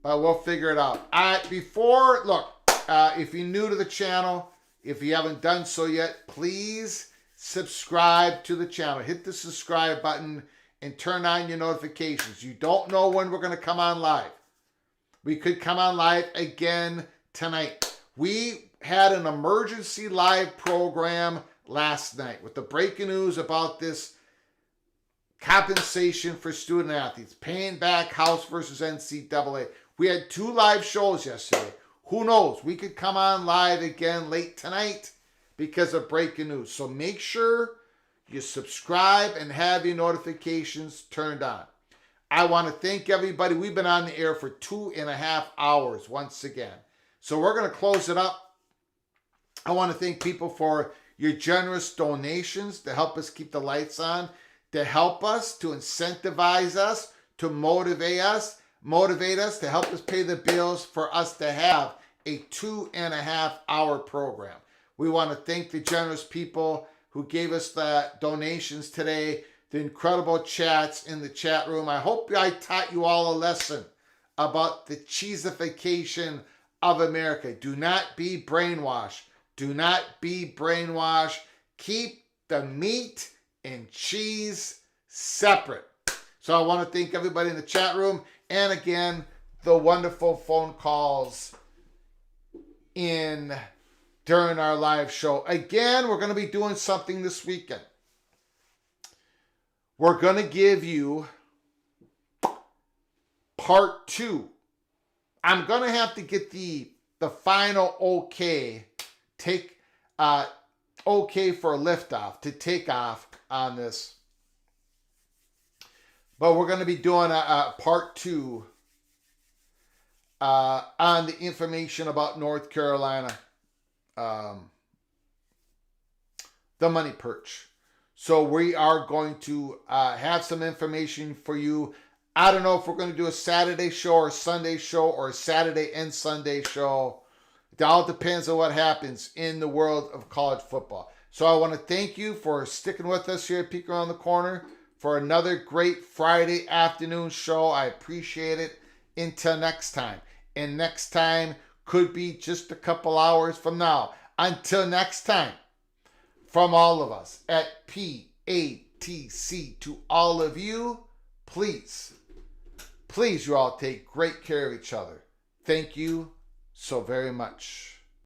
But we'll figure it out. If you're new to the channel, if you haven't done so yet, please subscribe to the channel. Hit the subscribe button and turn on your notifications. You don't know when we're going to come on live. We could come on live again tonight. We had an emergency live program last night with the breaking news about this compensation for student athletes, paying back House versus NCAA. We had 2 live shows yesterday. Who knows? We could come on live again late tonight because of breaking news. So make sure you subscribe and have your notifications turned on. I want to thank everybody. We've been on the air for 2.5 hours once again. So we're going to close it up. I want to thank people for your generous donations to help us keep the lights on, to help us, to incentivize us, to motivate us, to help us pay the bills for us to have a 2.5 hour program. We want to thank the generous people who gave us the donations today, the incredible chats in the chat room. I hope I taught you all a lesson about the cheesification of America. Do not be brainwashed. Do not be brainwashed. Keep the meat and cheese separate. So I want to thank everybody in the chat room. And again, the wonderful phone calls during our live show. Again, we're going to be doing something this weekend. We're going to give you part 2. I'm going to have to get the final okay for liftoff to take off on this. But we're going to be doing a part 2 on the information about North Carolina, the money perch. So we are going to have some information for you. I don't know if we're going to do a Saturday show or a Sunday show or a Saturday and Sunday show. It all depends on what happens in the world of college football. So I want to thank you for sticking with us here at Peek Around the Corner for another great Friday afternoon show. I appreciate it. Until next time. And next time could be just a couple hours from now. Until next time, from all of us at PATC to all of you, please you all take great care of each other. Thank you so very much.